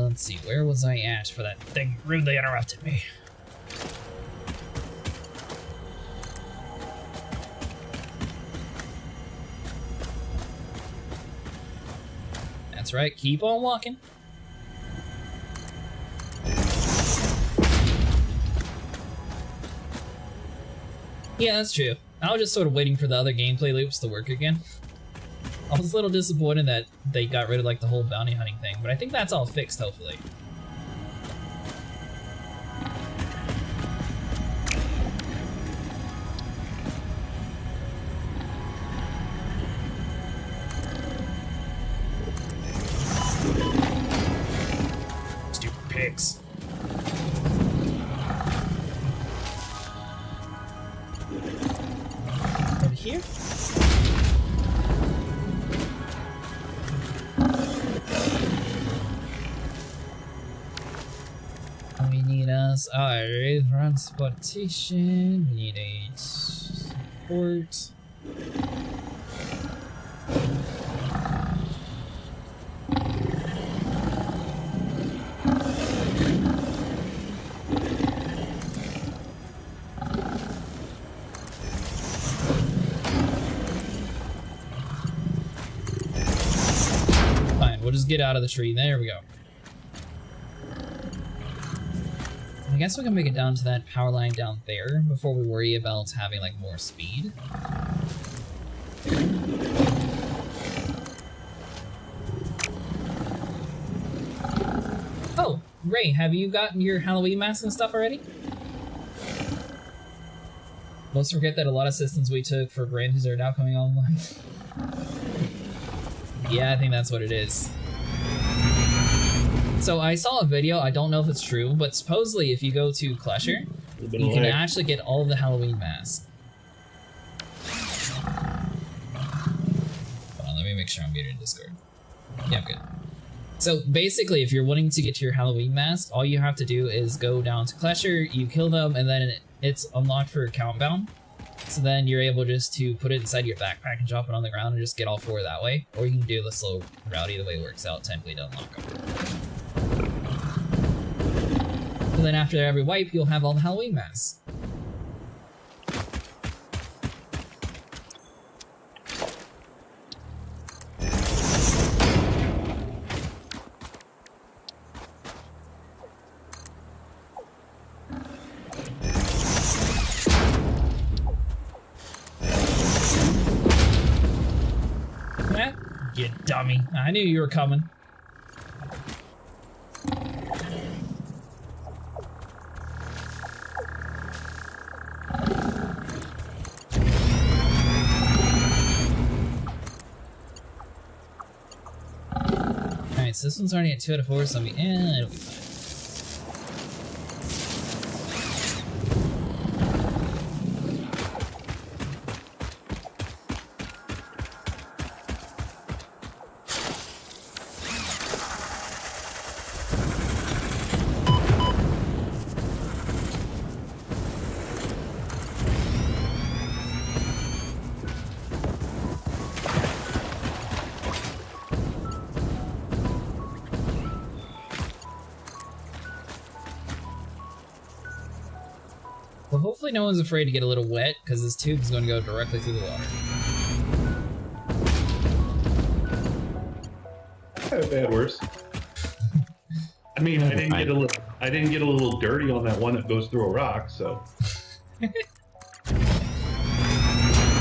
Let's see, where was I at for that thing rudely interrupted me? That's right, keep on walking. Yeah, that's true. I was just sort of waiting for the other gameplay loops to work again. I was a little disappointed that they got rid of like the whole bounty hunting thing, but I think that's all fixed, hopefully. Stupid pigs. Over here? us. Alright, transportation. We need a support. Fine, we'll just get out of the tree. There we go. I guess we can make it down to that power line down there before we worry about having like more speed. Oh, Ray, have you gotten your Halloween mask and stuff already? Most forget that a lot of systems we took for granted are now coming online. Yeah, I think that's what it is. So I saw a video, I don't know if it's true, but supposedly if you go to Clusher, you can actually get all of the Halloween masks. Hold on, let me make sure I'm muted in Discord. Yeah, I'm good. So basically, if you're wanting to get to your Halloween mask, all you have to do is go down to Clusher, you kill them, and then it's unlocked for Countbound. So then you're able just to put it inside your backpack and drop it on the ground and just get all four that way. Or you can do the slow route, either way it works out technically to unlock them. And then after every wipe, you'll have all the Halloween masks. You dummy. I knew you were coming. Alright, so this one's already at 2 out of 4, so it'll be fine. Well, hopefully no one's afraid to get a little wet, because this tube is going to go directly through the water. I've had worse. I mean, I didn't get a little dirty on that one that goes through a rock, so.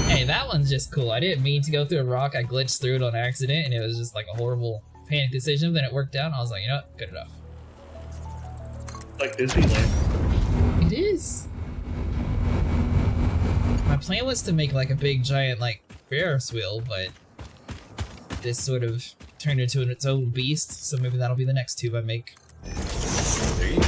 Hey, that one's just cool. I didn't mean to go through a rock. I glitched through it on accident, and it was just like a horrible panic decision. Then it worked out, and I was like, you know what? Good enough. Like Disneyland. It is. My plan was to make like a big giant like Ferris wheel, but this sort of turned into its own beast, so maybe that'll be the next tube I make. There you go.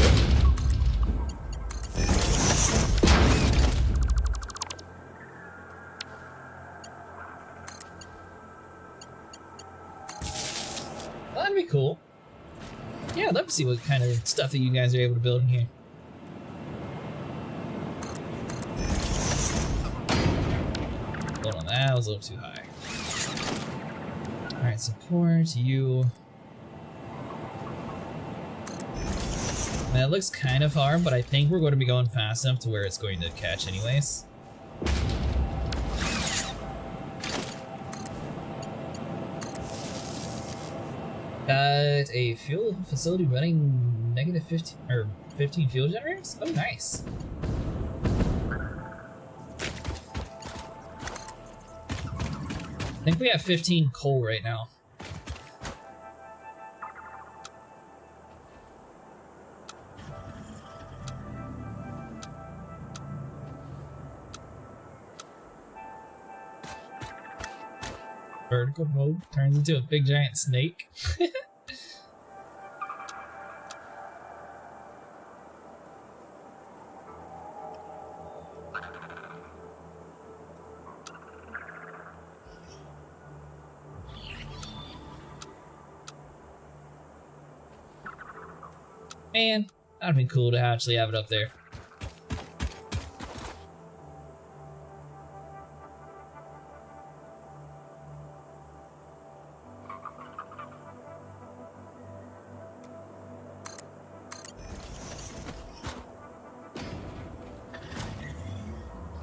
Well, that'd be cool. Yeah, I'd love to see what kind of stuff that you guys are able to build in here. Hold on, that was a little too high. Alright, support you. That looks kind of far, but I think we're going to be going fast enough to where it's going to catch anyways. Got a fuel facility running negative 15 or 15 fuel generators? Oh, nice. I think we have 15 coal right now. Vertical mode turns into a big giant snake. Man, That'd be cool to actually have it up there.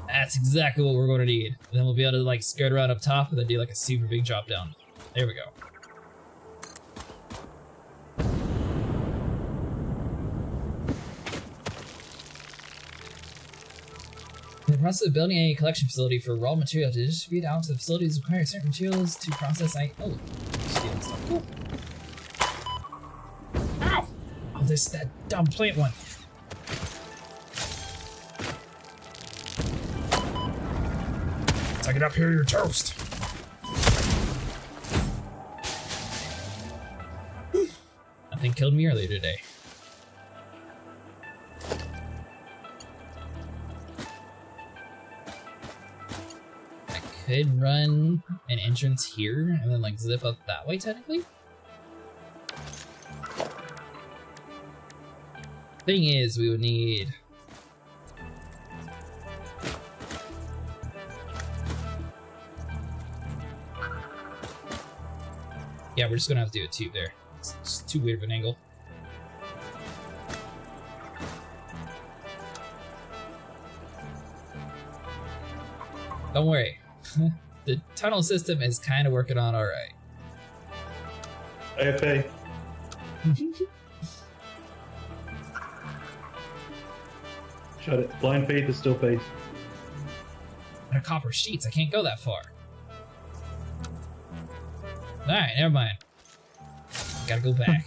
That's exactly what we're going to need. Then we'll be able to like skirt around up top and then do like a super big drop down. There we go. In the process of building a collection facility for raw material to distribute out to the facilities require certain materials to process. Stealing stuff. Cool. Ow! Oh, there's that dumb plant one. Take it up here, you're toast. That thing killed me earlier today. I could run an entrance here and then like zip up that way technically. Thing is, we would need yeah, we're just gonna have to do a tube there. It's too weird of an angle. Don't worry. The tunnel system is kind of working on alright. AFA. Shut it. Blind faith is still faith. They're copper sheets. I can't go that far. Alright, never mind. Gotta go back.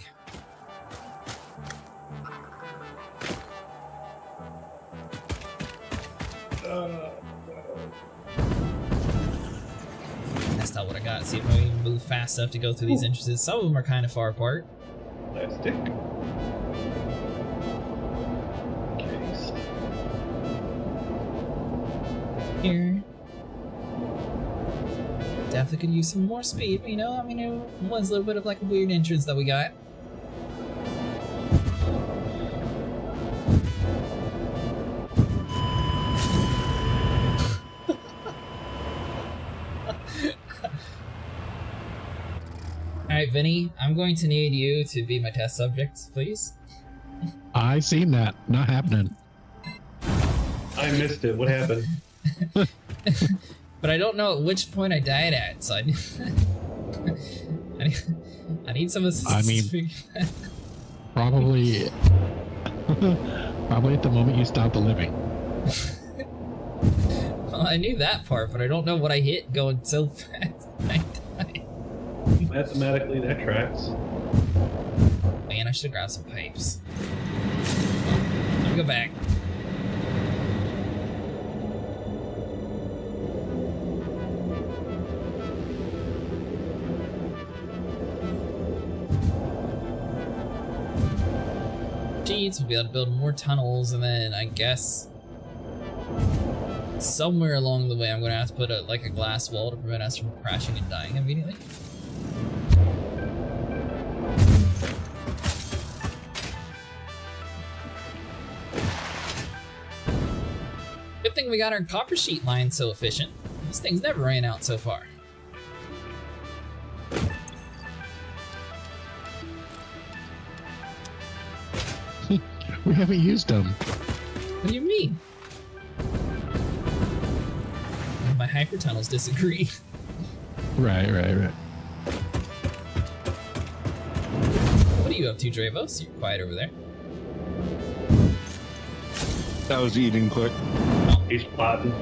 That's not what I got. See if I can move fast enough to go through these entrances. Some of them are kind of far apart. Plastic. Case. Here. Definitely could use some more speed, but, you know, I mean, it was a little bit of like a weird entrance that we got. Alright, Vinny, I'm going to need you to be my test subject, please. I seen that. Not happening. I missed it. What happened? But I don't know at which point I died at, so I need some assistance. I mean, probably at the moment you stopped the living. Well, I knew that part, but I don't know what I hit going so fast. I died. Mathematically, that tracks. Man, I should have grabbed some pipes. Well, let me go back. We'll be able to build more tunnels, and then I guess somewhere along the way I'm going to have to put like a glass wall to prevent us from crashing and dying immediately. Good thing we got our copper sheet line so efficient. This thing's never ran out so far. We haven't used them. What do you mean? My hyper tunnels disagree. Right. What are you up to, Dravos? You're quiet over there. That was eating quick. He's plotting.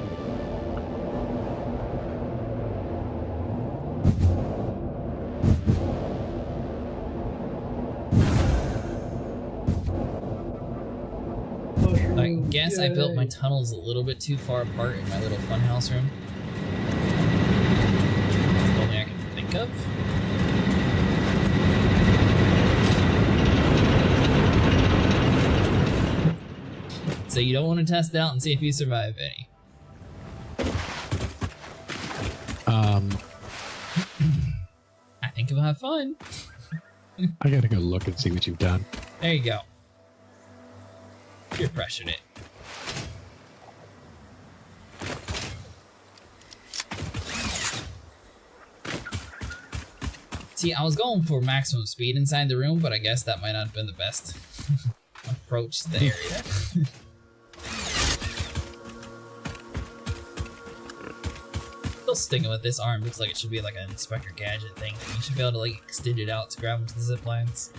I guess I built my tunnels a little bit too far apart in my little funhouse room. That's the only I can think of. So you don't want to test out and see if you survive any. I think you'll have fun. I gotta go look and see what you've done. There you go. Peer pressured it. See, I was going for maximum speed inside the room, but I guess that might not have been the best approach to the area. Still sticking with this arm. Looks like it should be like an Inspector Gadget thing. You should be able to like extend it out to grab onto the zip lines.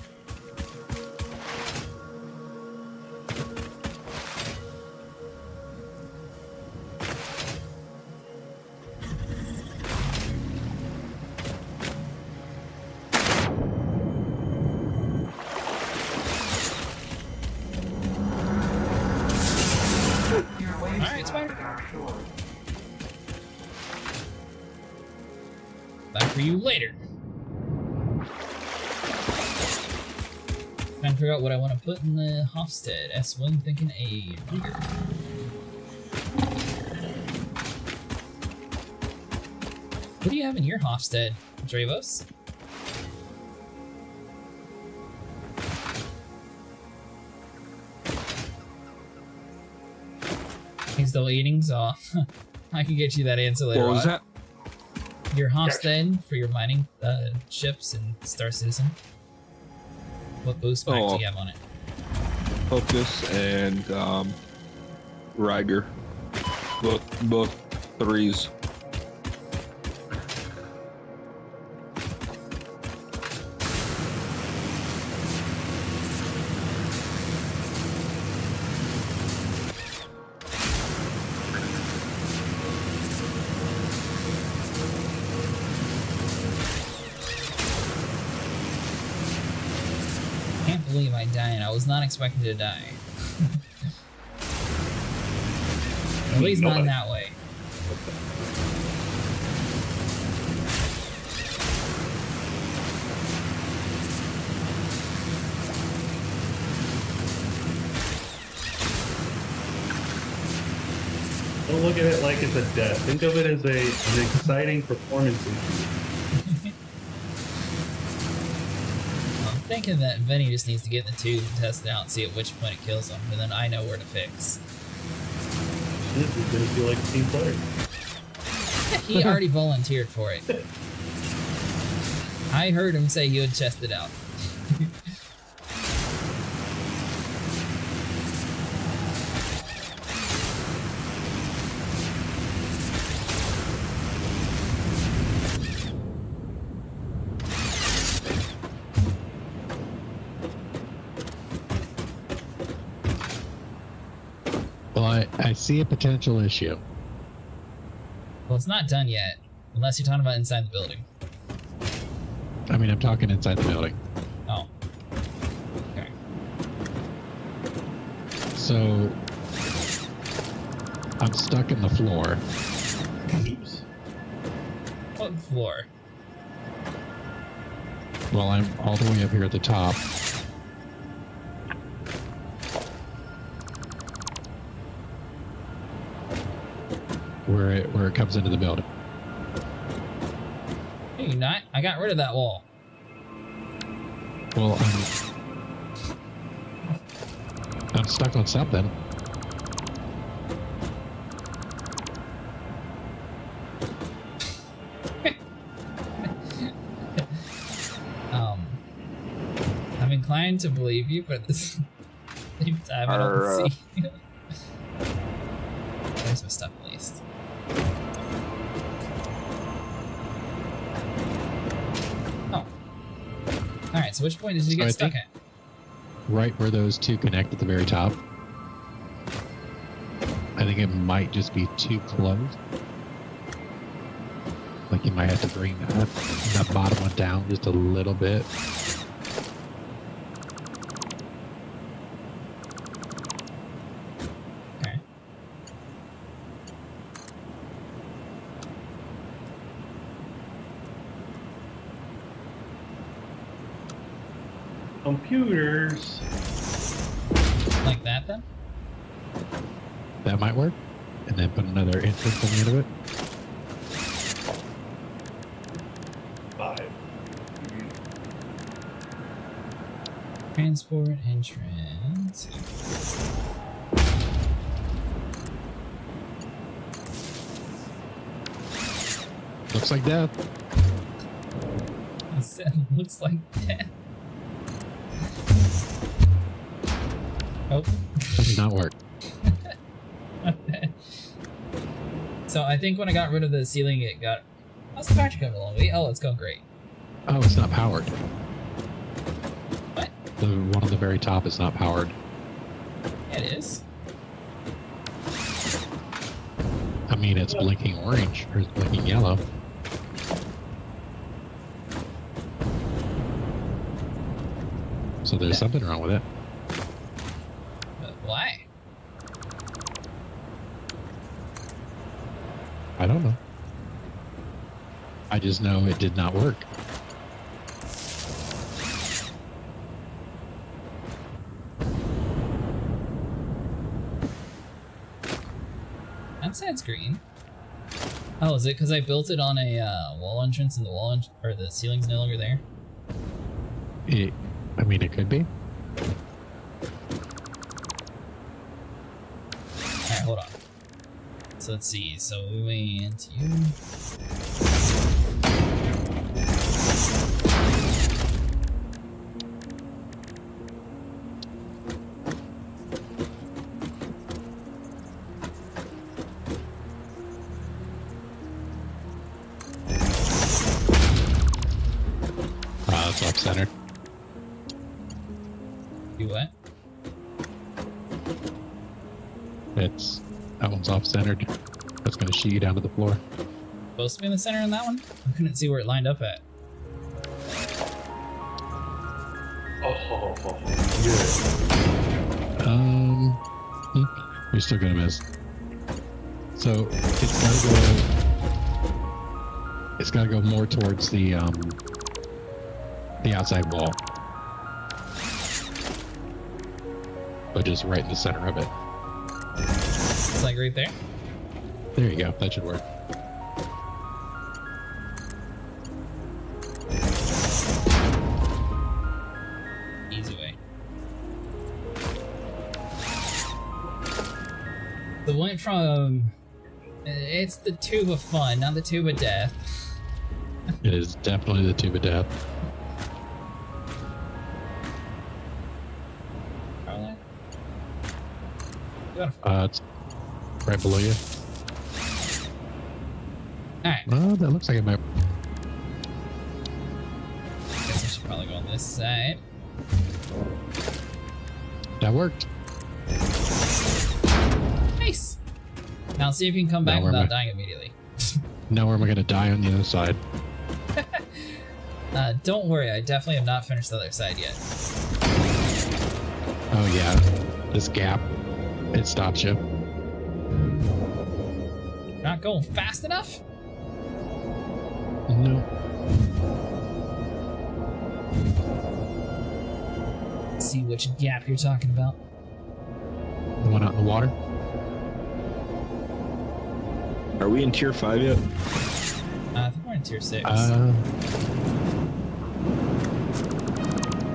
Alright, Spider. Back for you later. Trying to figure out what I want to put in the Hofstede. S1 thinking a rigger. What do you have in your Hofstede, Dravos? He's still eating, so I can get you that answer later. What was that? Your Hofstede for your mining ships and Star Citizen. What boost pack do you have on it? Focus and Riger. Both threes. Can't believe I died. I was not expecting to die. At least not in that way. Don't look at it like it's a death. Think of it as an exciting performance issue. I'm thinking that Vinny just needs to get in the tube and test it out and see at which point it kills him, and then I know where to fix. This is gonna feel like a team player. He already volunteered for it. I heard him say he would test it out. Well, I see a potential issue. Well, it's not done yet, unless you're talking about inside the building. I mean, I'm talking inside the building. Oh. Okay. So, I'm stuck in the floor. Oops. What floor? Well, I'm all the way up here at the top. Where it comes into the building. Hey, you're not. I got rid of that wall. Well, I'm stuck on something. I'm inclined to believe you, but at the same time, I don't see. There's my stuff at least. Oh. Alright, so which point did you get stuck at? Right where those two connect at the very top. I think it might just be too close. Like you might have to bring that bottom one down just a little bit. Okay. Computers. Like that then? That might work. And then put another entrance on the end of it. 5. Transport entrance. Looks like death. I said, looks like death. Oh. That did not work. So I think when I got rid of the ceiling, it got... How's the battery coming along? Oh, it's going great. Oh, it's not powered. What? The one on the very top is not powered. Yeah, it is. I mean, it's blinking orange, or it's blinking yellow. So there's something wrong with it. But why? I don't know. I just know it did not work. That side's green. Oh, is it because I built it on a wall entrance and the or the ceiling's no longer there? I mean, it could be. Alright, hold on. So let's see. So we went you. It's off-centered. You what? That one's off-centered. That's going to shoot you down to the floor. Supposed to be in the center on that one? I couldn't see where it lined up at. You're still going to miss. So it's got to go more towards the outside wall, but just right in the center of it. It's like right there? There you go. That should work. Easy way. The went from... It's the tube of fun, not the tube of death. It is definitely the tube of death. It's right below you. Alright. Well, that looks like it might. Guess I should probably go on this side. That worked. Nice! Now let's see if you can come back Now where without am I? dying immediately. Now where am I going to die on the other side? Don't worry, I definitely have not finished the other side yet. Oh yeah, this gap. It stops you. Not going fast enough? No. Let's see which gap you're talking about. The one out in the water? Are we in tier 5 yet? I think we're in tier 6.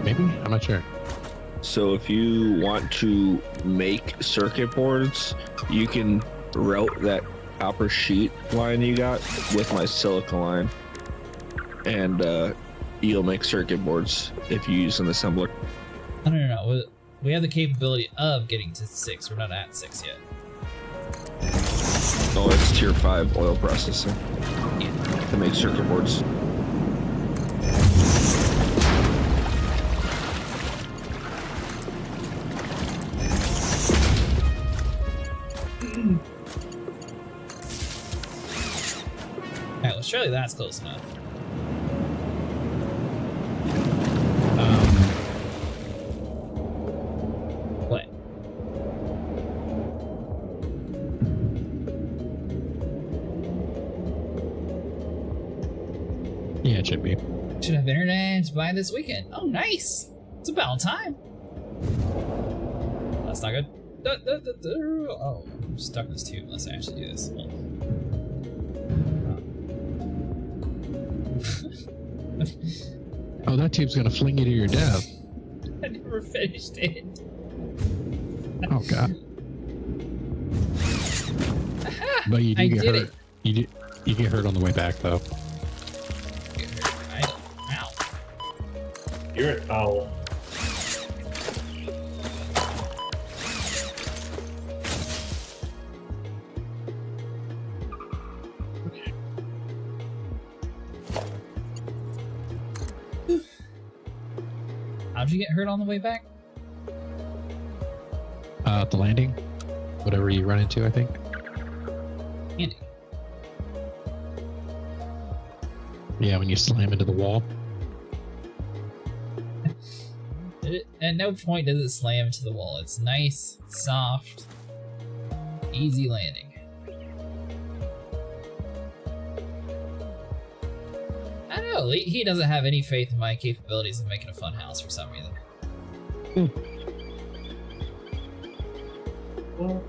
Maybe? I'm not sure. So if you want to make circuit boards, you can route that copper sheet line you got with my silica line, and you'll make circuit boards if you use an assembler. No. We have the capability of getting to 6. We're not at 6 yet. Oh, it's tier 5 oil processing Yeah. to make circuit boards. Alright, well surely that's close enough. What? Yeah, it should be. Should have internet by this weekend. Oh, nice! It's about time. That's not good. Oh, I'm stuck in this tube unless I actually do this. Oh, that tube's gonna fling you to your death. I never finished it. Oh god. Aha! But you do I get did hurt. it. You get hurt on the way back, though. Get hurt. Ow. You're a towel. How'd you get hurt on the way back? At the landing. Whatever you run into, I think. Andy. Yeah, when you slam into the wall. At no point does it slam to the wall. It's nice, soft, easy landing. I don't know, he doesn't have any faith in my capabilities of making a fun house for some reason. Well,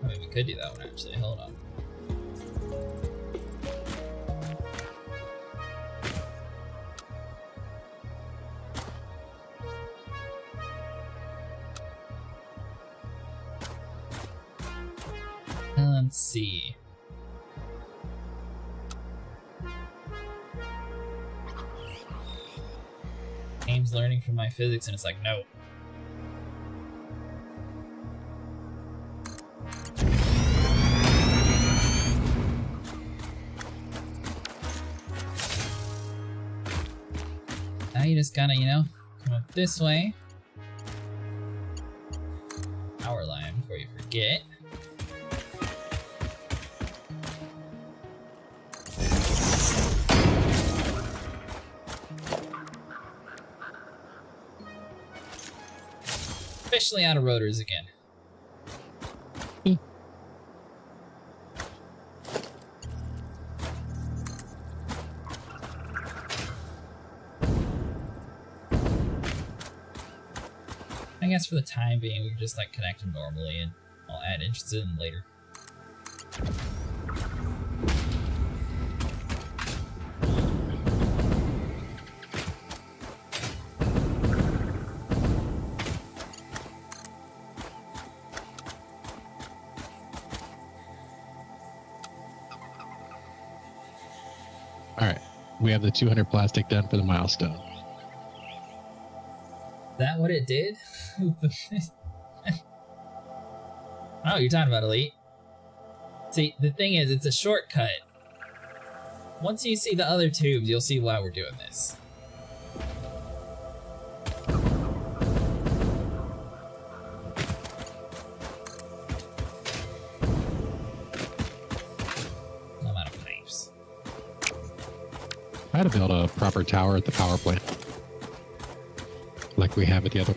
I mean, we could do that one actually. Hold on. Let's see. Game's learning from my physics, and it's like, no. Now you just gotta, come up this way. Power line before you forget. Officially out of rotors again. I guess for the time being, we can just like connect them normally, and I'll add engines in later. All right, we have the 200 plastic done for the milestone. Is that what it did? Oh, you're talking about Elite. See, the thing is, it's a shortcut. Once you see the other tubes, you'll see why we're doing this. I'm out of pipes. I had to build a proper tower at the power plant, like we have at the other.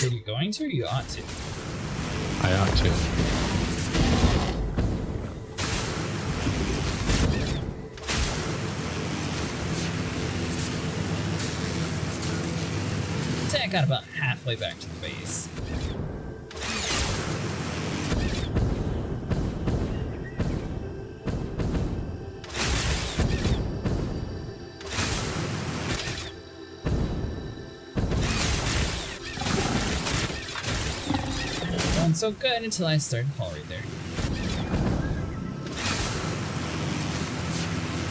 Are you going to, or you ought to? I ought to. I'd say I got about halfway back to the base. So good until I started to fall right there.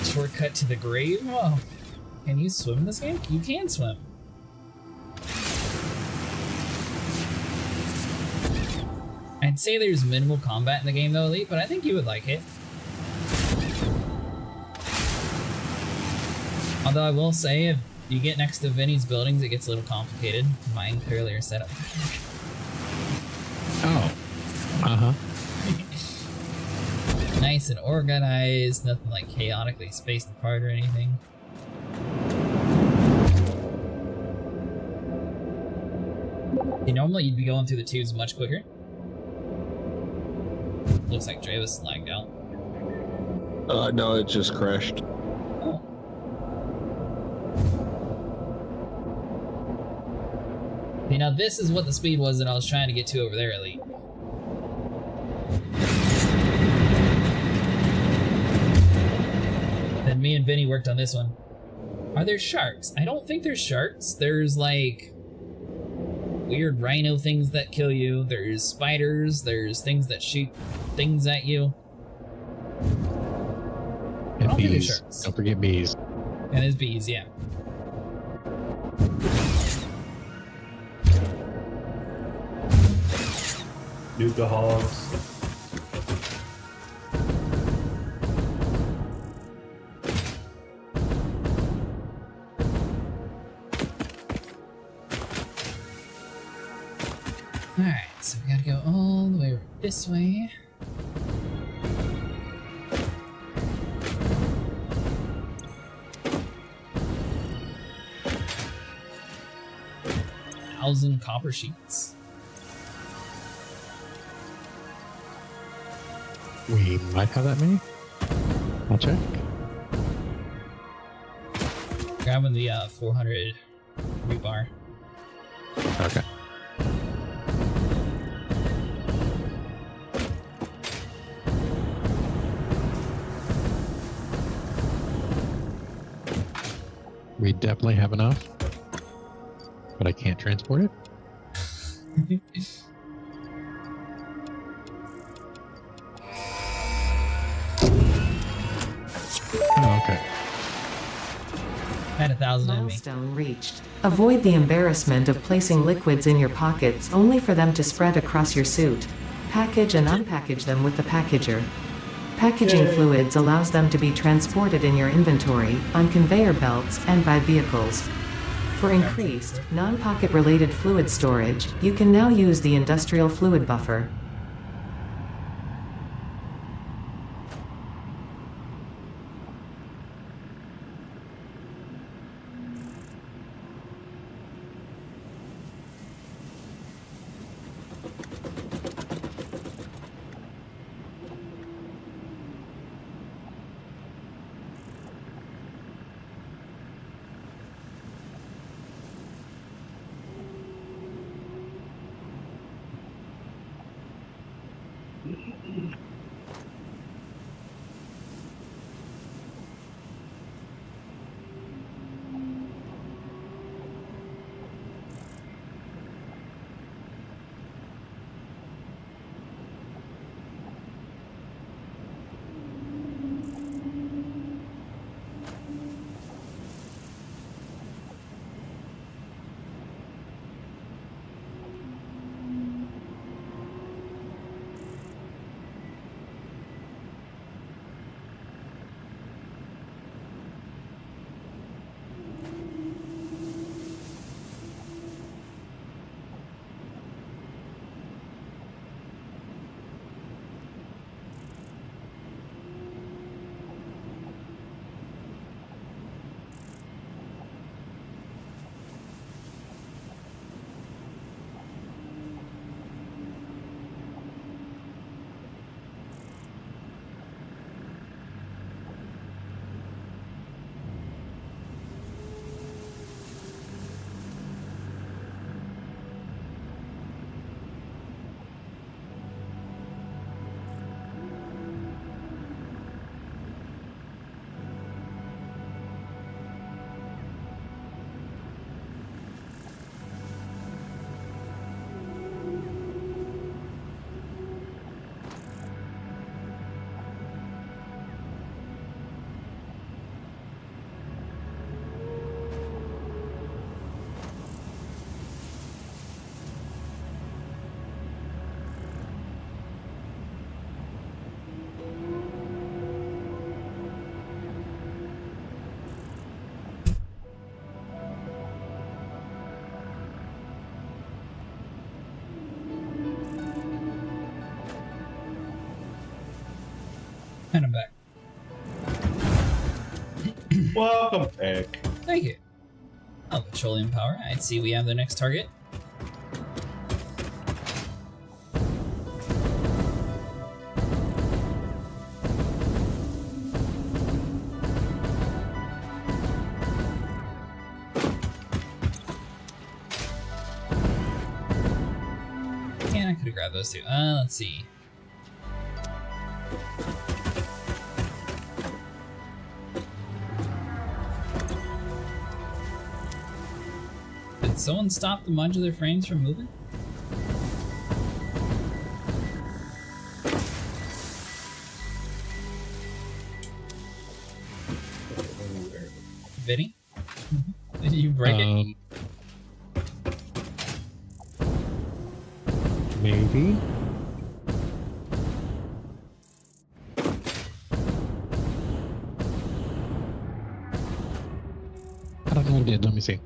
Shortcut to the grave? Oh, can you swim in this game? You can swim. I'd say there's minimal combat in the game though, Elite, but I think you would like it. Although I will say, if you get next to Vinny's buildings, it gets a little complicated. Mine clearly are set up. Oh. Uh-huh. Nice and organized, nothing like chaotically spaced apart or anything. See, normally you'd be going through the tubes much quicker. Looks like Dre was lagged out. No, it just crashed. Oh. Now this is what the speed was that I was trying to get to over there, Elite. Then me and Vinny worked on this one. Are there sharks? I don't think there's sharks. There's like weird rhino things that kill you. There's spiders. There's things that shoot things at you. I don't think there's sharks. Don't forget bees. And there's bees, yeah. Nuka hogs. Alright, so we gotta go all the way this way. Thousand copper sheets. We might have that many. I'll check. Grabbing the 400 rebar. Okay. We definitely have enough, but I can't transport it. Oh, okay. Had 1,000 in me. Milestone reached. Avoid the embarrassment of placing liquids in your pockets only for them to spread across your suit. Package and unpackage them with the packager. Packaging fluids allows them to be transported in your inventory, on conveyor belts, and by vehicles. For increased, non-pocket related fluid storage, you can now use the industrial fluid buffer. And I'm back. Welcome back. Thank you. Oh, petroleum power. I see we have the next target. grab those two. Let's see. Did someone stop the modular frames from moving? Vinny? Did you break it? Maybe. I don't know what it did. Let me see.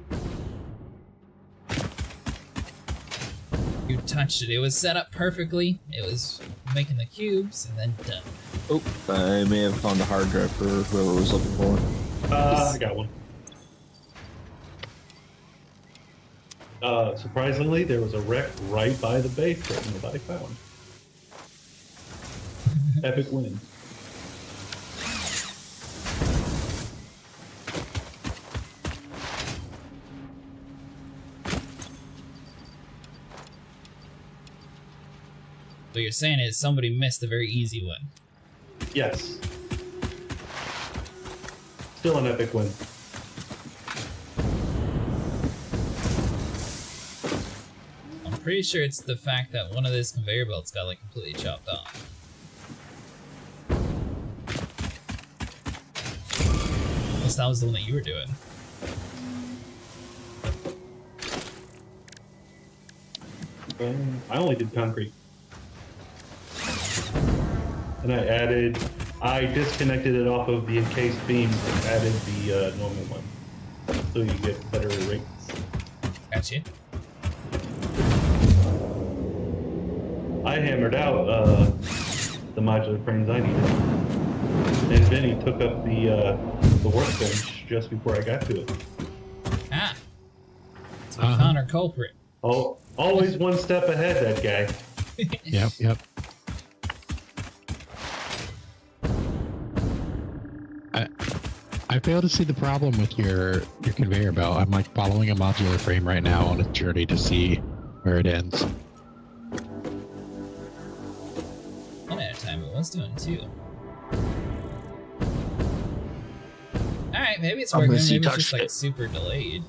You touched it. It was set up perfectly. It was making the cubes and then done. Oh, I may have found a hard drive for whoever was looking for one. I got one. Surprisingly, there was a wreck right by the base that nobody found. Epic win. What you're saying is somebody missed a very easy one. Yes. Still an epic win. I'm pretty sure it's the fact that one of those conveyor belts got like completely chopped off. Unless that was the one that you were doing. I only did concrete. And I disconnected it off of the encased beams and added the normal one. So you get better rates. Gotcha. I hammered out the modular frames I needed. And Vinny took up the workbench just before I got to it. Ah! So we found our culprit. Oh, always one step ahead, that guy. Yep. I fail to see the problem with your conveyor belt. I'm like following a modular frame right now on a journey to see where it ends. One at a time, it was doing two. Alright, maybe it's working. Maybe it's just like super delayed.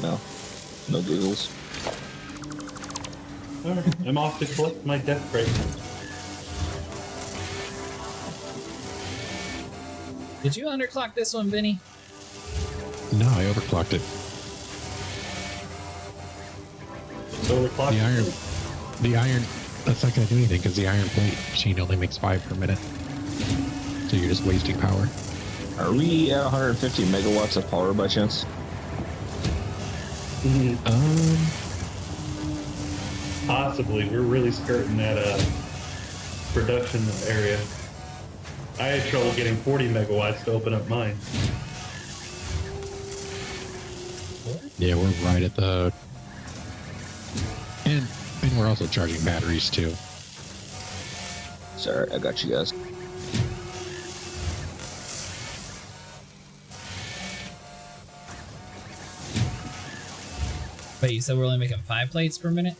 No giggles. Alright, I'm off to collect my death crate. Did you underclock this one, Vinny? No, I overclocked it. Overclocked. The iron, that's not going to do anything because the iron plate machine only makes 5 per minute. So you're just wasting power. Are we at 150 megawatts of power by chance? Possibly. We're really skirting that production area. I had trouble getting 40 megawatts to open up mine. Yeah, we're right at the... And we're also charging batteries too. Sorry, I got you guys. Wait, you said we're only making 5 plates per minute?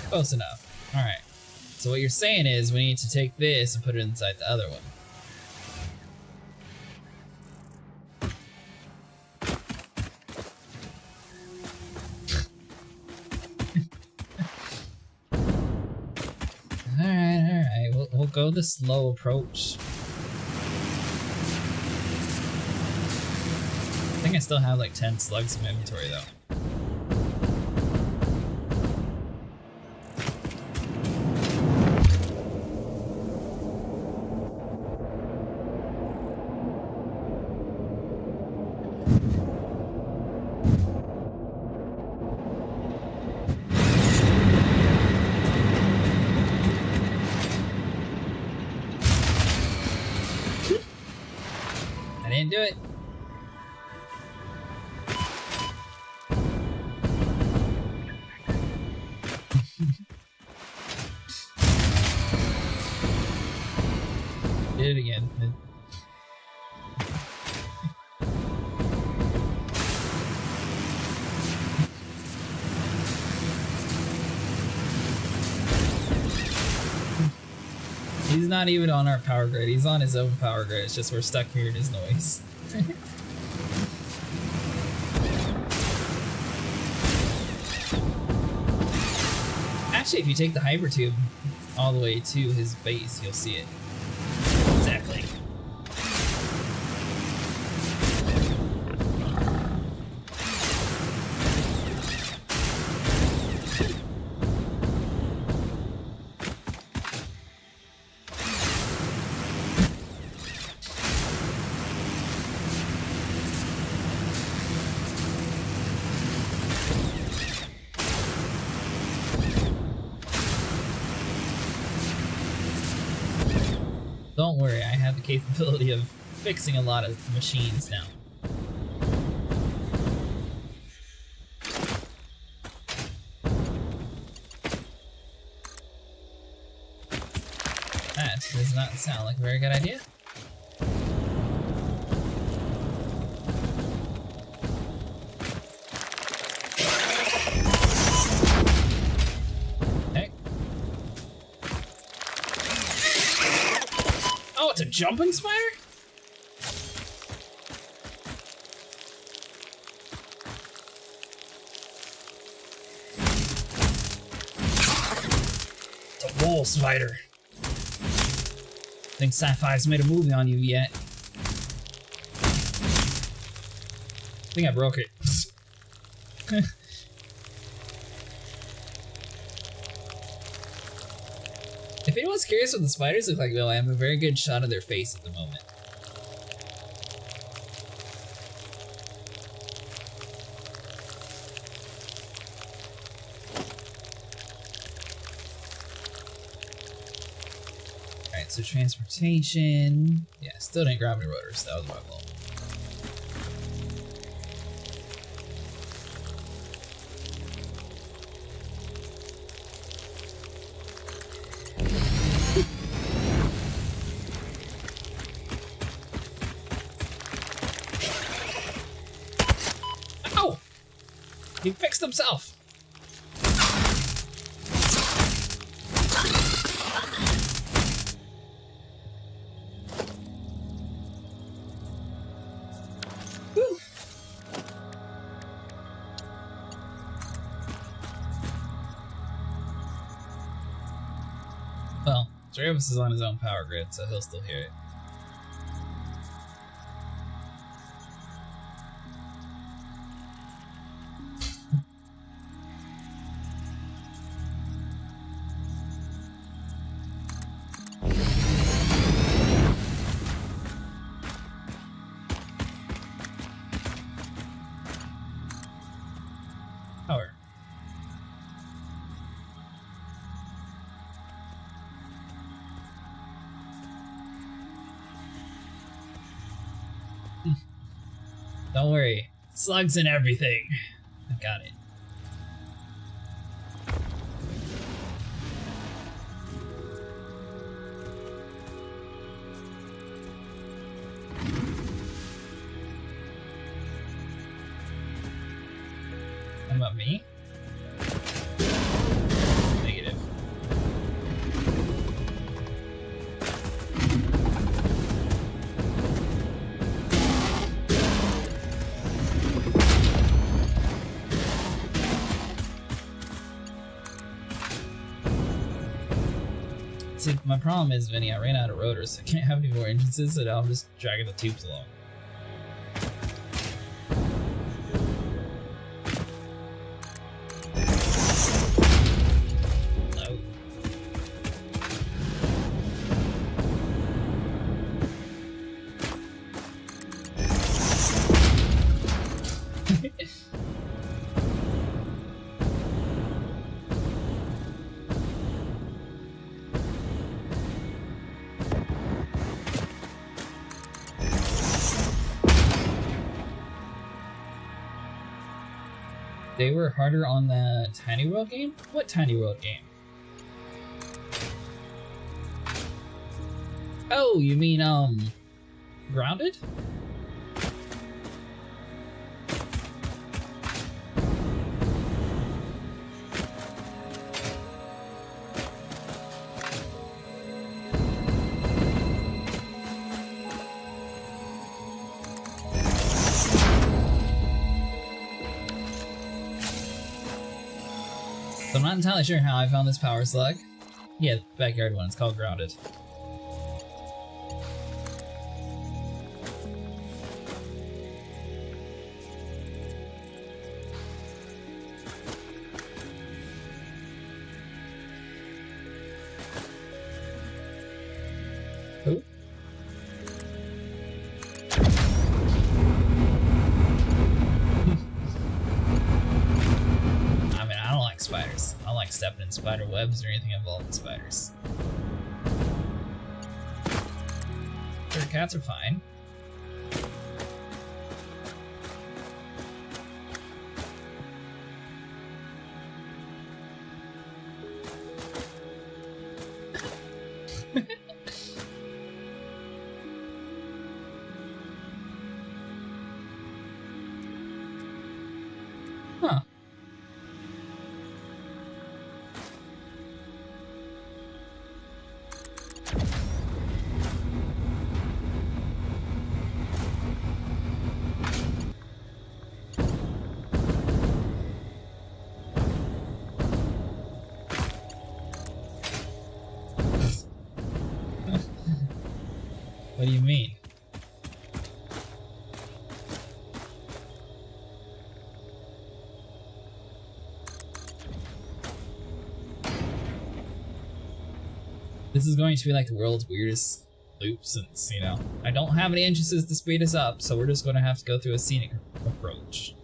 Close enough. Alright. So what you're saying is we need to take this and put it inside the other one. Alright. We'll go the slow approach. I think I still have like 10 slugs in my inventory though. Can't do it. Did it again. He's not even on our power grid. He's on his own power grid. It's just we're stuck hearing his noise. Actually, if you take the hypertube all the way to his base, you'll see it. Exactly. Don't worry, I have the capability of fixing a lot of machines now. That does not sound like a very good idea. It's a jumping spider? It's a wall spider. Think Sci-Fi's made a movie on you yet? I think I broke it. If anyone's curious what the spiders look like, though, I have a very good shot of their face at the moment. Alright, so transportation... Yeah, still didn't grab any rotors, that was my fault. He fixed himself! Whew. Well, Travis is on his own power grid, so he'll still hear it. Power. Don't worry, slugs and everything. I got it. What about me? Negative. See, my problem is, Vinny, I ran out of rotors, so I can't have any more entrances, so now I'm just dragging the tubes along. they were harder on the Tiny World game? What Tiny World game? Oh, you mean, Grounded? So I'm not entirely sure how I found this power slug. Yeah, the backyard one. It's called Grounded. Oh. Spiders. I don't like stepping in spider webs or anything involving spiders. Sure, cats are fine. Huh. What do you mean? This is going to be like the world's weirdest loop since, you know, I don't have any entrances to speed us up, so we're just going to have to go through a scenic approach.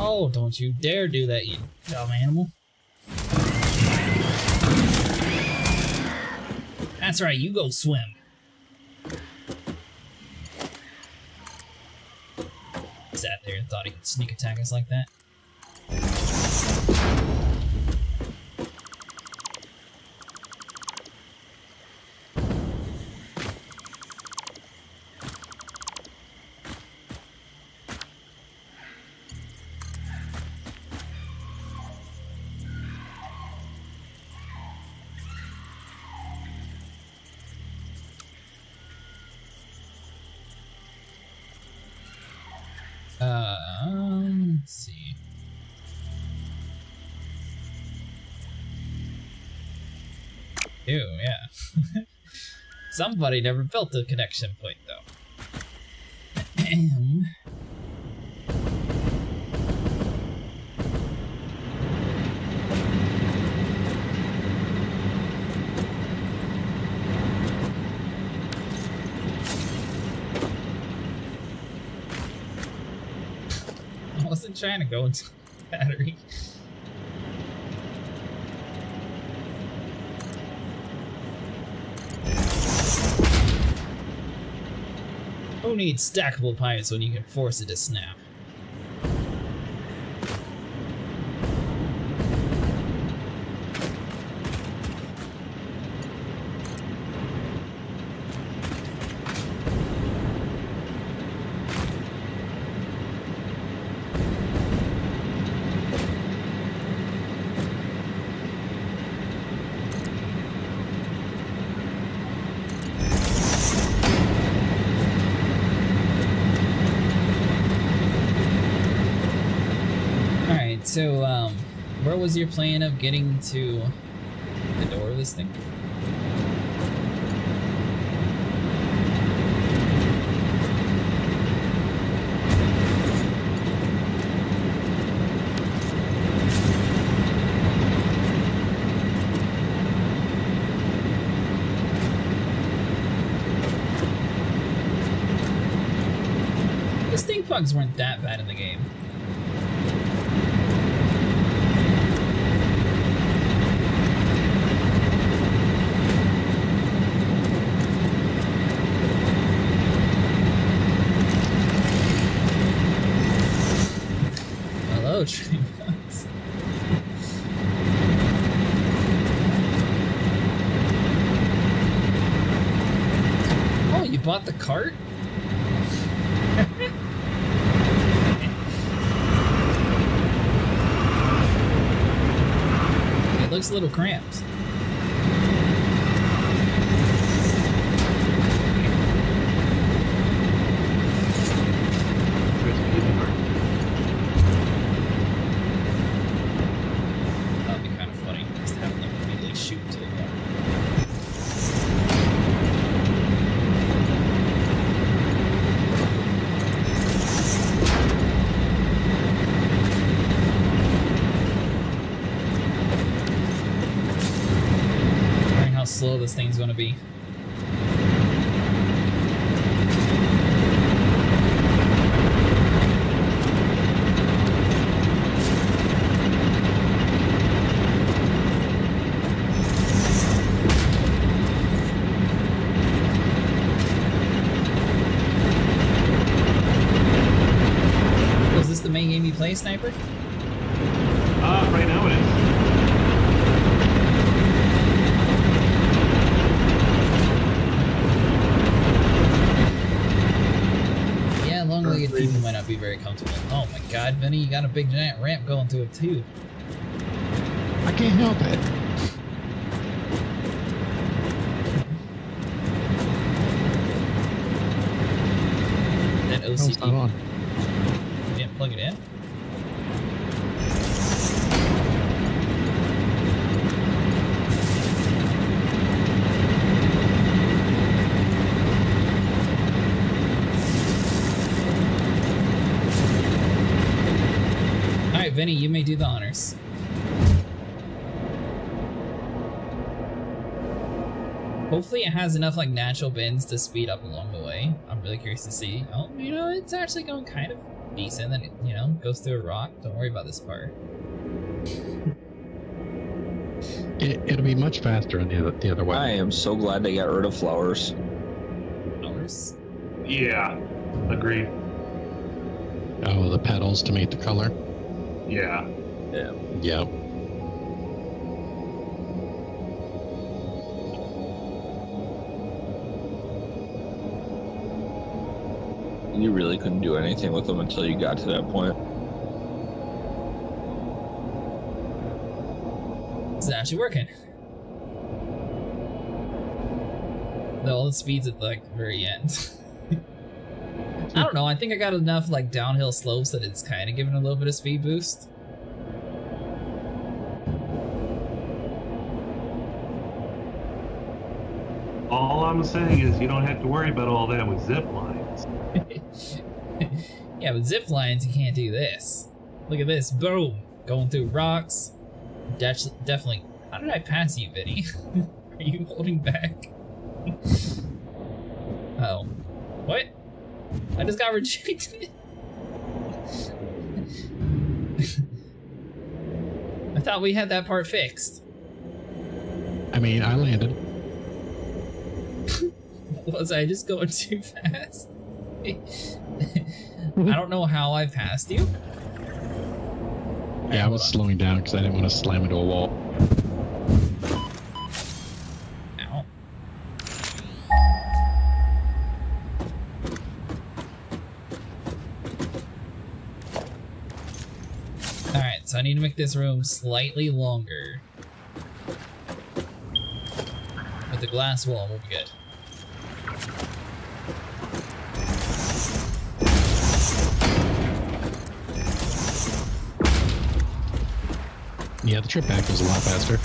Oh, don't you dare do that, you dumb animal. That's right, you go swim. Sat there and thought he could sneak attack us like that. Let's see. Ew, yeah. Somebody never built a connection point, though. I wasn't trying to go into the battery. Who needs stackable pipes when you can force it to snap? Alright, so, where was your plan of getting to the door of this thing? The stink bugs weren't that bad in the game. Hello, tree bugs. Oh, you bought the cart? It looks a little cramped. That'd be kind of funny, just have them immediately shoot to the water. Wondering how slow this thing's gonna be. Was this the main game you play, Sniper? Right now it is. Yeah, long-legged people might not be very comfortable. Oh my god, Vinny, you got a big giant ramp going to it too. I can't help it. That No, it's not OCD. on. You didn't plug it in? Alright, Vinny, you may do the honors. Hopefully it has enough like natural bends to speed up along the way. I'm really curious to see. Oh, you know, it's actually going kind of decent. Then it, you know, goes through a rock. Don't worry about this part. It'll be much faster in the other way. I am so glad they got rid of flowers. Flowers? Yeah. Agreed. Oh, the petals to make the color. Yeah. Yeah. Yep. You really couldn't do anything with them until you got to that point. It's actually working. Though all the speeds at like the very end. I don't know, I think I got enough like downhill slopes that it's kind of giving a little bit of speed boost. All I'm saying is you don't have to worry about all that with zip lines. Yeah, with zip lines you can't do this. Look at this, boom! Going through rocks. Definitely. How did I pass you, Vinny? Are you holding back? Oh. What? I just got rejected. I thought we had that part fixed. I mean, I landed. Was I just going too fast? I don't know how I passed you. Yeah, I was slowing down because I didn't want to slam into a wall. Ow. Alright, so I need to make this room slightly longer. With the glass wall, we'll be good. Yeah, the trip back was a lot faster.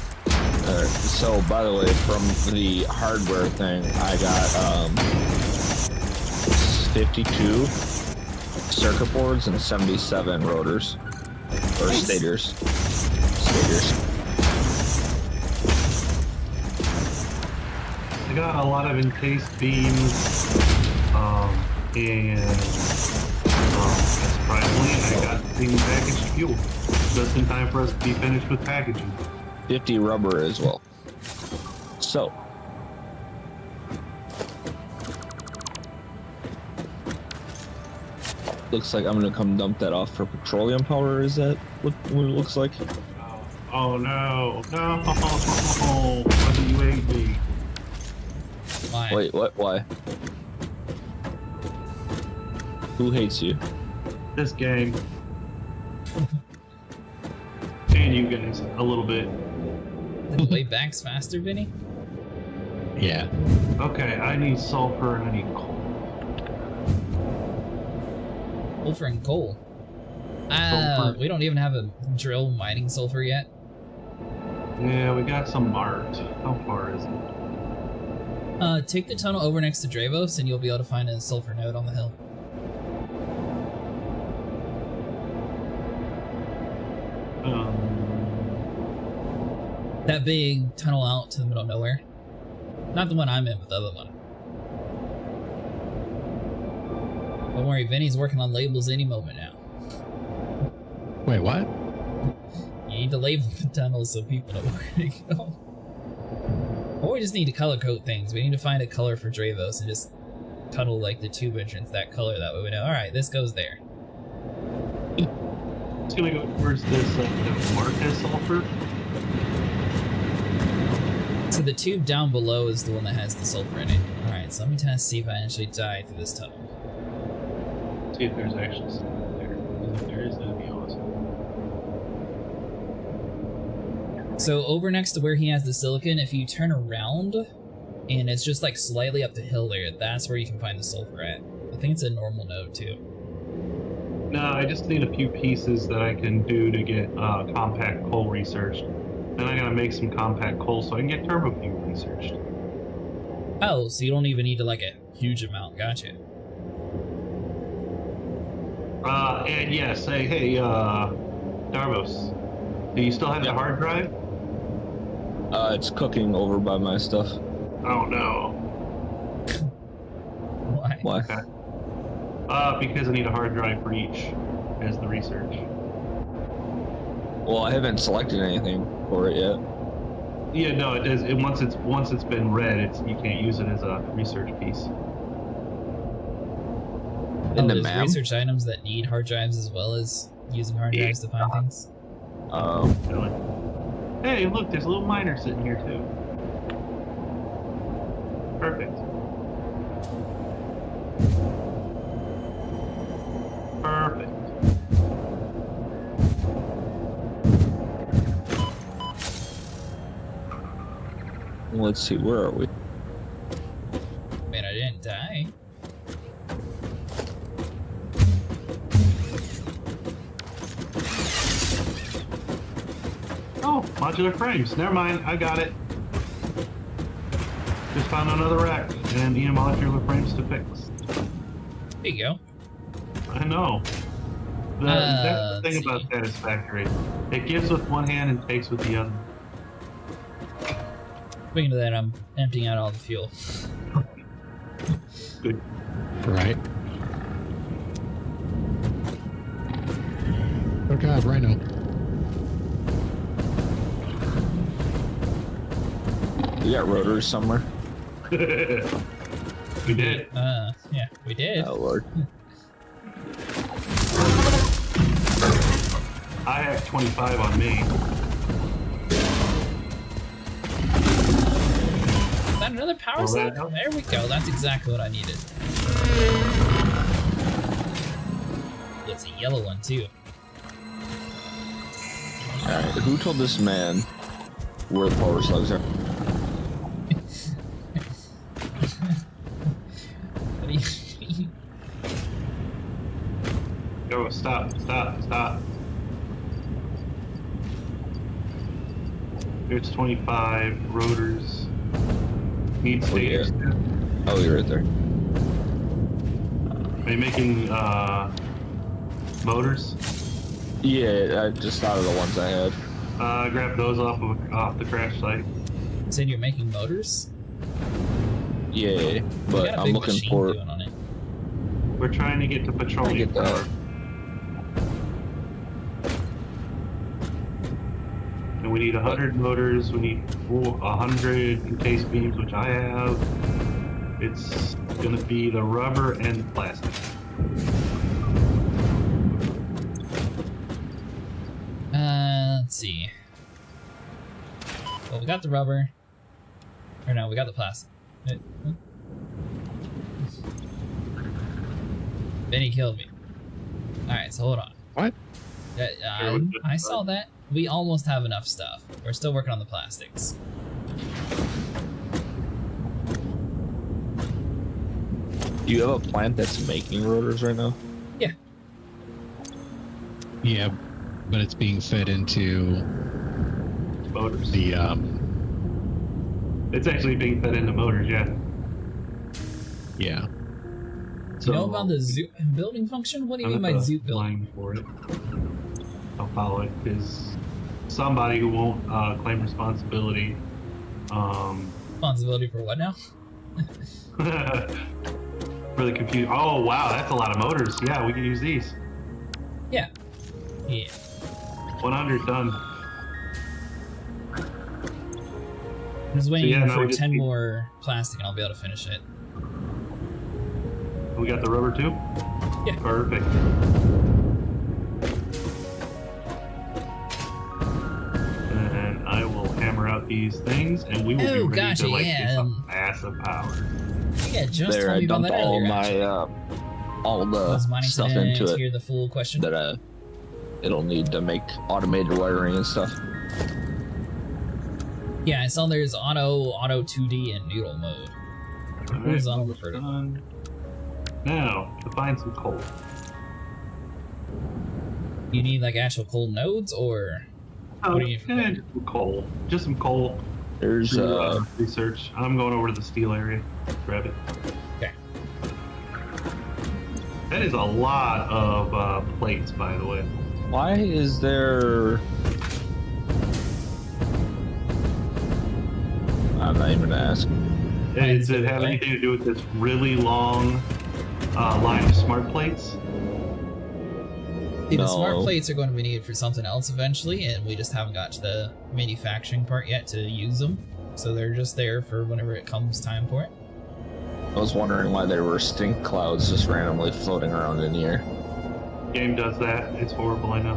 So, by the way, from the hardware thing, I got 52 circuit boards and 77 rotors. Or stators. I got a lot of encased beams, and surprisingly, I got the packaged fuel just in time for us to be finished with packaging. 50 rubber as well. So, looks like I'm gonna come dump that off for petroleum power. Is that what it looks like? Oh no, no! Why do you hate me? Why? Wait, what? Why? Who hates you? This game. And you guys, a little bit. The way back's faster, Vinny? Yeah. Okay, I need sulfur and I need coal. Sulfur and coal. Sulfur. We don't even have a drill mining sulfur yet. Yeah, we got some marked. How far is it? Take the tunnel over next to Dravos and you'll be able to find a sulfur node on the hill. That big tunnel out to the middle of nowhere. Not the one I'm in, but the other one. Don't worry, Vinny's working on labels any moment now. Wait, what? You need to label the tunnels so people know where to go. Or we just need to color code things. We need to find a color for Dravos and just tunnel like the tube entrance that color, that way we know, alright, this goes there. It's gonna go towards this Marquez sulfur. So the tube down below is the one that has the sulfur in it. Alright, so let me test see if I actually die through this tunnel. See if there's actually something there. If there is, that'd be awesome. So over next to where he has the silicon, if you turn around and it's just like slightly up the hill there, that's where you can find the sulfur at. I think it's a normal node too. No, I just need a few pieces that I can do to get compact coal researched. Then I gotta make some compact coal so I can get turbo fuel researched. Oh, so you don't even need to like a huge amount, gotcha. And yeah, say, hey, Darvos, do you still have the hard drive? It's cooking over by my stuff. Oh no. Why? Why? Okay. Because I need a hard drive for each as the research. Well, I haven't selected anything for it yet. Yeah, no, it is. Once it's been read, you can't use it as a research piece. In the there's map? research items that need hard drives as well as using hard drives to find things. Really? Hey, look, there's a little miner sitting here too. Perfect. Perfect. Let's see, where are we? Man, I didn't die. Oh, modular frames. Never mind, I got it. Just found another rack and modular frames to fix. There you go. I know. That's the thing about Satisfactory. It gives with one hand and takes with the other. Speaking of that, I'm emptying out all the fuel. Good. Right. Oh god, Rhino. We got rotors somewhere. We did. Yeah, we did. Oh lord. I have 25 on me. Is that another power cell? There we go. That's exactly what I needed. It's a yellow one too. Alright, who told this man where the power slugs are? What do you mean? Go, stop. There's 25 rotors. Need Oh, yeah. stators. Oh, you're right there. Are you making motors? Yeah, I just thought of the ones I had. Grab those off the crash site. You said you're making motors? Yeah, You but got a I'm big looking machine for. doing on it. We're trying to get to petroleum I get that. power. And we need 100 motors, we need 100 encased beams, which I have. It's gonna be the rubber and the plastic. Let's see. Well, we got the rubber. Or no, we got the plastic. Benny killed me. Alright, so hold on. What? I saw that. We almost have enough stuff. We're still working on the plastics. Do you have a plant that's making rotors right now? Yeah. Yeah, but it's being fed into Motors. the It's actually being fed into motors, yeah. yeah. So You know about the zoot building function? What do you mean by I'm zoot building? applying for it. I'll follow it because somebody who won't claim responsibility. Responsibility for what now? Really confused. Oh wow, that's a lot of motors. Yeah, we can use these. Yeah. Yeah. 100 done. I'm just waiting yeah, no, for we just 10 need- more plastic and I'll be able to finish it. We got the rubber too? Yeah. Perfect. And I will hammer out these things and we will Oh, be ready gotcha, to like yeah, get some massive power. Yeah, just There, told I me about dumped that all earlier. my actually. all I the was mining stuff today into to it hear the full question. that it'll need to make automated wiring and stuff. Yeah, I saw there's auto 2D, and noodle mode. All What is right, auto we're refer to? done. Now, to find some coal. You need like actual cold nodes, or Oh, What do you need for coal? just some coal. Just some coal. There's through, research. I'm going over to the steel area. Grab it. Okay. That is a lot of plates, by the way. why is there? I'm not even gonna ask. Does it have anything to do with this really long line of smart plates? See, the smart No. plates are going to be needed for something else eventually, and we just haven't got to the manufacturing part yet to use them. So they're just there for whenever it comes time for it. I was wondering why there were stink clouds just randomly floating around in the air. Game does that. It's horrible, I know.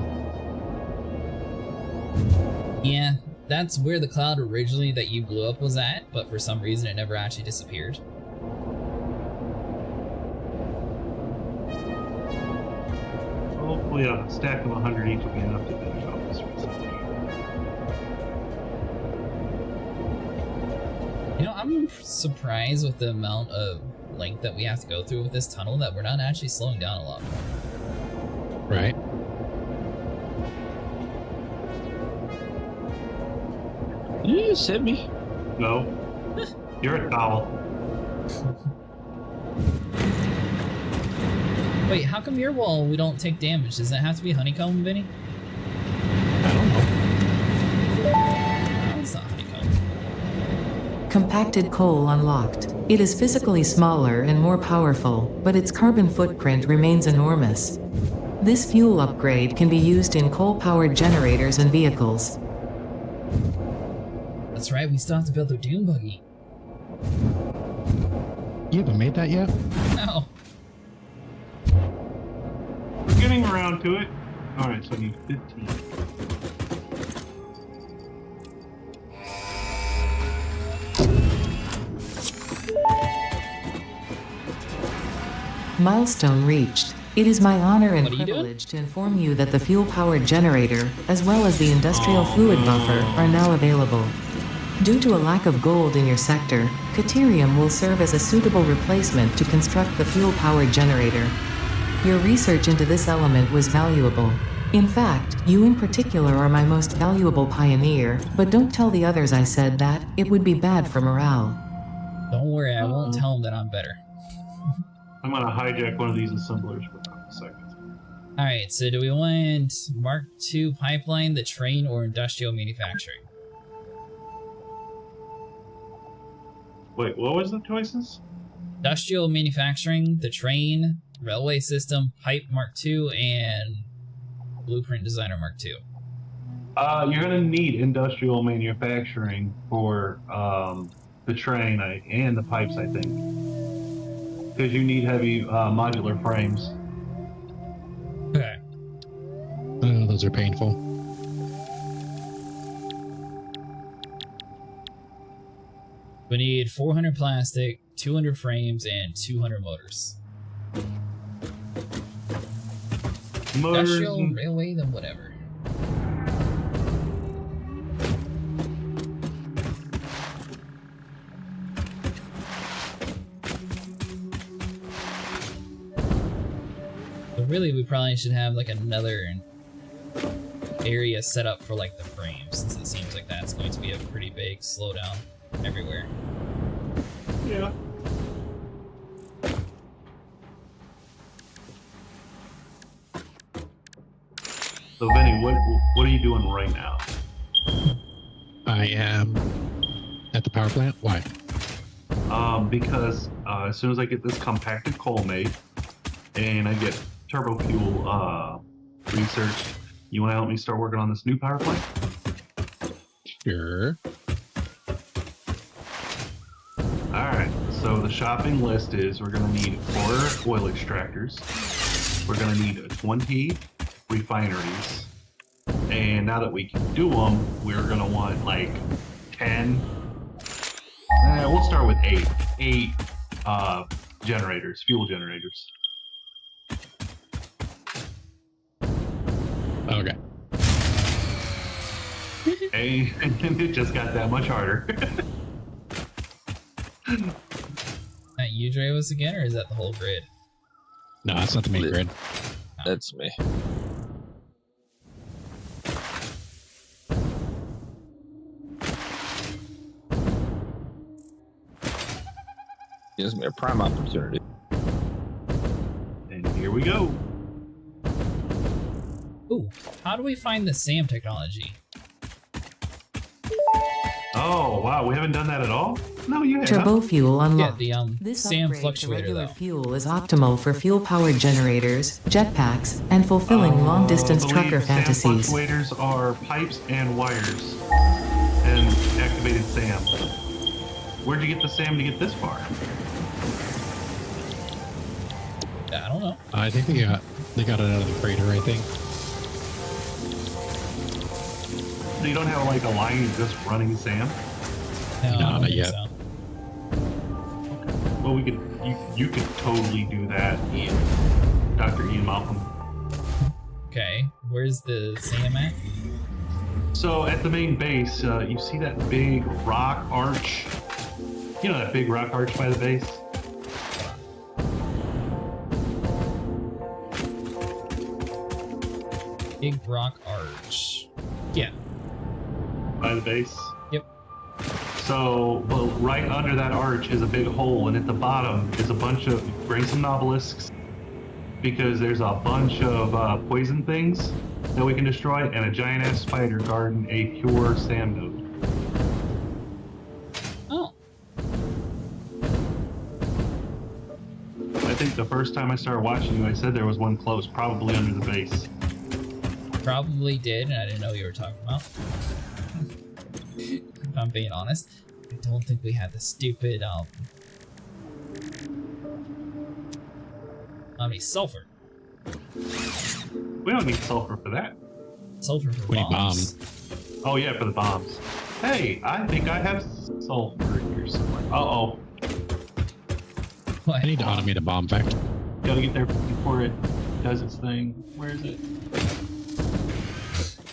Yeah, that's where the cloud originally that you blew up was at, but for some reason it never actually disappeared. Hopefully a stack of 100 each will be enough to finish off this recipe. You know, I'm surprised with the amount of length that we have to go through with this tunnel that we're not actually slowing down a lot more. Right. You just hit me. No. You're a towel. Wait, how come your wall we don't take damage? Does that have to be honeycomb, Vinny? I don't know. No, it's not honeycomb. Compacted coal unlocked. It is physically smaller and more powerful, but its carbon footprint remains enormous. This fuel upgrade can be used in coal-powered generators and vehicles. That's right, we still have to build a dune buggy. You haven't made that yet? No. We're getting around to it. Alright, so I need 15. Milestone reached. It is my honor and What are you doing? privilege to inform you that the fuel-powered generator, as well as the industrial fluid buffer, are now available. Due to a lack of gold in your sector, Caterium will serve as a suitable replacement to construct the fuel-powered generator. Your research into this element was valuable. In fact, you in particular are my most valuable pioneer, but don't tell the others I said that, it would be bad for morale. Don't worry, I won't tell them that I'm better. I'm gonna hijack one of these assemblers for a second. Alright, so do we want Mark II pipeline, the train, or industrial manufacturing? Wait, what was the choices? Industrial manufacturing, the train, railway system, pipe Mark II, and blueprint designer Mark II. You're gonna need industrial manufacturing for the train and the pipes, I think, because you need heavy modular frames. Okay. Oh, those are painful. We need 400 plastic, 200 frames, and 200 motors. Industrial, railway, then whatever. But really, we probably should have like another area set up for like the frames, since it seems like that's going to be a pretty big slowdown everywhere. Yeah. So, Benny, what are you doing right now? I am at the power plant. Why? Because as soon as I get this compacted coal made and I get turbo fuel researched, you want to help me start working on this new power plant? Sure. All right. So the shopping list is we're going to need 4 oil extractors. We're going to need 20 refineries. And now that we can do them, we're going to want like 10. We'll start with 8. 8 generators, fuel generators. Okay. And it just got that much harder. That you, Dravis, again, or is that the whole grid? No, that's not the main grid. That's me. Gives me a prime opportunity. And here we go. Ooh, how do we find the SAM technology? Oh, wow. We haven't done that at all? No, you have. Turbo fuel unlocked. Yeah, the This SAM upgrade to fluctuator, regular though. fuel is optimal for fuel-powered generators, jetpacks, and fulfilling long-distance I believe trucker SAM fantasies. fluctuators are pipes and wires and activated SAM. Where'd you get the SAM to get this far? I don't know. I think they got it out of the crater, I think. So you don't have like a line just running SAM? No, I don't not think yet. so. Well, you could totally do that, Ian. Dr. Ian Malcolm. Okay, where's the SAM at? So at the main base, you see that big rock arch? You know that big rock arch by the base? Big rock arch. Yeah. By the base? Yep. So, well, right under that arch is a big hole, and at the bottom is a bunch of, bring some obelisks, because there's a bunch of poison things that we can destroy, and a giant-ass spider guarding a pure SAM node. Oh. I think the first time I started watching you, I said there was one close, probably under the base. Probably did, and I didn't know what you were talking about. If I'm being honest, I don't think we had the stupid, sulfur. We don't need sulfur for that. Sulfur for We need bombs. Oh yeah, for the bombs. Hey, I think I have sulfur here somewhere. Uh-oh. What? I need to automate a bomb factory. Gotta get there before it does its thing. Where is it?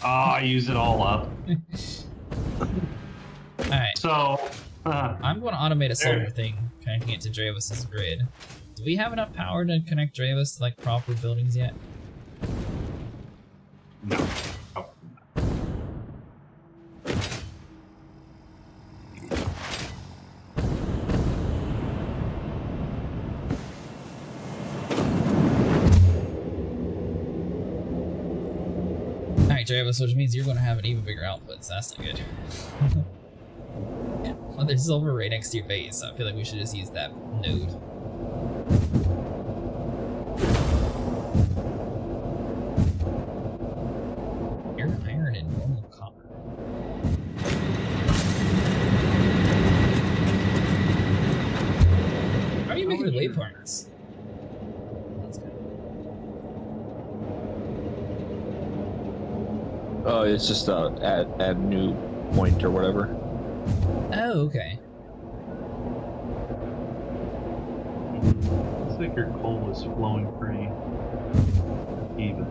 Oh, I used it all up. Alright, So, I'm going to automate a sulfur thing, connecting it to Dravis's grid. Do we have enough power to connect Dravis to, like, proper buildings yet? I think the first time I started watching you, I said there was one close, probably under the base. I don't think we had the stupid, So, sulfur for bombs. I think the first time I started watching you, I said there was one close, probably under the base. No. Oh. Alright, Travis, which means you're going to have an even bigger output, so that's not good. Well, there's silver right next to your base, so I feel like we should just use that node. Iron and normal copper. How are you making the waypoints? That's good. Oh, it's just add new point or whatever. Oh, okay. Looks like your coal is flowing pretty even.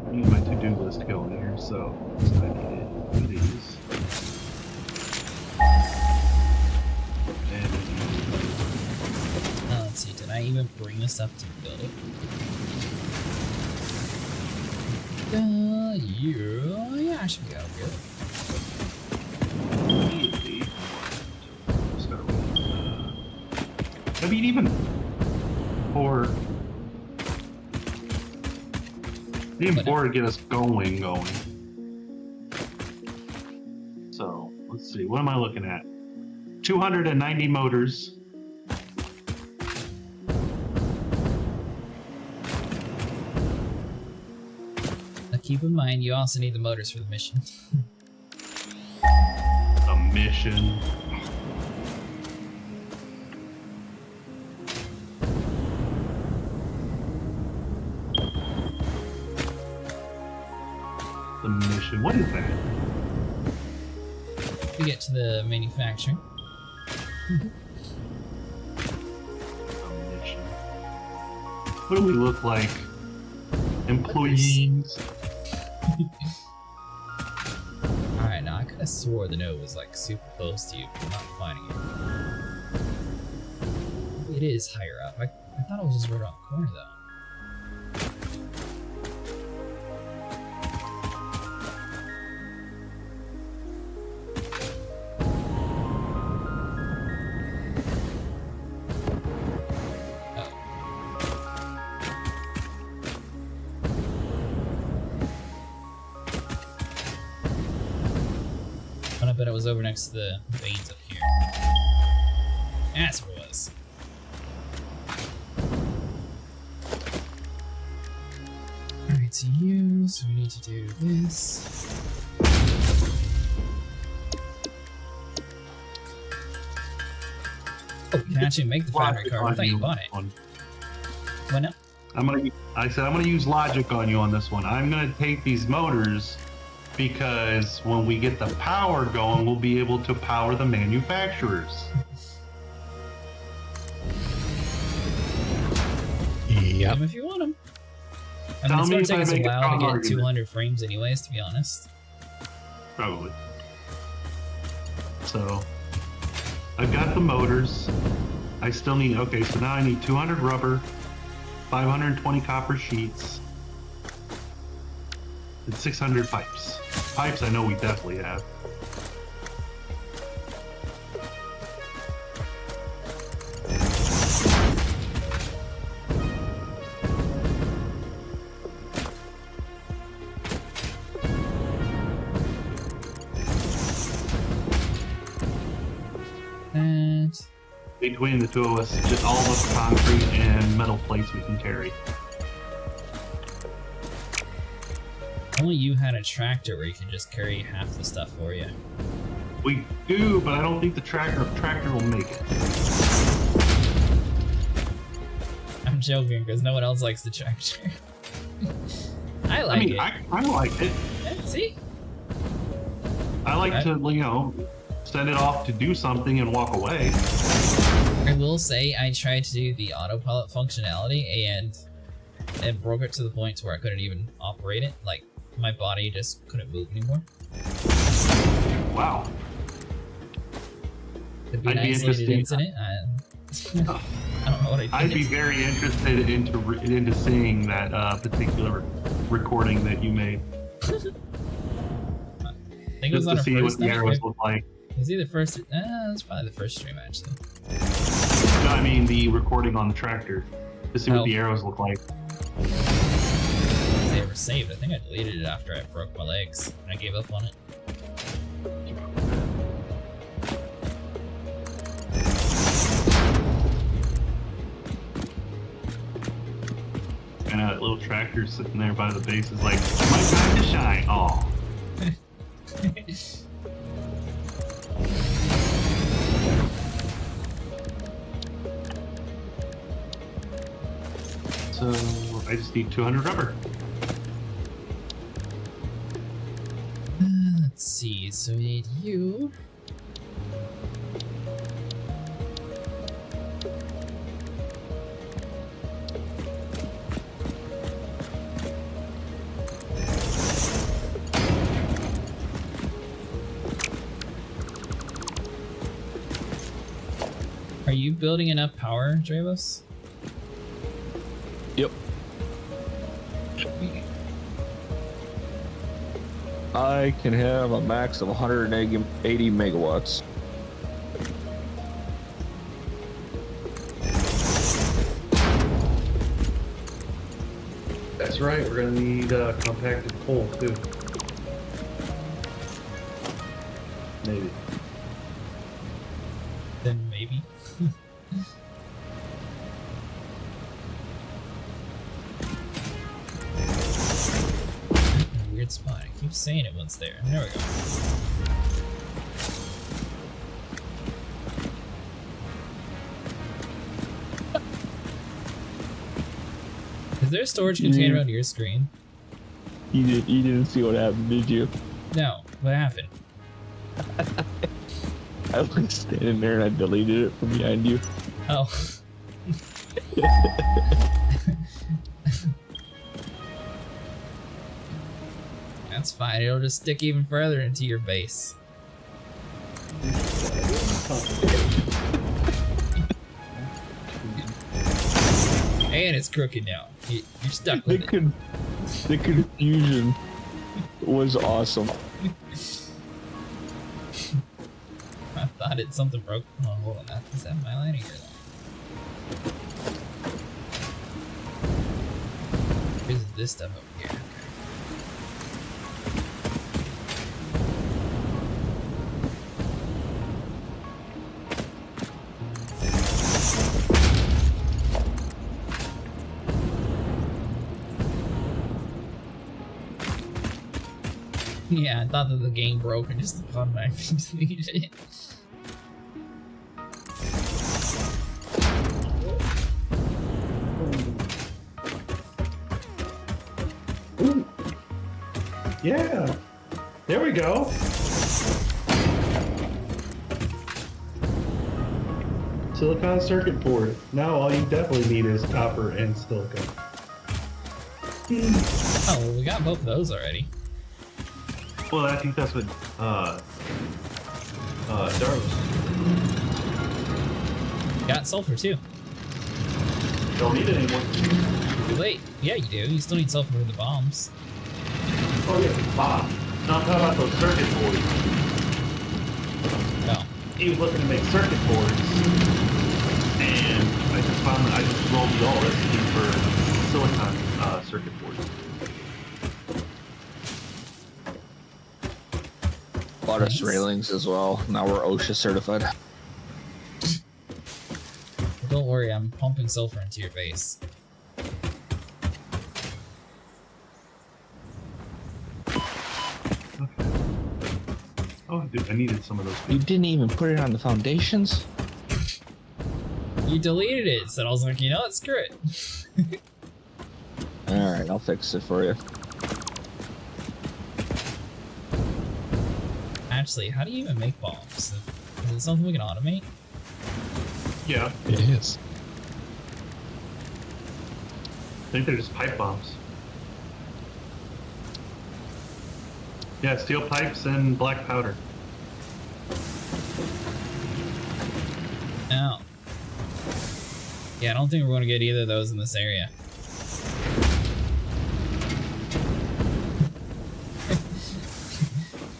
I need my to-do list going here, so I need to do these. And Let's see, did I even bring this up to build it? Yeah, I should be out good. immediately start with, I mean, even for to get us going. So let's see, what am I looking at? 290 motors. Now keep in mind, you also need the motors for the mission. A mission. The mission. What is that? To get to the manufacturing. A mission. What do we look like? Employees. Alright, now I could have swore the node was like super close to you, but I'm not finding it. Maybe it is higher up. I thought it was just right around the corner though. I bet it was over next to the veins up here. That's what it was. Alright, so we need to do this. Oh, you can actually make the fabric card. I thought you bought it. What now? I said I'm gonna use logic on you on this one. I'm gonna take these motors because when we get the power going, we'll be able to power the manufacturers. Yep. If you want them. I mean, Tell it's me gonna if take I us a make a while to strong get argument. 200 frames anyways, to be honest. Probably. So, I've got the motors. I still need, okay, so now I need 200 rubber, 520 copper sheets, and 600 pipes. Pipes I know we definitely have. And Between the two of us, just all the concrete and metal plates we can carry. only you had a tractor where you can just carry half the stuff for you. We do, but I don't think the tractor will make it. I'm joking because no one else likes the tractor. I like it. I like it. Yeah, see? I like to, you know, send it off to do something and walk away. I will say I tried to do the autopilot functionality and it broke it to the point where I couldn't even operate it. Like, my body just couldn't move anymore. Wow. Could be an I'd be isolated interested. incident. I don't know what I'd be very interested into seeing that particular recording that you made. I think it was Just on to our see what first the night. arrows look like. It was either first. It was probably the first stream actually. No, I mean the recording on the tractor. To see Oh. what the arrows look like. They ever saved? I think I deleted it after I broke my legs and I gave up on it. And that little tractor sitting there by the base is like, my time to shine. Oh. So I just need 200 rubber. Let's see. So we need you. Are you building enough power, Dravos? Yep. I can have a max of 180 megawatts. That's right, we're gonna need compacted coal too. Maybe. Then maybe. Weird spot. I keep saying it once there. There we go. Is there a storage container on your screen? You didn't see what happened, did you? No. What happened? I was like standing there and I deleted it from behind you. Oh. That's fine. It'll just stick even further into your base. And it's crooked now. You're stuck with it. The confusion was awesome. I thought something broke. Oh, hold on. Is that my line or your line? Here's this stuff over here. Yeah, I thought that the game broke and just automatically deleted it. Ooh. Yeah. There we go. Silicon circuit board. Now all you definitely need is copper and silicon. Oh, well, we got both of those already. Well, I think that's what Darwin's. Got sulfur too. Don't need it anymore. Too late. Yeah, you do. You still need sulfur for the bombs. Oh yeah, Bob. No, I'm talking about those circuit boards. No. He was looking to make circuit boards, and I just found that I just rolled the all recipe for silicon circuit boards. Bought us Nice. railings as well. Now we're OSHA certified. Don't worry, I'm pumping sulfur into your base. Oh, dude, I needed some of those. You didn't even put it on the foundations? You deleted it, so I was like, you know what, screw it. Alright, I'll fix it for you. Actually, how do you even make bombs? Is it something we can automate? Yeah, It is. I think they're just pipe bombs. Yeah, steel pipes and black powder. No. Yeah, I don't think we're going to get either of those in this area.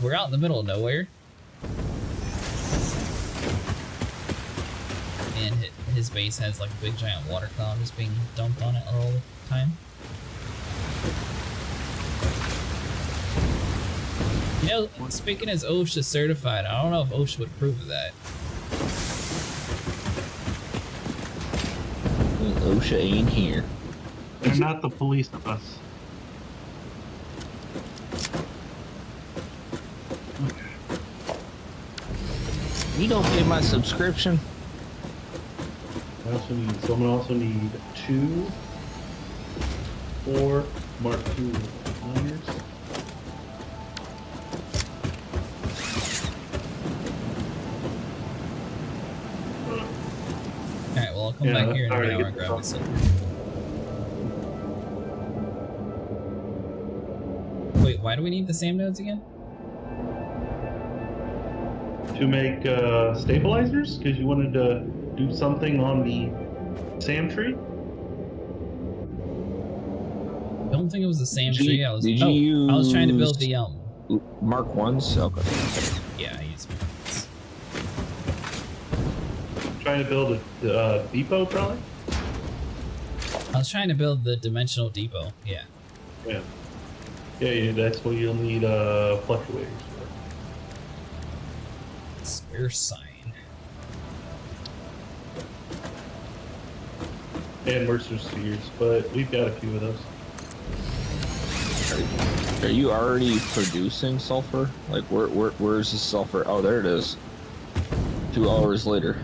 We're out in the middle of nowhere. And his base has like a big giant water cloud just being dumped on it all the time. You know, speaking as OSHA certified, I don't know if OSHA would approve of that. OSHA ain't here. They're not the police of us. You don't pay my subscription. Someone also need 2, 4 Mark II miners. Alright, well I'll come back here in an hour and grab my silver. Wait, why do we need the SAM nodes again? To make stabilizers? Because you wanted to do something on the SAM tree? I don't think it was the SAM Did you- tree. I was did you I was trying to build use- the Mark 1s? Okay. yeah, I used Trying to build a depot, probably? I was trying to build the dimensional depot, yeah. Yeah. Yeah, that's what you'll need fluctuators for. Square sign. And Mercer spheres, but we've got a few of those. Are you already producing sulfur? Like, where's the sulfur? Oh, there it is. 2 hours later.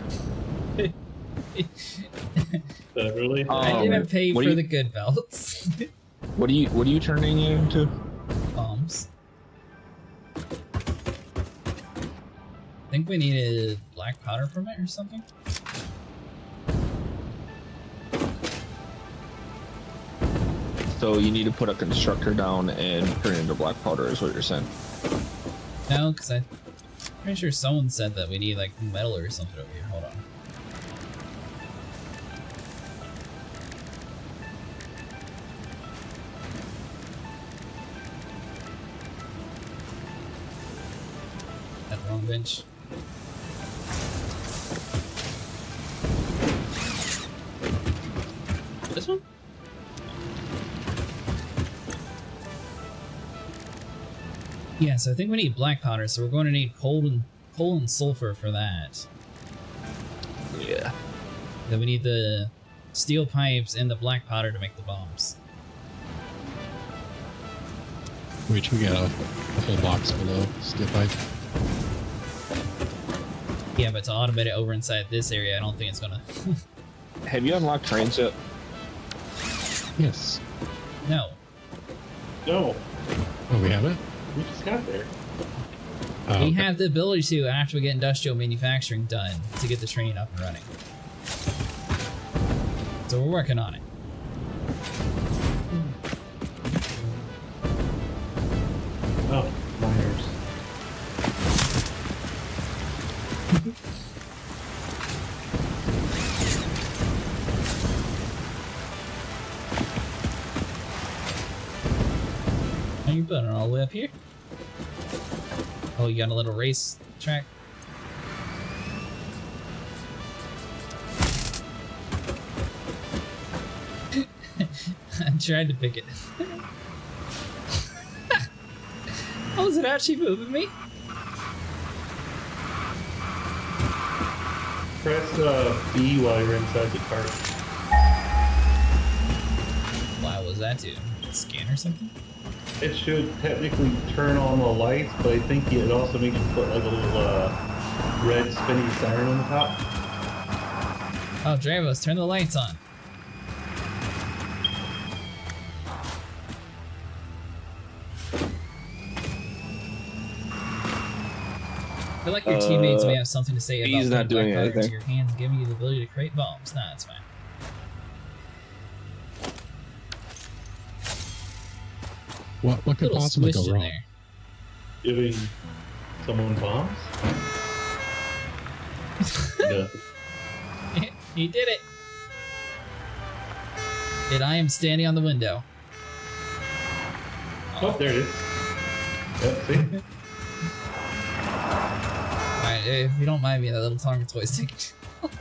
Really? I didn't pay what for do the you- good belts. What are you turning it into? Bombs. I think we need a black powder permit or something. So you need to put a constructor down and turn it into black powder, is what you're saying. No, because I'm pretty sure someone said that we need like metal or something over here. Hold on. That wrong bench. This one? Yeah, so I think we need black powder, so we're going to need coal and sulfur for that. Yeah. Then we need the steel pipes and the black powder to make the bombs. Which we got a whole box full of steel pipe. Yeah, but to automate it over inside this area, I don't think it's gonna. Have you unlocked trains yet? Yes. No. No, Oh, we have it? we just got there. Oh, We okay. have the ability to after we get industrial manufacturing done to get the train up and running. So we're working on it. Oh, miners. Are you putting it all the way up here? Oh, you got a little race track? I tried to pick it. Oh, is it actually moving me? Press B while you're inside the cart. Wow, what was that do? Scan or something? It should technically turn on the lights, but I think it also makes you put like a little red spinning siren on the top. Oh, Dravos, turn the lights on. I feel like your teammates may have something to say about he's not putting doing black powder into anything. your hands, giving you the ability to create bombs. Nah, it's fine. What could Little possibly squish go in wrong? there. Giving someone bombs? Yeah. He did it! And I am standing on the window. Oh, there it is. Yep, see? Alright, if you don't mind me, that little Tonga toy's taking too long.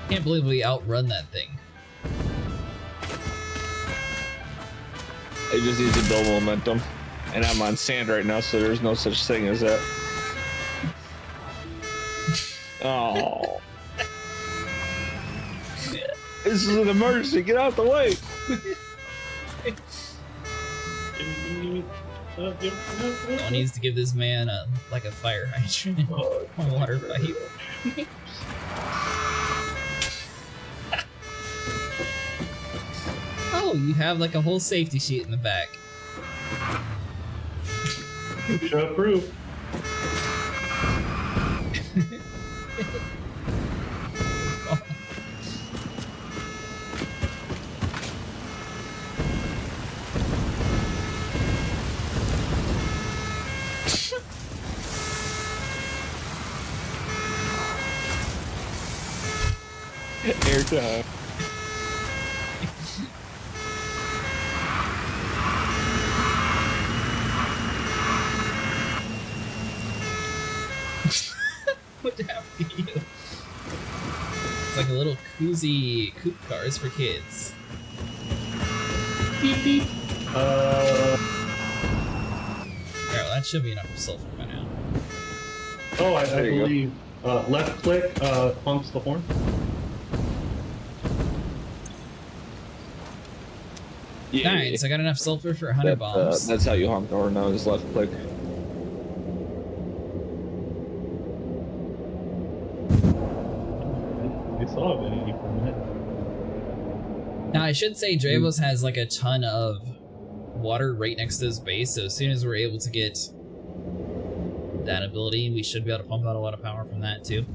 Can't believe we outrun that thing. It just needs to build momentum. And I'm on sand right now, so there's no such thing as that. Oh. This is an emergency. Get out the way. One needs to give this man like a fire hydrant, a water pipe. Oh, you have like a whole safety sheet in the back. Show proof. Airtime. What happened to you? It's like a little koozie coupe cars for kids. Beep beep. Alright, well that should be enough for sulfur by now. Oh, I There you believe left click pumps the horn. Yeah. Alright, so I got enough sulfur for 100 bombs. That's how you honk the horn now, is left click. I saw a video for a minute. Now I should say Dravos has like a ton of water right next to his base, so as soon as we're able to get that ability, we should be able to pump out a lot of power from that too.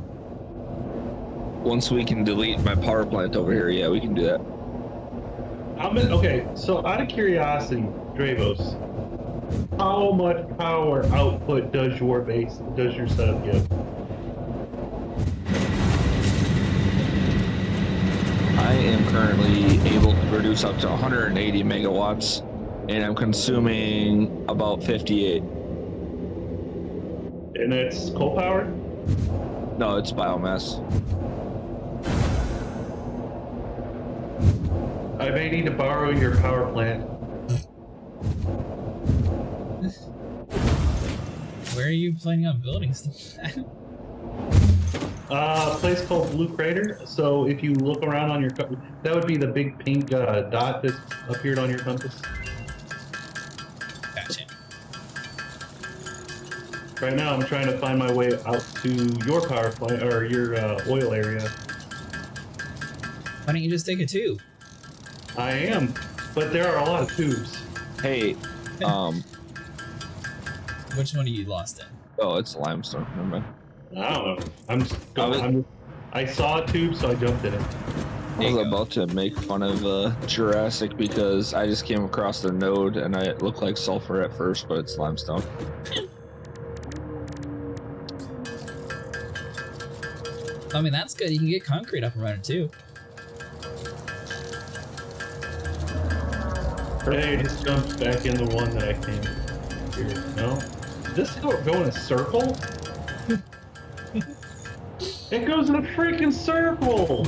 Once we can delete my power plant over here, yeah, we can do that. Okay, so out of curiosity, Dravos, how much power output does your setup give? I am currently able to produce up to 180 megawatts, and I'm consuming about 58. And it's coal powered? No, it's biomass. I may need to borrow your power plant. Where are you planning on building stuff at? A place called Blue Crater. So if you look around on your that would be the big pink dot that appeared on your compass. Gotcha. Right now, I'm trying to find my way out to your power plant or your oil area. Why don't you just take a tube? I am, but there are a lot of tubes. Hey, Which one are you lost in? oh, it's limestone. Never mind. I don't know. I'm just going. I saw a tube, so I jumped in it. I was about to make fun of Jurassic because I just came across their node and it looked like sulfur at first, but it's limestone. I mean, that's good. You can get concrete up and running too. Hey, just jumped back in the one that I came here. No? Does this go in a circle? It goes in a freaking circle!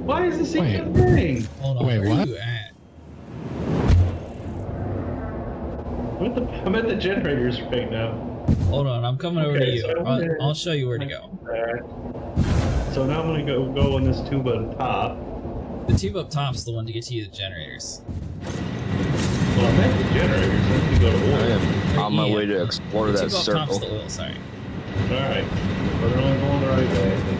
Why is this even a thing? Hold on, Wait, where what? are you at? I'm at the generators right now. Hold on, I'm coming over to Okay, you. so I'll show you where to go. So now I'm gonna go in this tube at the top. The tube up top's the one to get to you, the generators. Well, I'm at the generators. I need to go to I oil. am on my way to explore The that tube up top's circle. the oil, sorry. Alright. We're only going the right way, I think.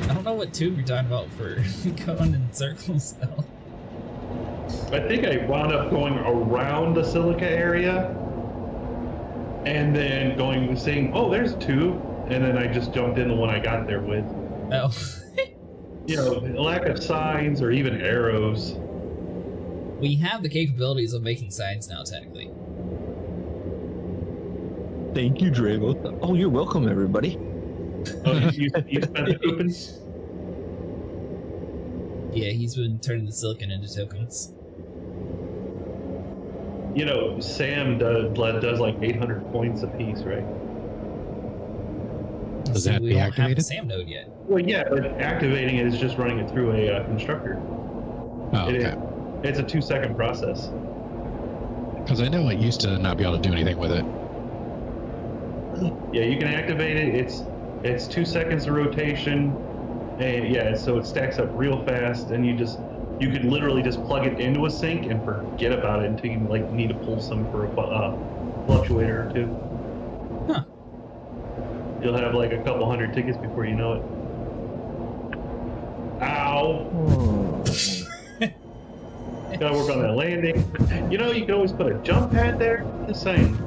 I don't know what tube you're talking about for going in circles, though. I think I wound up going around the silica area and then saying, oh, there's a tube. And then I just jumped in the one I got there with. Oh. You know, lack of signs or even arrows. We have the capabilities of making signs now, technically. Thank you, Dravo. Oh, you're welcome, everybody. Oh, you spent the coupons? Yeah, he's been turning the silicon into tokens. You know, Sam does like 800 points a piece, right? Does See, that we be don't have the activated? SAM node yet. Well, yeah, but activating it is just running it through a constructor. Oh, okay. It's a 2-second process. Because I know it used to not be able to do anything with it. Yeah, you can activate it. It's 2 seconds of rotation, and yeah, so it stacks up real fast, and you could literally just plug it into a sink and forget about it until you like need to pull some for a fluctuator or two. Huh. You'll have like a couple hundred tickets before you know it. Ow! Gotta work on that landing. You know, you can always put a jump pad there. Just saying.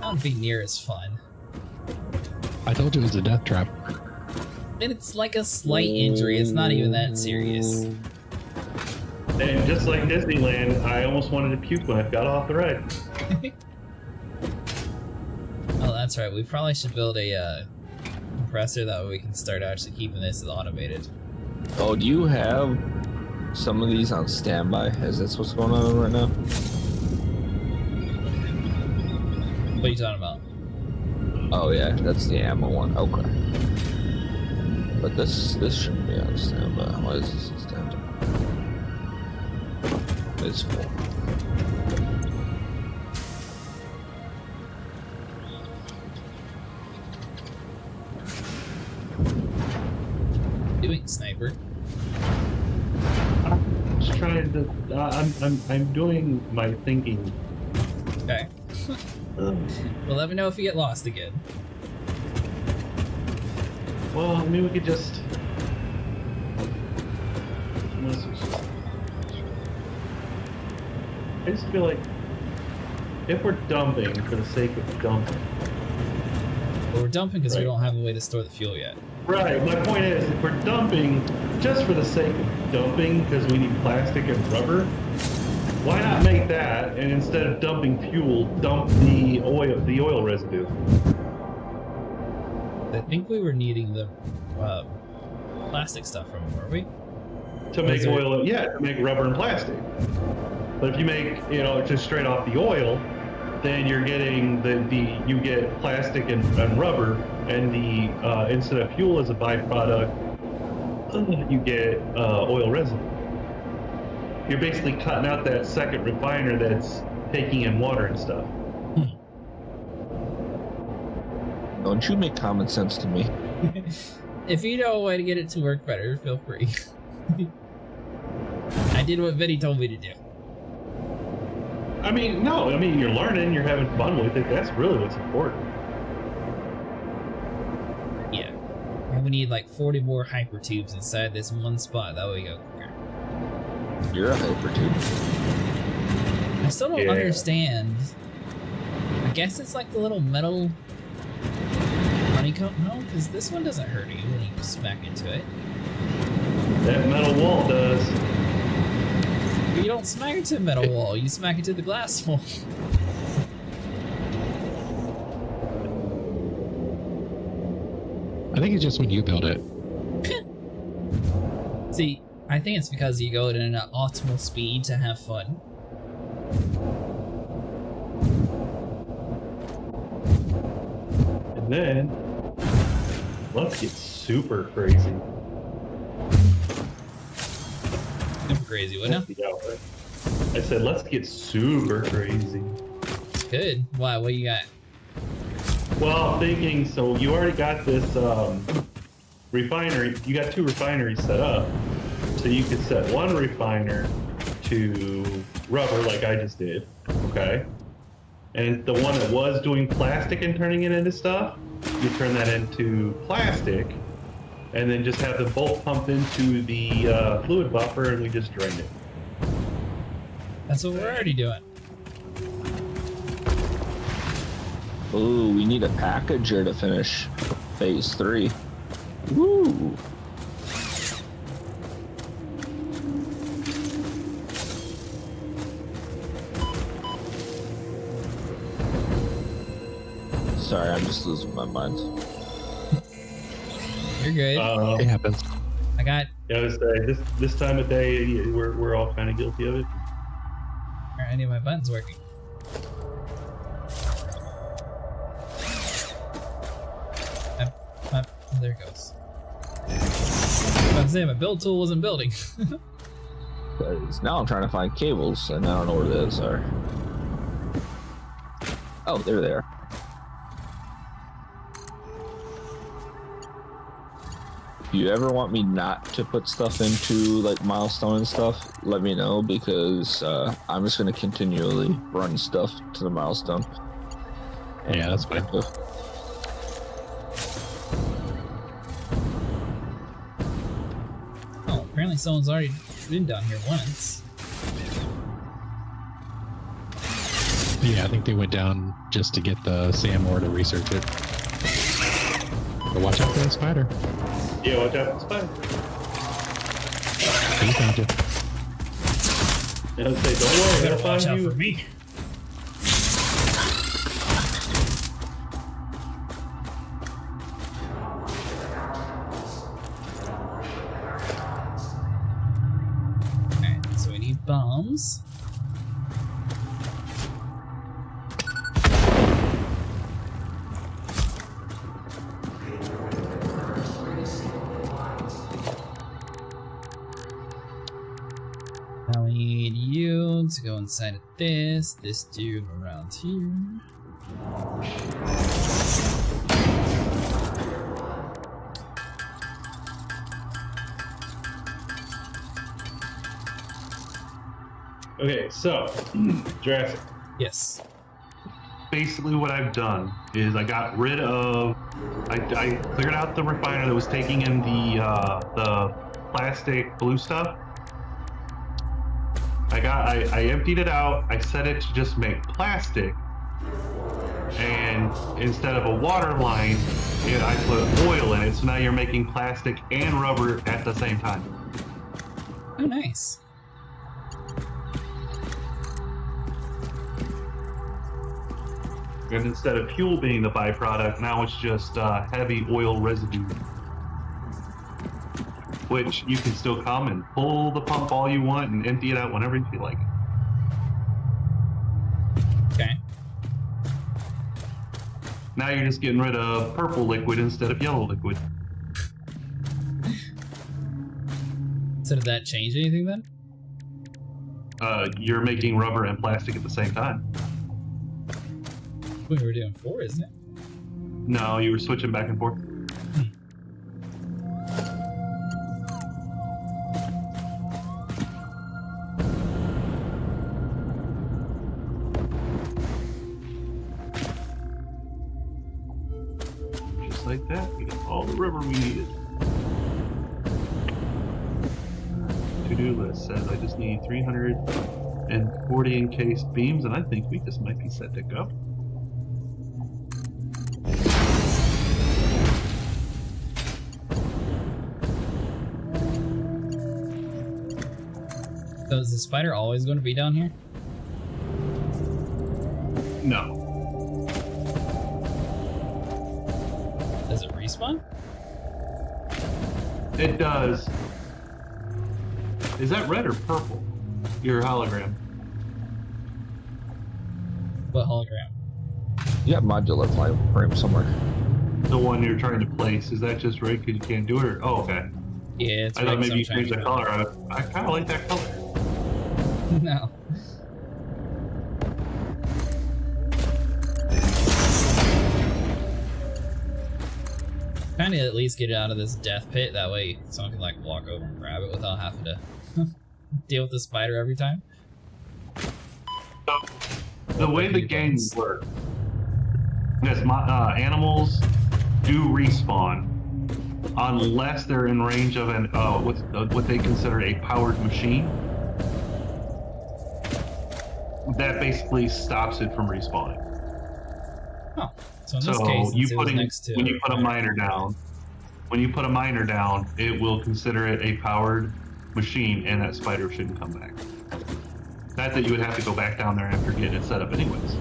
That would be near as fun. I told you it was a death trap. And it's like a slight injury, it's not even that serious. And just like Disneyland, I almost wanted to puke when I got off the ride. Oh, that's right, we probably should build a compressor that way we can start actually keeping this as automated. Oh, do you have some of these on standby? Is this what's going on right now? What are you talking about? Oh yeah, that's the ammo one. Okay. But this shouldn't be on standby. Why is this on standby? It's full. Doing sniper. Just trying to. I'm doing my thinking. Okay. Well, let me know if you get lost again. Well, I mean, we could just. I just feel like if we're dumping for the sake of dumping. But we're dumping because we Right. don't have a way to store the fuel yet. Right, my point is, if we're dumping just for the sake of dumping because we need plastic and rubber, why not make that and instead of dumping fuel, dump the oil residue? I think we were needing the plastic stuff from them, were we? To make Is there- oil, yeah, to make rubber and plastic. But if you make, just straight off the oil, then you're getting you get plastic and rubber, and the instead of fuel as a byproduct, you get oil residue. You're basically cutting out that second refiner that's taking in water and stuff. Don't you make common sense to me? If you know a way to get it to work better, feel free. I did what Vinny told me to do. I mean, you're learning, you're having fun with it. That's really what's important. Yeah. And we need like 40 more hyper tubes inside this one spot. That way we go quicker. You're a hyper tube. I still don't Yeah. understand. I guess it's like the little metal honeycomb. No, because this one doesn't hurt you when you smack into it. That metal wall does. But you don't smack into the metal wall, you smack into the glass wall. I think it's just when you build it. See, I think it's because you go at an optimal speed to have fun. And then, let's get super crazy. Super crazy, wouldn't it? Yeah, right. I said, let's get super crazy. Good. Why? What you got? Well, I'm thinking, so you already got this refinery. You got 2 refineries set up. So you could set one refiner to rubber like I just did, okay? And the one that was doing plastic and turning it into stuff, you turn that into plastic, and then just have them both pumped into the fluid buffer, and we just drain it. That's what we're already doing. Ooh, we need a packager to finish phase 3. Woo! Sorry, I'm just losing my mind. You're good. It happens. I got. Yeah, I was this time of day, we're all kind of guilty of it. Are any of my buttons working? There it goes. I was about to say my build tool wasn't building. Now I'm trying to find cables, and I don't know where those are. Oh, they're there. If you ever want me not to put stuff into like milestone and stuff, let me know, because I'm just going to continually run stuff to the milestone. Yeah, that's fine. Oh, apparently someone's already been down here once. Yeah, I think they went down just to get the sand ore to research it. But watch out for that spider. Yeah, watch out for the spider. He found you. And I'd say, don't worry, You I'll better watch find out you. for me. Alright, so we need bombs. Now we need you to go inside of this dude around here. Okay, so, Jurassic. Yes. Basically what I've done is I got rid of, I cleared out the refiner that was taking in the plastic blue stuff. I emptied it out. I set it to just make plastic, and instead of a water line, I put oil in it. So now you're making plastic and rubber at the same time. Oh, nice. And instead of fuel being the byproduct, now it's just heavy oil residue, which you can still come and pull the pump all you want and empty it out whenever you feel like it. Okay. Now you're just getting rid of purple liquid instead of yellow liquid. So did that change anything then? You're making rubber and plastic at the same time. We were doing 4, isn't it? No, you were switching back and forth. Just like that, we got all the rubber we needed. To-do list says I just need 340 encased beams, and I think we just might be set to go. So is the spider always going to be down here? No. Does it respawn? It does. Is that red or purple? Your hologram. What hologram? You have modular frame somewhere. The one you're trying to place. Is that just red because you can't do it? Or, oh, okay. Yeah, it's I thought red, so maybe I'm you trying changed to- the color. I kind of like that color. No. Trying to at least get it out of this death pit, that way someone can like walk over and grab it without having to deal with the spider every time. So, the way the game works is animals do respawn unless they're in range of an what they consider a powered machine. That basically stops it from respawning. Oh, so in So this case, you since it was putting next to when you put a miner down, it will consider it a powered machine, and that spider shouldn't come back. Not that you would have to go back down there after getting it set up, anyways.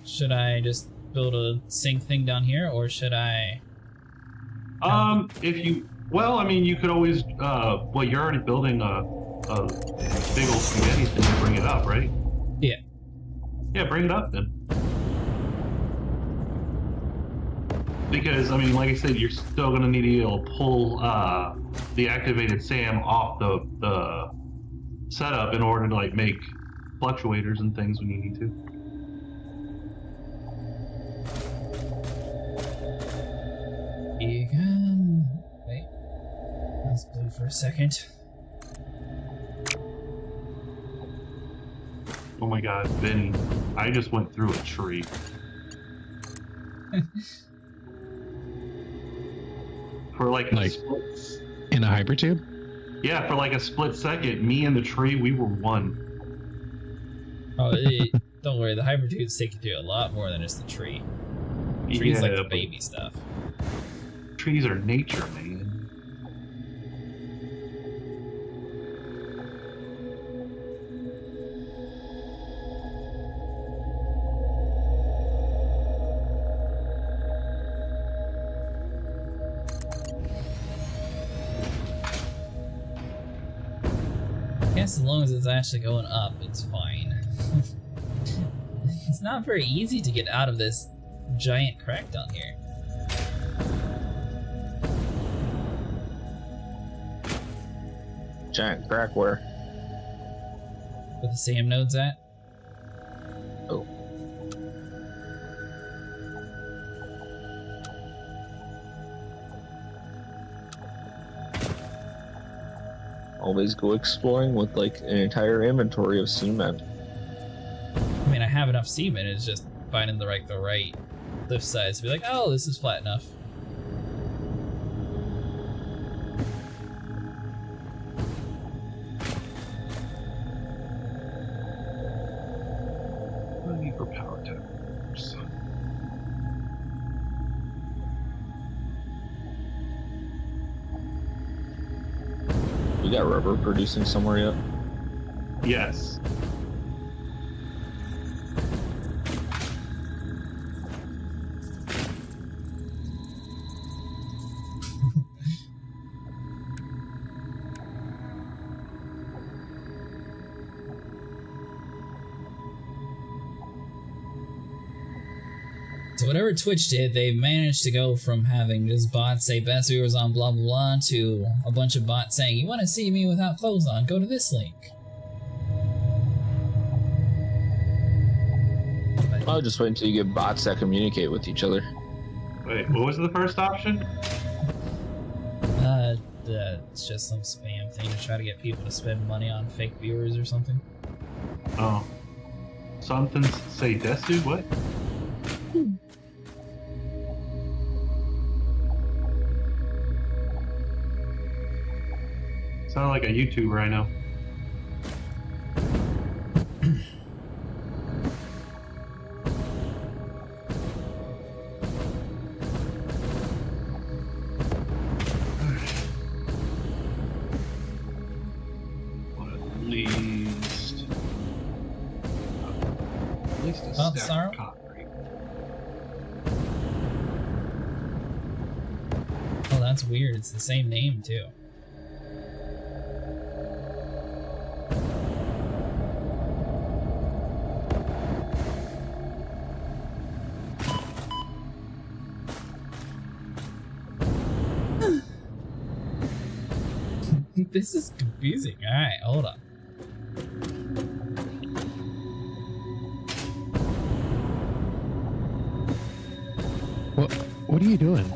Should I just build a sink thing down here, or should I? If you, well, I mean, you could always, well, you're already building a big old spaghetti thing to bring it up, right? Yeah. Yeah, bring it up then. Because, I mean, like I said, you're still going to need to be able to pull the activated SAM off the setup in order to, like, make fluctuators and things when you need to. You can... Wait. Let's blue for a second. Oh my god, Benny, I just went through a tree. For like a split... in a hypertube? Yeah, for like a split second, me and the tree, we were one. Oh, don't worry, the hypertubes take you through a lot more than just the tree. The tree's like the baby stuff. Trees are nature, man. I guess as long as it's actually going up, it's fine. It's not very easy to get out of this giant crack down here. Giant crack where? Where the SAM node's at? Oh. Always go exploring with like an entire inventory of cement. I mean, I have enough semen, it's just finding the right lift size to be like, oh, this is flat enough. What do I need for power towers? We got rubber producing somewhere yet? Yes. So whatever Twitch did, they managed to go from having just bots say best viewers on blah blah blah to a bunch of bots saying, you want to see me without clothes on, go to this link. I'll just wait until you get bots that communicate with each other. Wait, what was the first option? It's just some spam thing to try to get people to spend money on fake viewers or something. Oh. Something say Desu? What? Sound like a YouTuber I know. At least a stack Sorrow? of concrete. Oh, that's weird. It's the same name, too. This is confusing. Alright, hold on. What are you doing?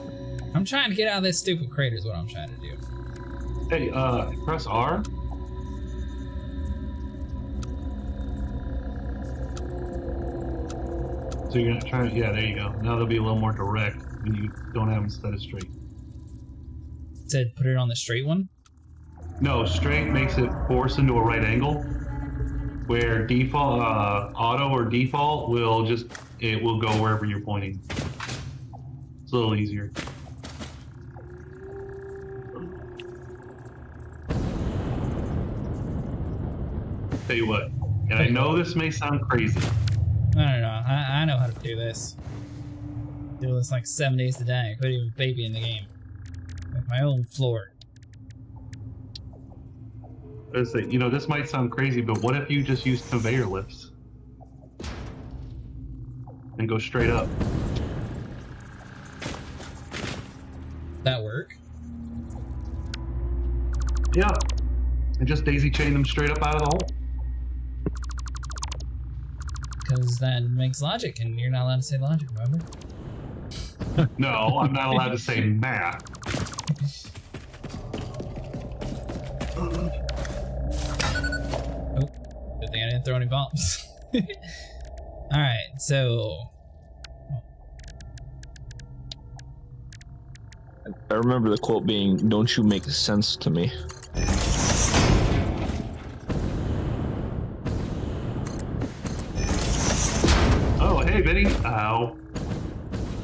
I'm trying to get out of this stupid crater is what I'm trying to do. Hey, press R. So you're gonna try, yeah, there you go. Now they'll be a little more direct when you don't have them set it straight. It said put it on the straight one? No, straight makes it force into a right angle, where default, auto or default will just, it will go wherever you're pointing. It's a little easier. Tell you what, and I know this may sound crazy, don't know. I know how to do this. Do this like 7 days a day. I put even baby in the game. With my own floor. You know, this might sound crazy, but what if you just use conveyor lifts and go straight up? That work? Yeah, and just daisy chain them straight up out of the hole. Because that makes logic, and you're not allowed to say logic, remember? No, I'm not allowed to say math. Oh, good thing I didn't throw any bombs. Alright, so... I remember the quote being, "Don't you make sense to me." Oh, hey, Vinny. Ow.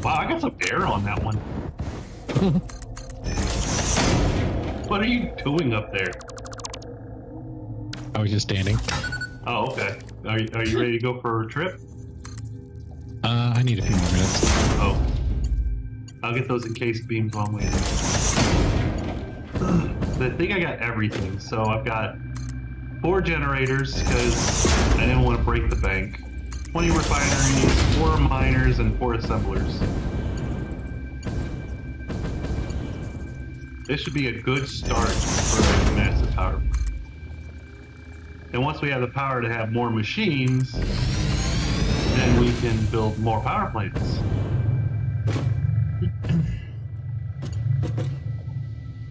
Wow, I got some air on that one. What are you doing up there? I was just standing. Oh, okay. Are you ready to go for a trip? I need a few more minutes. Oh. I'll get those encased beams while I'm waiting. I think I got everything. So I've got 4 generators because I didn't want to break the bank. 20 refineries, 4 miners, and 4 assemblers. This should be a good start for a massive power. And once we have the power to have more machines, then we can build more power plants.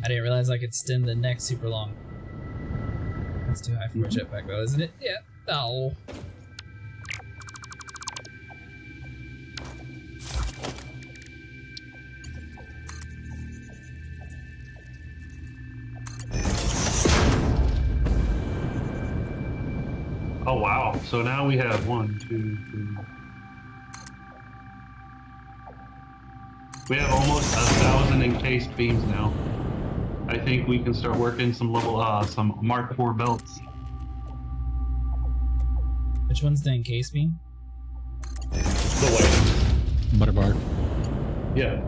I didn't realize I could stem the neck super long. That's too high for a jetpack though, isn't it? Yeah. Oh. Oh wow, so now we have 1, 2, 3. We have almost 1,000 encased beams now. I think we can start working some some Mark IV belts. Which one's the encased beam? The white. Butter bar. Yeah.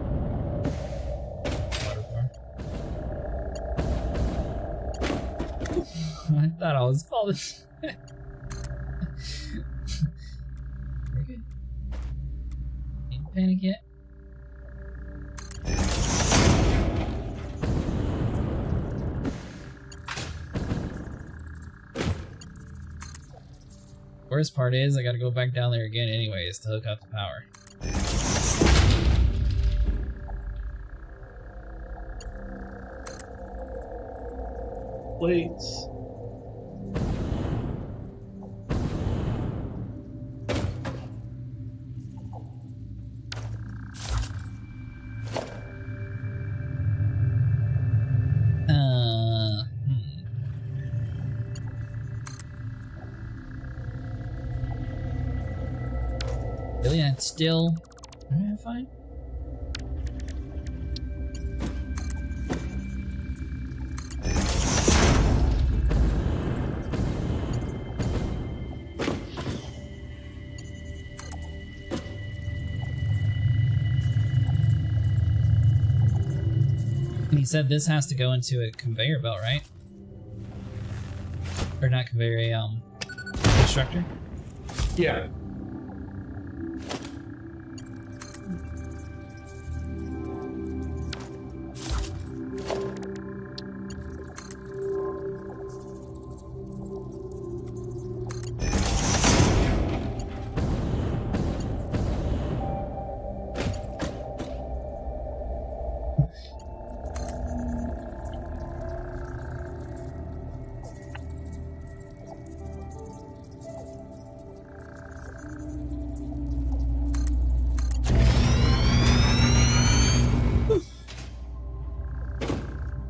I thought I was falling. Very good. Ain't panic yet. Worst part is I gotta go back down there again anyways to hook up the power. Plates. Really? And still... fine. And he said this has to go into a conveyor belt, right? Or not conveyor, a constructor? Yeah.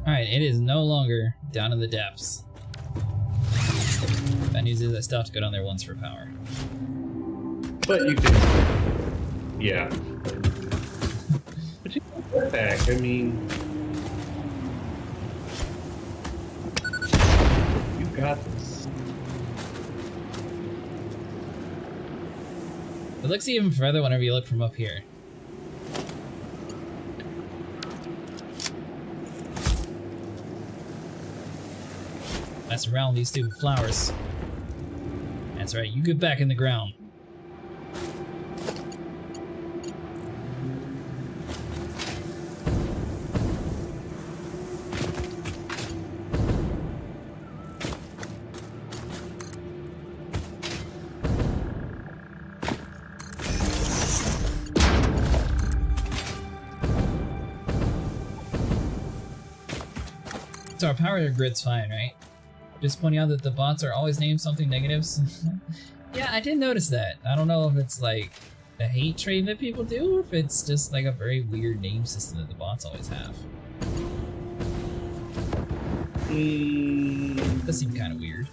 Alright, it is no longer down in the depths. Bad news is I still have to go down there once for power. But you can... Yeah. But you can get back, I mean... You got this. It looks even further whenever you look from up here. Mess around with these stupid flowers. That's right, you get back in the ground. So our power grid's fine, right? Just pointing out that the bots are always named something negatives. Yeah, I did notice that. I don't know if it's like a hate trait that people do, or if it's just like a very weird name system that the bots always have. That seemed kind of weird.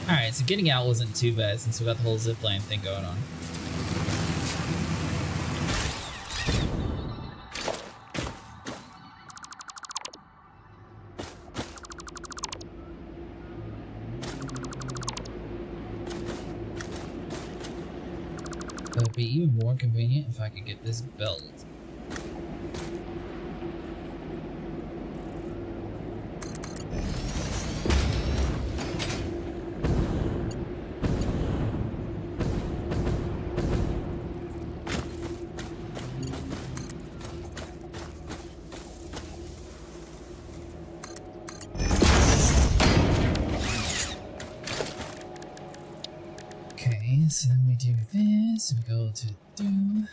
Alright, so getting out wasn't too bad since we got the whole zipline thing going on. It would be even more convenient if I could get this belt. So then we do this, we go to do.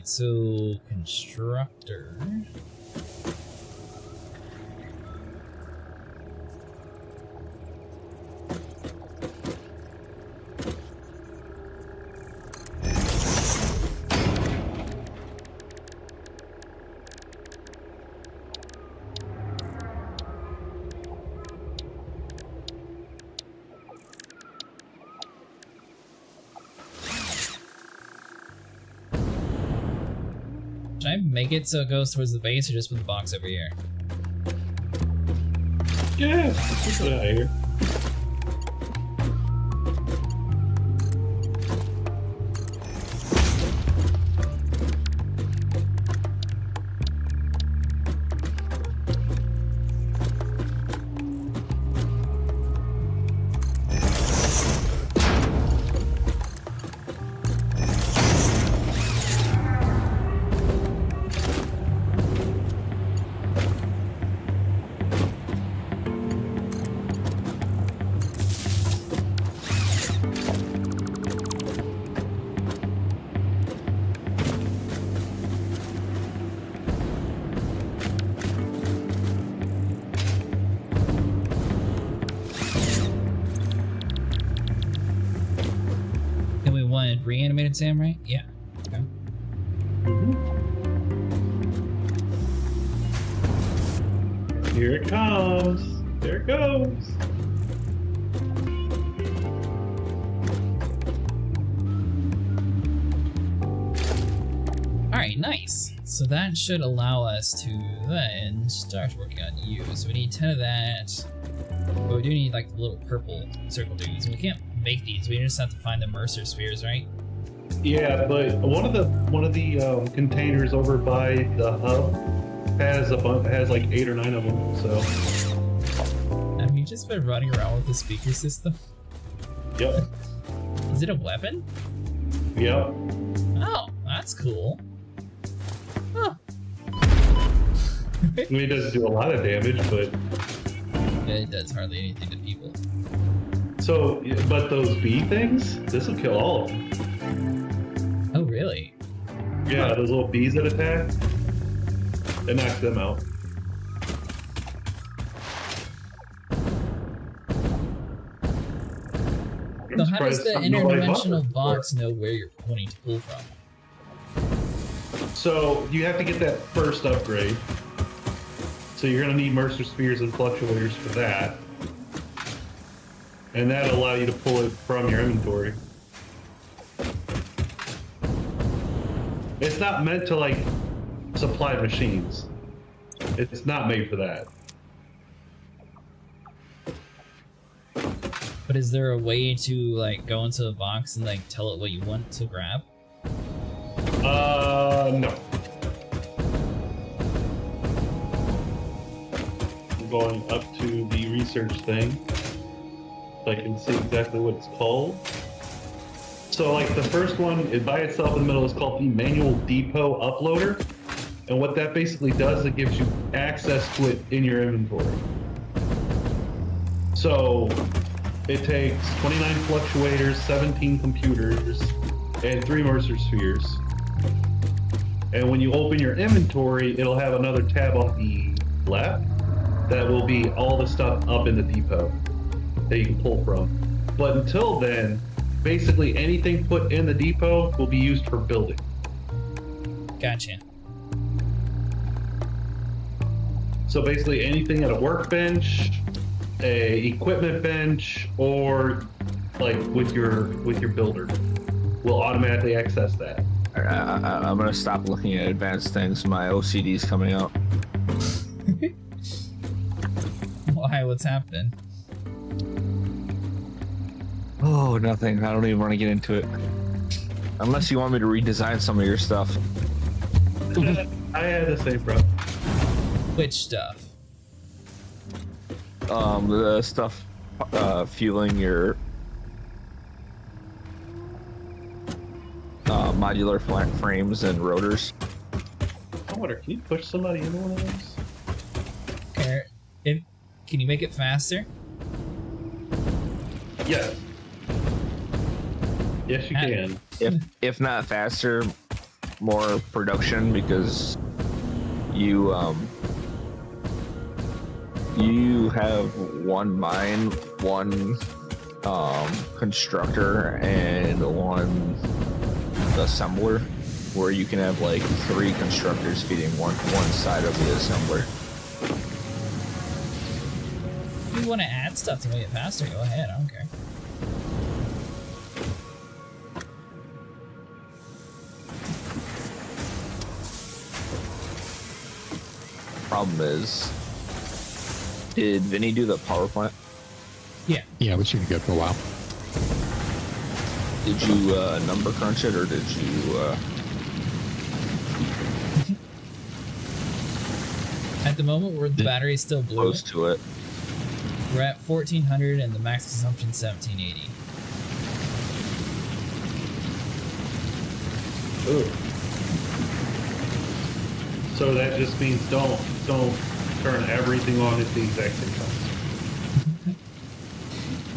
So, constructor. Should I make it so it goes towards the base, or just put the box over here? Yeah, let's get it out of here. want reanimated Sam, right? Yeah. Okay. Here it comes. There it goes. Alright, nice. So that should allow us to then start working on you. So we need 10 of that. But we do need like the little purple circle dudes. We can't make these. We just have to find the Mercer spheres, right? Yeah, but one of the containers over by the hub has like 8 or 9 of them. So. Have you just been running around with the speaker system? Yep. Is it a weapon? Yep. Oh, that's cool. Huh. I mean, it doesn't do a lot of damage, but. Yeah, it does hardly anything to people. So, but those bee things, this will kill all of them. Oh, really? Yeah, those little bees that attack, it knocks them out. So how does the interdimensional box know where you're pointing to pull from? So you have to get that first upgrade. So you're going to need Mercer spheres and fluctuators for that. And that'll allow you to pull it from your inventory. It's not meant to like supply machines. It's not made for that. But is there a way to like go into the box and like tell it what you want to grab? No. I'm going up to the research thing so I can see exactly what it's called. So like the first one is by itself in the middle is called the manual depot uploader. And what that basically does, it gives you access to it in your inventory. So it takes 29 fluctuators, 17 computers, and 3 Mercer spheres. And when you open your inventory, it'll have another tab on the left that will be all the stuff up in the depot that you can pull from. But until then, basically anything put in the depot will be used for building. Gotcha. So basically anything at a workbench, a equipment bench, or like with your builder will automatically access that. I'm gonna stop looking at advanced things. My OCD's coming out. Why? What's happening? Oh, nothing. I don't even want to get into it. Unless you want me to redesign some of your stuff. I had the same problem. Which stuff? The stuff fueling your modular frames and rotors. I wonder, can you push somebody into one of those? Can you make it faster? Yes. Yes, you can. If not faster, more production, because you have one mine, one constructor, and one assembler, where you can have like 3 constructors feeding one side of the assembler. If you want to add stuff to make it faster, go ahead, I don't care. Problem is, did Vinny do the power plant? Yeah. Yeah, but you can go for a while. Did you number crunch it, or did you At the moment, where the battery's still blue, close to it? we're at 1400 and the max consumption 1780. Ooh. So that just means don't turn everything on at the exact same time.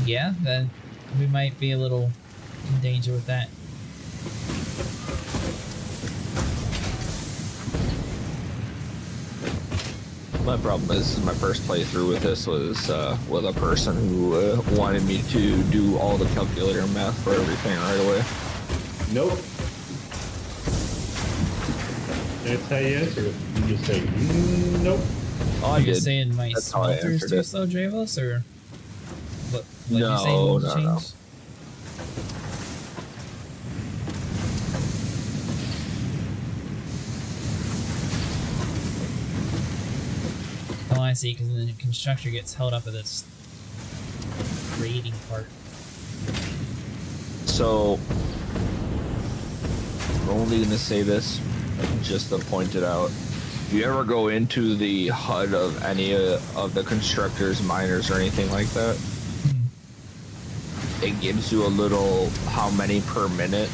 Yeah, then we might be a little in danger with that. My problem is my first playthrough with this was with a person who wanted me to do all the calculator math for everything right away. Nope. That's how you answer it. You just say, nope. Oh, I Are you did. saying my That's how I smelter's answered too it. slow, Dravos, or what you No, saying you need to no, change? no. Oh, I see, because the constructor gets held up at this grading part. So, I'm only going to say this just to point it out. If you ever go into the HUD of any of the constructors, miners, or anything like that, it gives you a little how many per minute.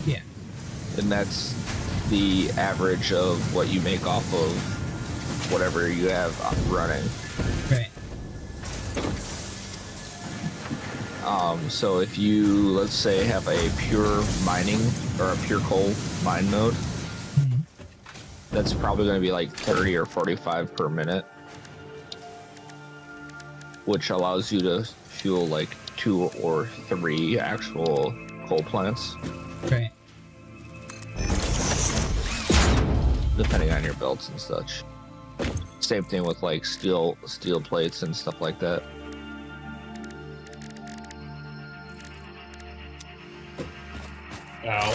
Yeah. And that's the average of what you make off of whatever you have running. Right. So if you, let's say, have a pure mining or a pure coal mine node, that's probably going to be like 30 or 45 per minute, which allows you to fuel like 2 or 3 actual coal plants. Right. Depending on your belts and such. Same thing with like steel plates and stuff like that. Ow.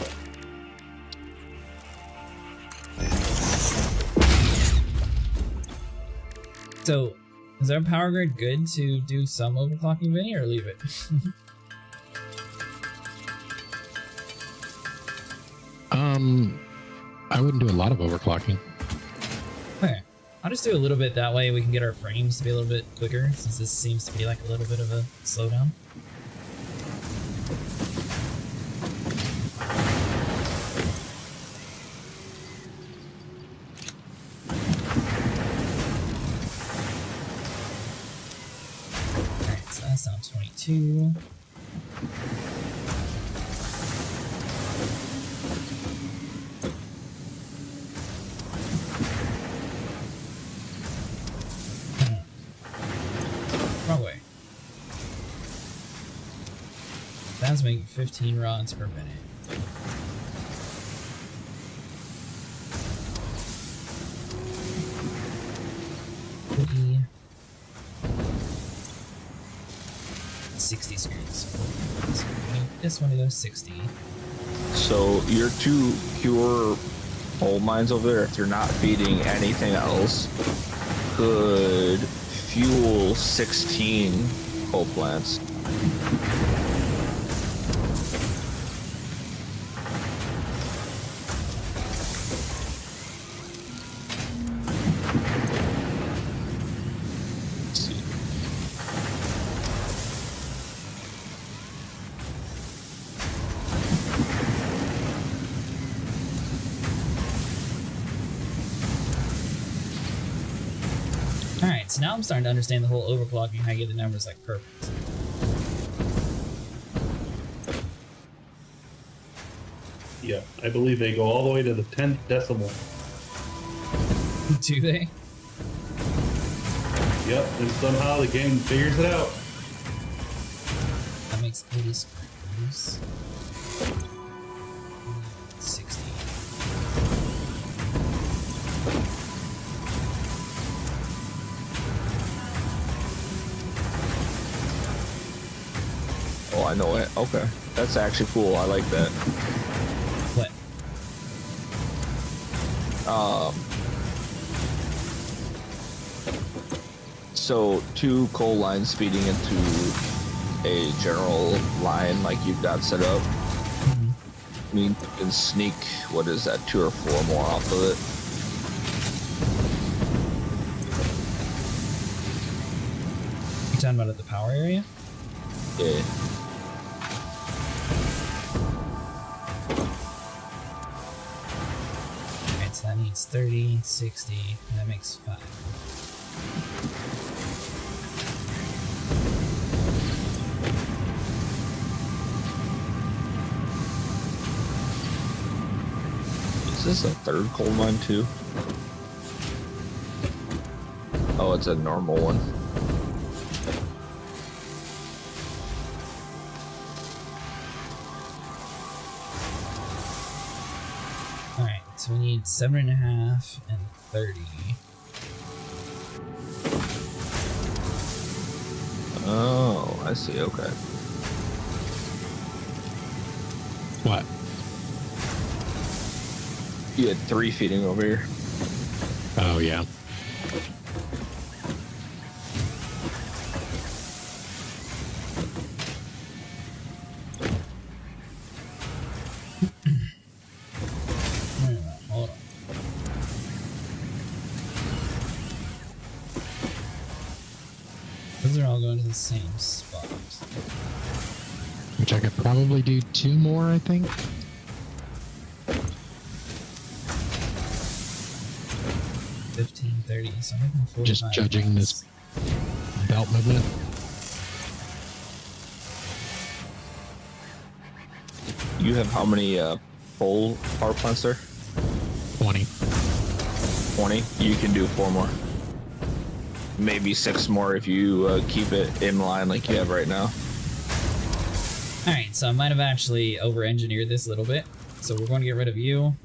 So, is our power grid good to do some overclocking, Vinny, or leave it? I wouldn't do a lot of overclocking. Okay. I'll just do a little bit, that way we can get our frames to be a little bit quicker, since this seems to be like a little bit of a slowdown. Alright, so that's down 22. Wrong way. That's making 15 rods per minute. E 60 screens. This one goes 60. So your 2 pure coal mines over there, if you're not feeding anything else, could fuel 16 coal plants. Let's see. Alright, so now I'm starting to understand the whole overclocking, how you get the numbers like perfect. Yeah, I believe they go all the way to the 10th decimal. Do they? Yep, and somehow the game figures it out. That makes 80 screws. 60. Oh, I know it. Okay. That's actually cool. I like that. What? So 2 coal lines feeding into a general line like you've got set up. I mean, you can sneak, what is that, 2 or 4 more off of it. You're talking about at the power area? Yeah. Alright, so that needs 30, 60, and that makes 5. Is this a 3rd coal mine too? Oh, it's a normal one. So we need 7.5 and 30. Oh, I see. Okay. What? You had 3 feeding over here. Oh, yeah. Hold on. Those are all going to the same spot. Which I could probably do 2 more, I think. $15.30, so I'm making 45. Just judging this belt movement. You have how many full power plants there? 20. 20. You can do 4 more. Maybe 6 more if you keep it in line like you have right now. Alright, so I might have actually over-engineered this a little bit. So we're going to get rid of you.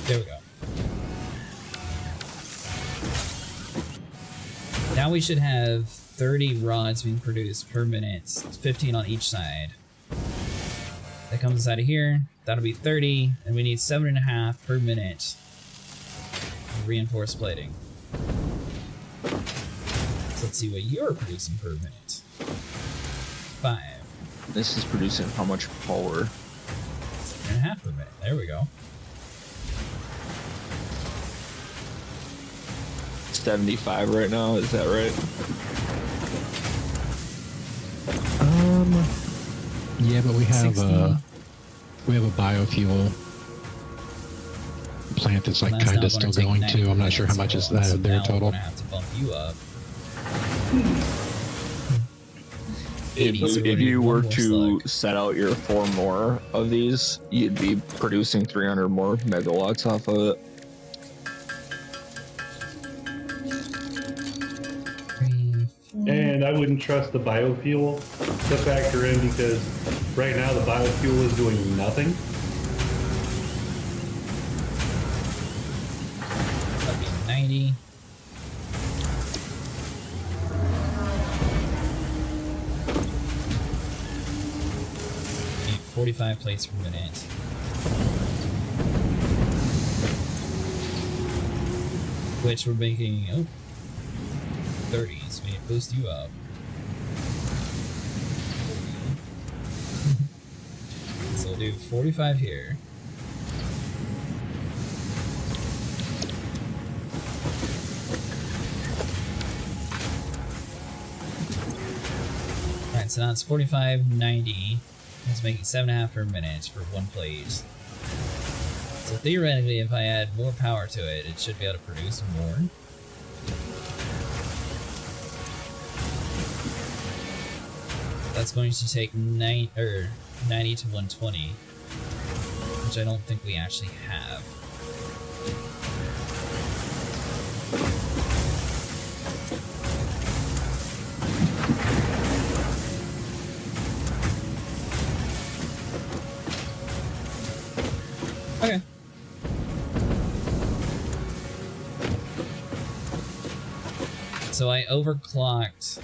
There we go. Now we should have 30 rods being produced per minute, 15 on each side. That comes inside of here. That'll be 30, and we need 7.5 per minute of reinforced plating. So let's see what you're producing per minute. 5. This is producing how much power? 7.5 per minute. There we go. 75 right now, is that right? Yeah, but we have 60. a biofuel plant that's like That's kind not of still gonna take going 90 to. I'm not sure how much is that so there now total. We're gonna have to bump you up. If you were to set out your 4 more of these, you'd be producing 300 more megawatts off of it. 3, 4. And I wouldn't trust the biofuel to factor in because right now the biofuel is doing nothing. That'd be 90. Need 45 plates per minute. Which we're making 30, so we need to boost you up. So we'll do 45 here. Alright, so now it's 45.90. It's making 7.5 per minute for 1 plate. So theoretically, if I add more power to it, it should be able to produce more. That's going to take 90 to 120, which I don't think we actually have. Okay. So I overclocked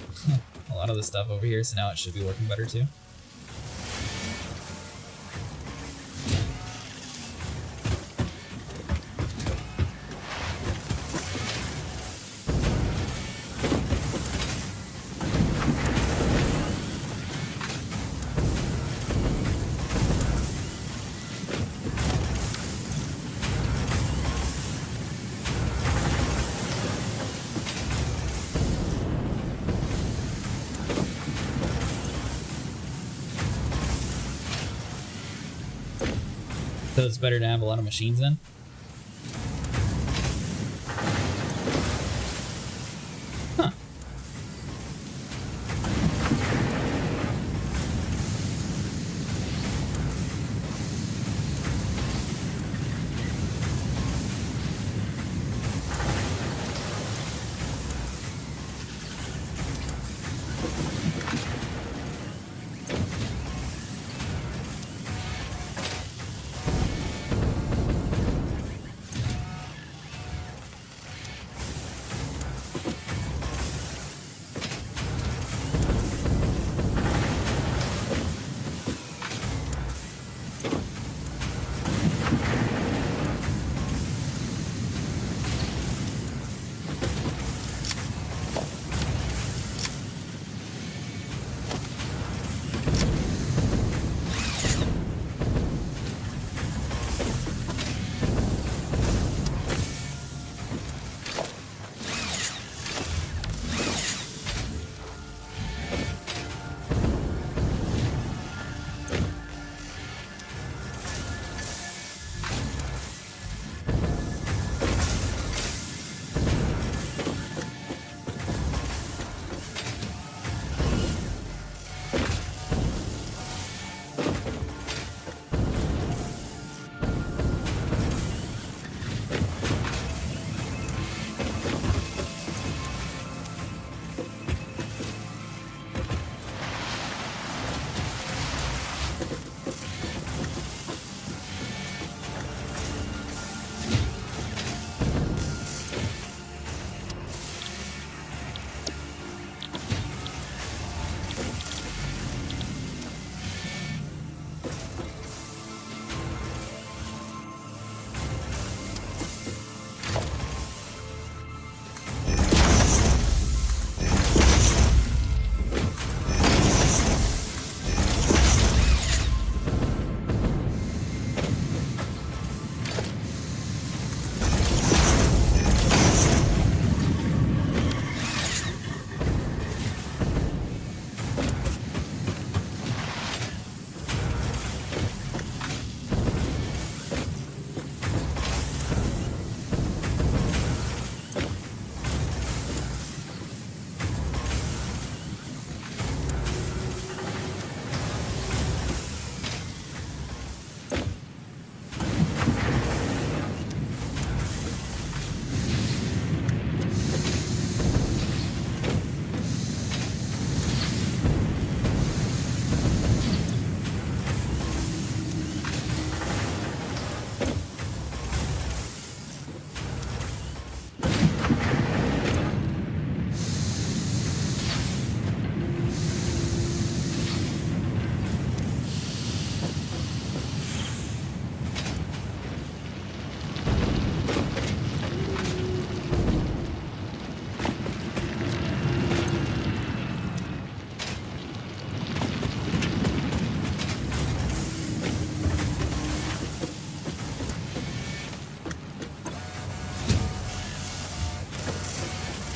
a lot of the stuff over here, so now it should be working better too. So it's better to have a lot of machines in. Huh.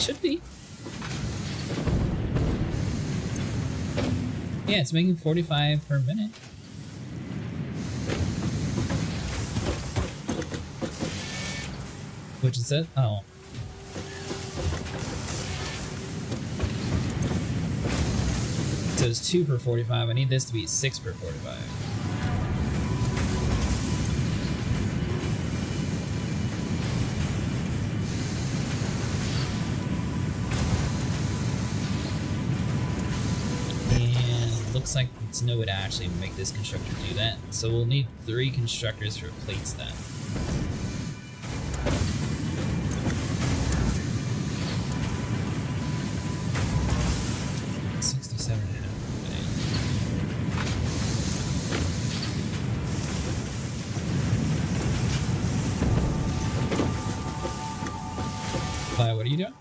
Should be. Yeah, it's making 45 per minute. Which is it? Oh. So it's 2 per 45. I need this to be 6 per 45. And looks like it's no way to actually make this constructor do that. So we'll need 3 constructors for plates then. What are you doing?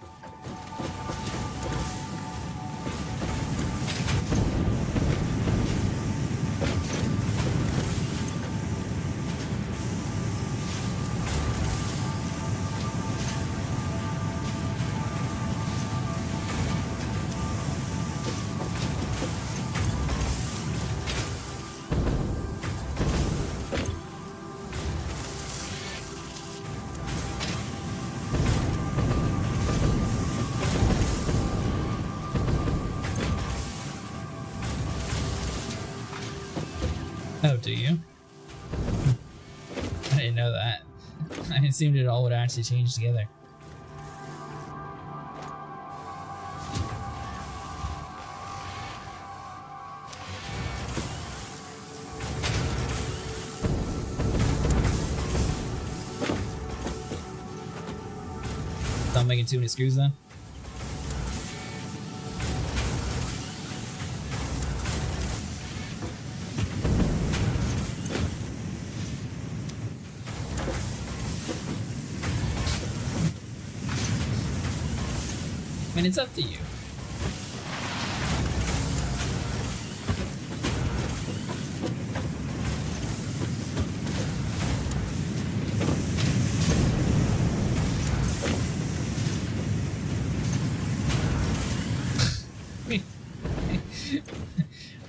Oh, do you? I didn't know that. I assumed it all would actually change together. Stop making too many screws then? I mean, it's up to you.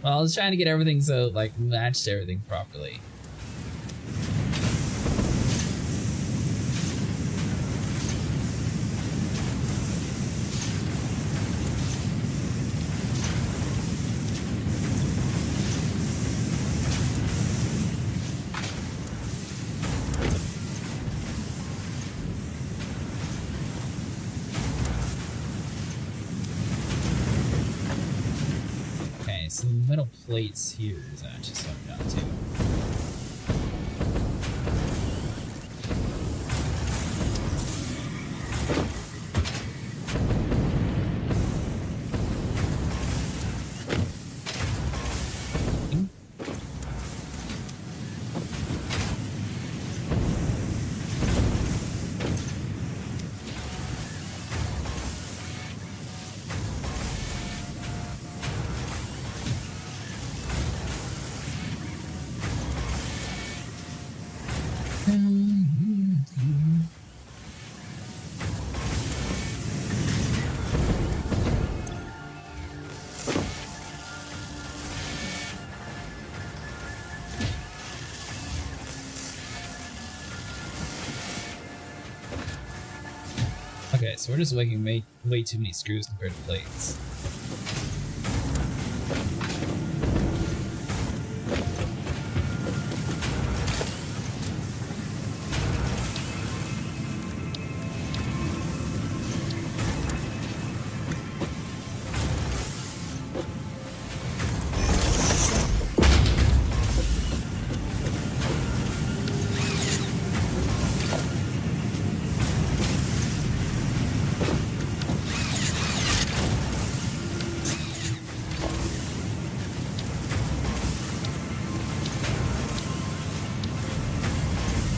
Well, I was trying to get everything so, like, matched everything properly. So the metal plates here is actually something down too. Okay, so we're just making way too many screws compared to plates.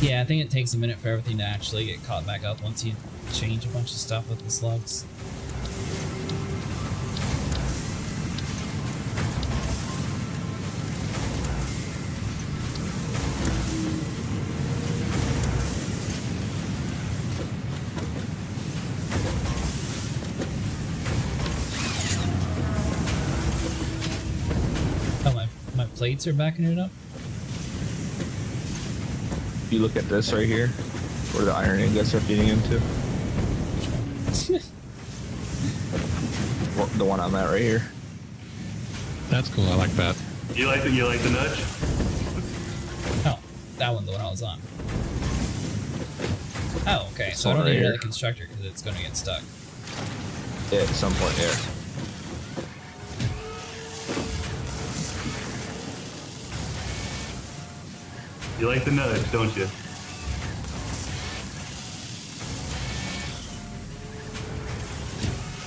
Yeah, I think it takes a minute for everything to actually get caught back up once you change a bunch of stuff with the slugs. plates are backing it up. If you look at this right here, where the iron ingots are feeding into. Well, the one I'm at right here. That's cool. I like that. You like the nudge? Oh, that one, the one I was on. Oh, okay. So I One don't right need here. another constructor because it's going to get stuck. Yeah, at some point, yeah. You like the nudge, don't you?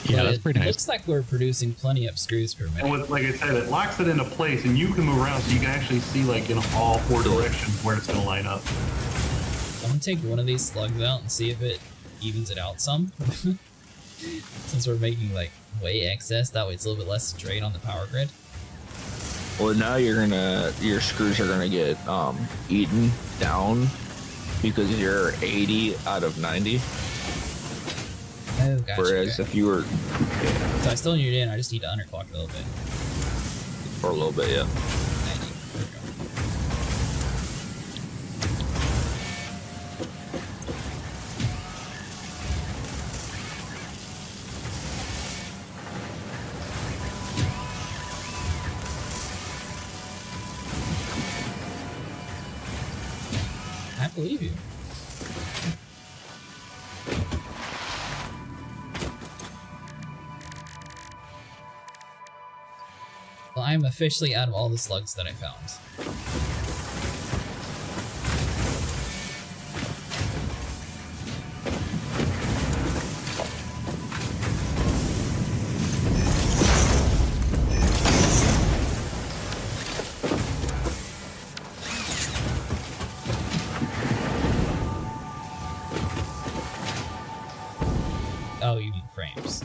Yeah, But that's pretty it nice. looks like we're producing plenty of screws per And minute. with, like I said, it locks it into place, and you can move around, so you can actually see like in all four directions where it's going to line up. I'm going to take one of these slugs out and see if it evens it out some. Since we're making like way excess, that way it's a little bit less drain on the power grid. Well, now your screws are gonna get eaten down because you're 80 out of 90. Oh, gotcha. Whereas Okay. if you were So I still need it in, I just need to underclock it a little bit. for a little bit, yeah. 90. There we go. I believe you. Well, I'm officially out of all the slugs that I found. Oh, you need frames.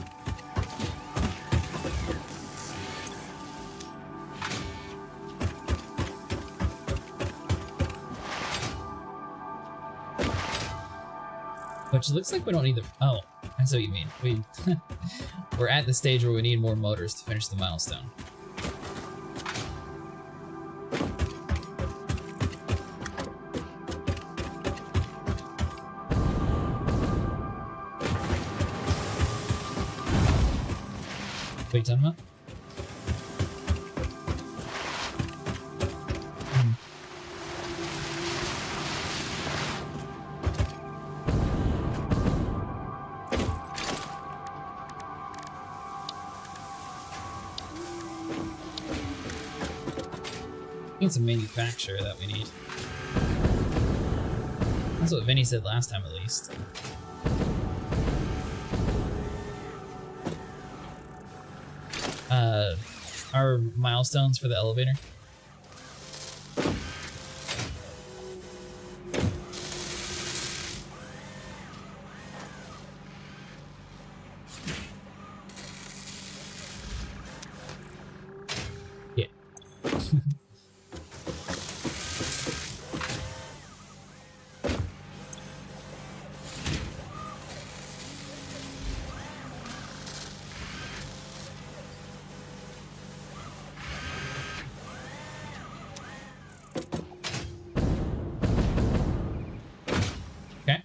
Which looks like we don't need the. Oh, I see what you mean. We're at the stage where we need more motors to finish the milestone. What are you talking about? It's a manufacturer that we need. That's what Vinny said last time, at least. Our milestones for the elevator. Yeah. Okay.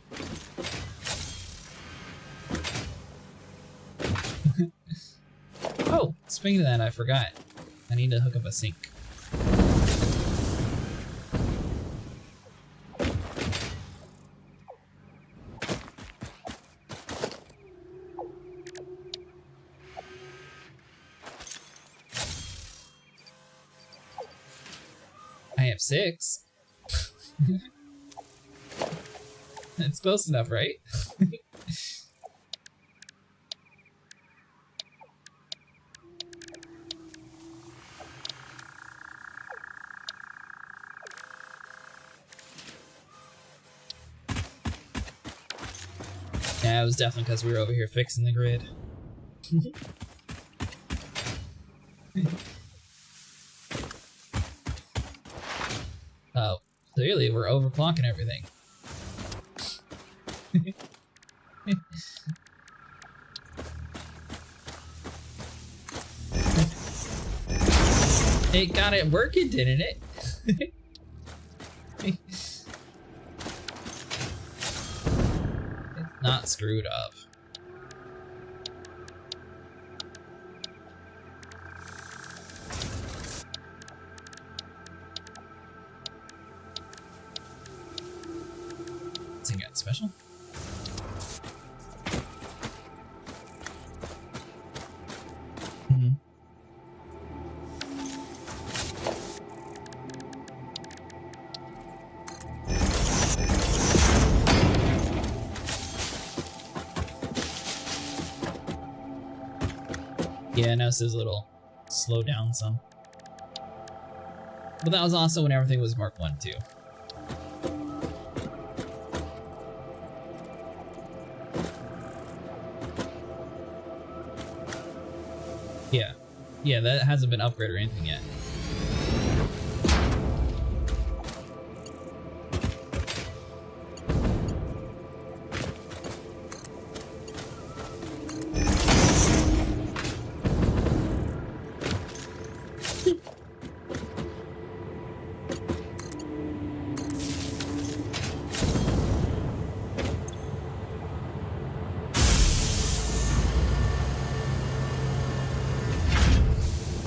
Oh, speaking of that, I forgot. I need to hook up a sink. I have 6. It's close enough, right? Yeah, it was definitely because we were over here fixing the grid. Oh, clearly we're overclocking everything. It got it working, didn't it? It's not screwed up. What's he got special? Yeah, I noticed his little slow down some. But that was also when everything was Mark 1 too. Yeah. Yeah, that hasn't been upgraded or anything yet.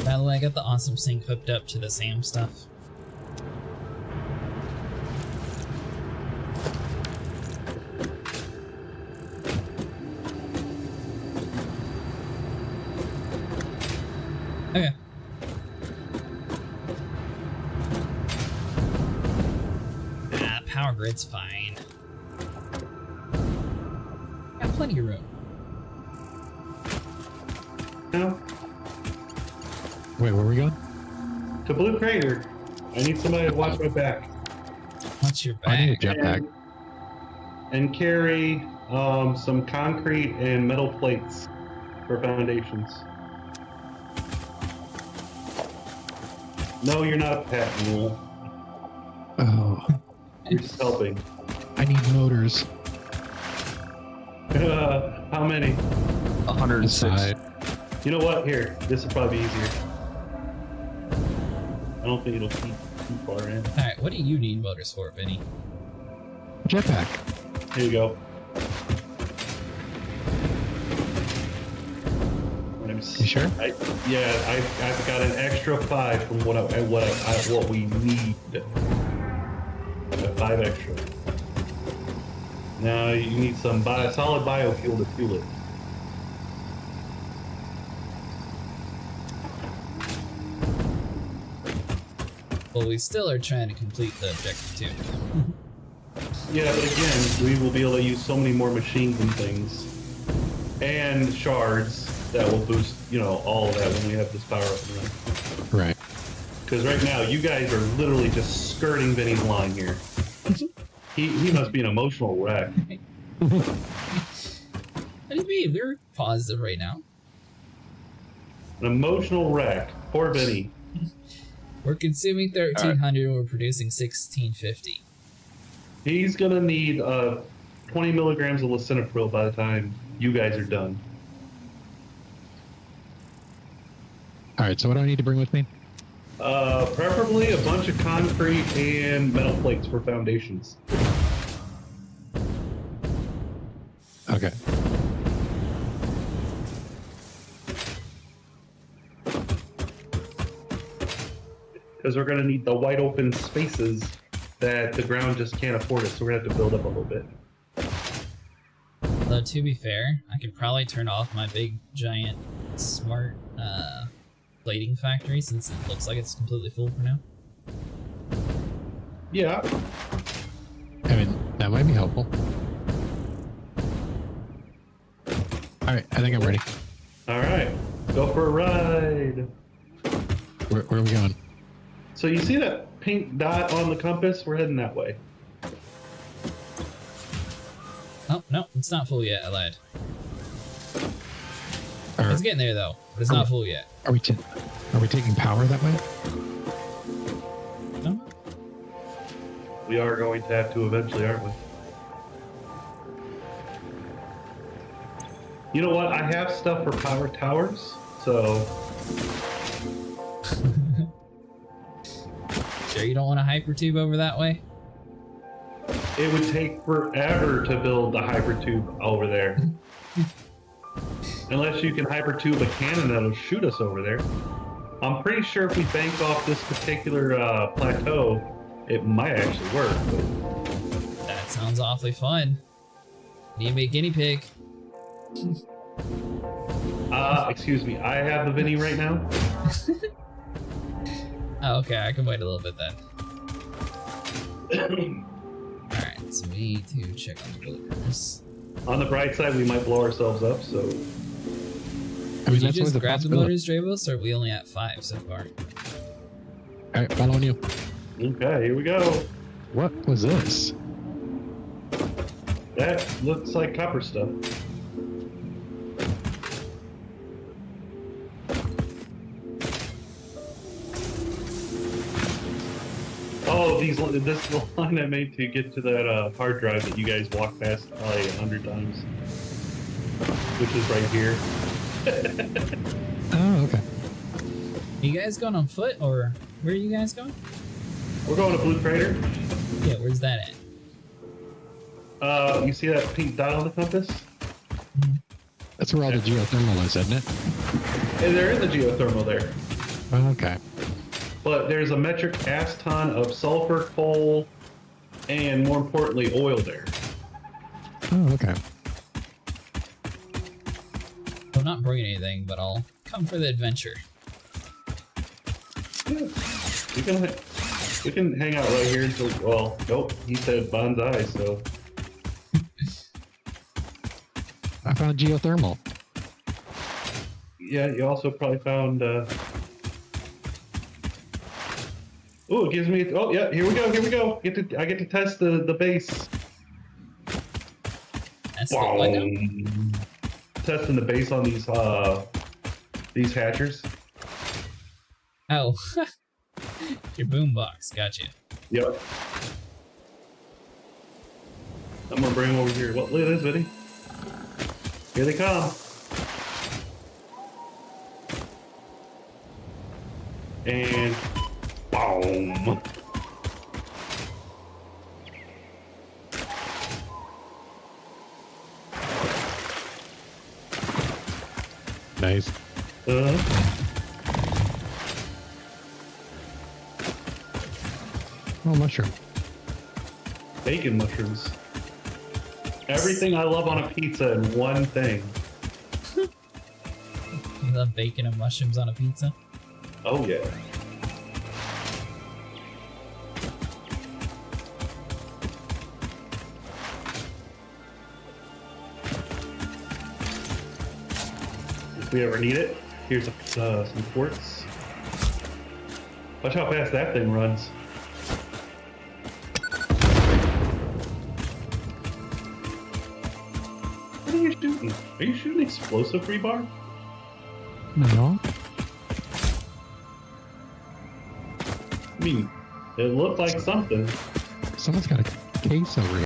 By the way, I got the awesome sync hooked up to the SAM stuff. Okay. Power grid's fine. Got plenty of room. No. Wait, where are we going? To Blue Crater. I need somebody to watch my back. What's your I need a bag? jetpack. And carry some concrete and metal plates for foundations. No, you're not a pet, Rule. Oh, You're just helping. I need motors. How many? 106. Inside. You know what? Here, this will probably be easier. I don't think it'll be too far in. Alright, what do you need motors for, Benny? Jetpack. Here you go. You sure? I've got an extra 5 from what we need. I've got 5 extra. Now you need some solid biofuel to fuel it. Well, we still are trying to complete the objective too. Yeah, but again, we will be able to use so many more machines and things. And shards that will boost, all of that when we have this power up and running. Right. Because right now, you guys are literally just skirting Vinny's line here. He must be an emotional wreck. What do you mean? We're positive right now. An emotional wreck. Poor Vinny. We're consuming 1,300 and we're producing 1,650. He's gonna need 20 milligrams of lisinopril by the time you guys are done. All right, so what do I need to bring with me? Preferably a bunch of concrete and metal plates for foundations. Okay. Because we're gonna need the wide open spaces that the ground just can't afford it, so we're gonna have to build up a little bit. Though, to be fair, I could probably turn off my big, giant, smart, plating factory since it looks like it's completely full for now. Yeah. I mean, that might be helpful. All right, I think I'm ready. All right. Go for a ride. Where are we going? So you see that pink dot on the compass? We're heading that way. Oh, no, it's not full yet, I lied. Or, It's getting there though, but it's not full yet. are we taking power that way? No? We are going to have to eventually, aren't we? You know what? I have stuff for power towers, so Sure you don't want a hypertube over that way? It would take forever to build the hypertube over there. Unless you can hypertube a cannon that'll shoot us over there. I'm pretty sure if we bank off this particular plateau, it might actually work. But... That sounds awfully fun. Need to be a guinea pig. Excuse me, I have the Vinny right now. Oh, okay, I can wait a little bit then. Alright, so we need to check on the builders. On the bright side, we might blow ourselves up, so... I mean, Did you that's just always a grab the possibility. builders, Dravos, or are we only at 5 so far? Alright, following you. Okay, here we go. What was this? That looks like copper stuff. Oh, this is the line I made to get to that hard drive that you guys walked past probably 100 times. Which is right here. Oh, okay. Are you guys going on foot, or where are you guys going? We're going to Blue Crater. Yeah, where's that at? You see that pink dot on the compass? That's where all the geothermal is, isn't it? And there is a geothermal there. Oh, okay. But there's a metric gas ton of sulfur, coal, and more importantly, oil there. Oh, okay. I'm not bringing anything, but I'll come for the adventure. Yeah. We can hang out right here until, well, nope, he said bonsai, so. I found geothermal. Yeah, you also probably found, oh, it gives me, oh yeah, here we go. I get to test the base. That's the what now? Testing the base on these hatchers. Oh, your boombox, gotcha. Yep. I'm gonna bring them over here. What? Look at this, Vinny. Here they come. And boom. Nice. Oh, mushroom. Bacon mushrooms. Everything I love on a pizza in one thing. You love bacon and mushrooms on a pizza? Oh yeah. If we ever need it, here's some quartz. Watch how fast that thing runs. What are you shooting? Are you shooting explosive rebar? No. I mean, it looked like something. Someone's got a case over here.